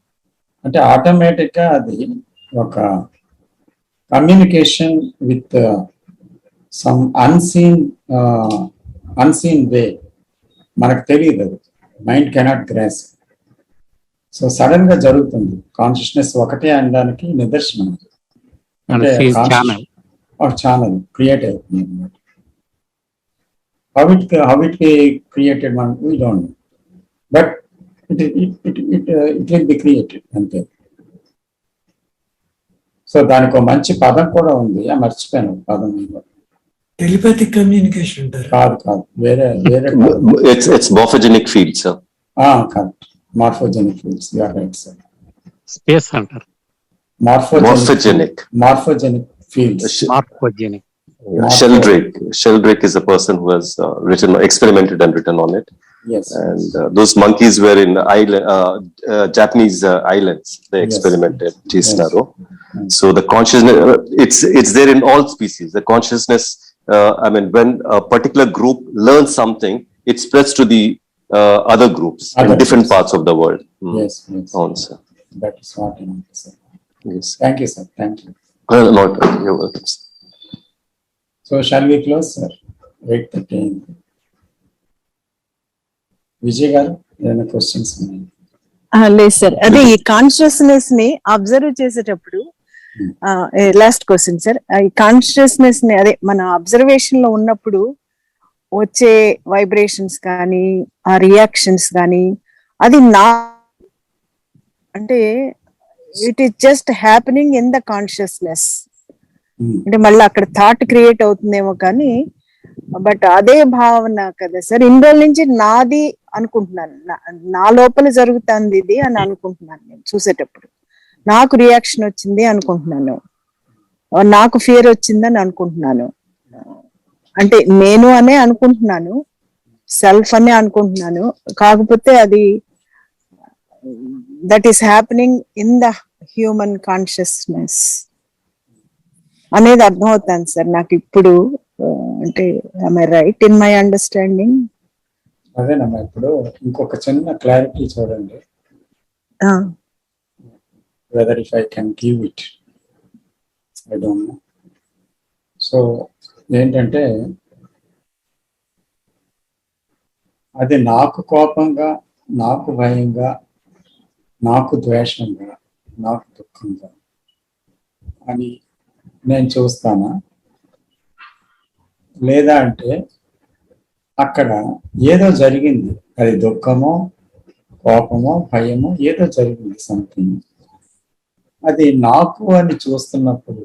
అంటే ఆటోమేటిక్ గా అది ఒక communication with some unseen way, మనకు తెలియదు, అది mind cannot grasp. So sudden గా జరుగుతుంది. కాన్షియస్నెస్ ఒకటే అనడానికి నిదర్శనం. అంటే ఛానల్ క్రియేట్ అవుతుంది అన్నమాట. How it created, we don't know, but it will be created అంతే. సో దానికి ఒక మంచి పదం కూడా ఉంది, మర్చిపోయాను పదం. టెలిపతిక్ కమ్యూనికేషన్ అంటారు. కాదు, వేరే it's morphogenic fields, sir. Correct, morphogenic fields. You are right sir. Space అంటారు. Morphogenic fields. Morphogenic. Sheldrake is a person who has experimented and written on it. Yes. And those monkeys were in Japanese islands. They experimented. Yes. So the consciousness, it's there in all species. The consciousness, when a particular group learns something, it spreads to the other groups in different parts of the world. Yes. Sir. That is what I want to say. Yes. Thank you, sir. Thank you. Lord, you're welcome. So shall we close, sir? 8:13. Vijay గారు, ఏమైనా questions ఉన్నాయి? లేదు sir, అదే ఈ consciousness ని observe చేసేటప్పుడు, last question sir, ఈ consciousness ని అదే మన అబ్జర్వేషన్ లో ఉన్నప్పుడు వచ్చే వైబ్రేషన్స్ కానీ ఆ రియాక్షన్స్ కానీ, అది అంటే it is just happening in the consciousness. అంటే మళ్ళీ అక్కడ థాట్ క్రియేట్ అవుతుందేమో కానీ, బట్ అదే భావన కదా సార్. ఇన్ని రోజుల నుంచి నాది అనుకుంటున్నాను, నా లోపల జరుగుతుంది ఇది అని అనుకుంటున్నాను. నేను చూసేటప్పుడు నాకు రియాక్షన్ వచ్చింది అనుకుంటున్నాను, నాకు ఫియర్ వచ్చిందని అనుకుంటున్నాను. అంటే నేను అనే అనుకుంటున్నాను, సెల్ఫ్ అనే అనుకుంటున్నాను. కాకపోతే అది that is happening in the human consciousness అనేది అర్థమవుతాను సార్ నాకు ఇప్పుడు. అంటే am I right in my understanding? అదేనమ్మా. ఇప్పుడు ఇంకొక చిన్న క్లారిటీ చూడండి, whether if I can give it, I don't know. So ఏంటంటే, అది నాకు కోపంగా, నాకు భయంగా, నాకు ద్వేషంగా, నాకు దుఃఖంగా అని నేను చూస్తానా, లేదా అంటే అక్కడ ఏదో జరిగింది, అది దుఃఖమో కోపమో భయమో ఏదో జరిగింది, సంథింగ్. అది నాకు అని చూస్తున్నప్పుడు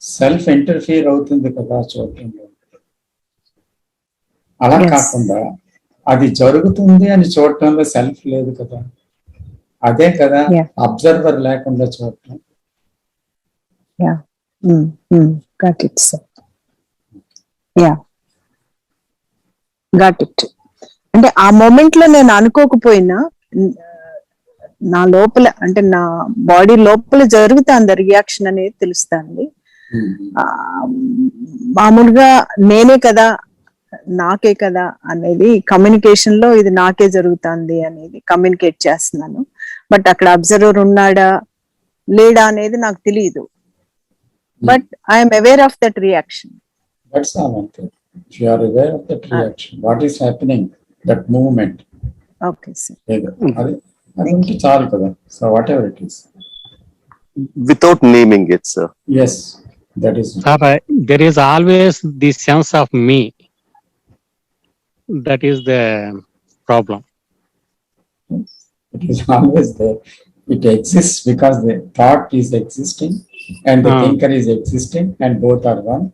సెల్ఫ్ ఇంటర్ఫియర్ అవుతుంది కదా చూడటంలో. అలా కాకుండా అది జరుగుతుంది అని చూడటంలో సెల్ఫ్ లేదు కదా. అదే కదా అబ్జర్వర్ లేకుండా చూడటం. Got it, sir. Yeah, got it. అంటే ఆ మూమెంట్ లో నేను అనుకోకపోయినా నా లోపల, అంటే నా బాడీ లోపల జరుగుతుంది రియాక్షన్ అనేది తెలుస్తుంది. మామూలుగా నేనే కదా, నాకే కదా అనేది కమ్యూనికేషన్ లో ఇది నాకే జరుగుతుంది అనేది కమ్యూనికేట్ చేస్తున్నాను. బట్ అక్కడ అబ్జర్వర్ ఉన్నాడా లేడా అనేది నాకు తెలియదు, but I'm aware of that reaction. That's all. Aunty. If you are aware of that reaction, what is happening, that movement, okay sir. అది ఉంటే చాలు కదా. So what ever it is. Without naming it, sir. Yes, that is. Sir, there is always the sense of me. That is the problem. It is always there. It exists because the thought is existing and the thinker is existing, and both are one.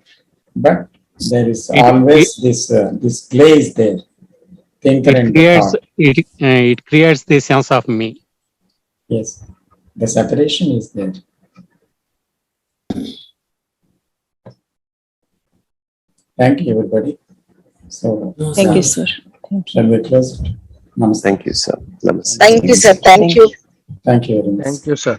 But there is always this play is there. Thinker and thought. It creates the sense of me. Yes, the separation is there. Thank you, everybody. So, thank you sir. shall we close it? Namaste. Thank you, sir. Namaste. Thank you sir. Thank you. Thank you very much. Thank you, sir.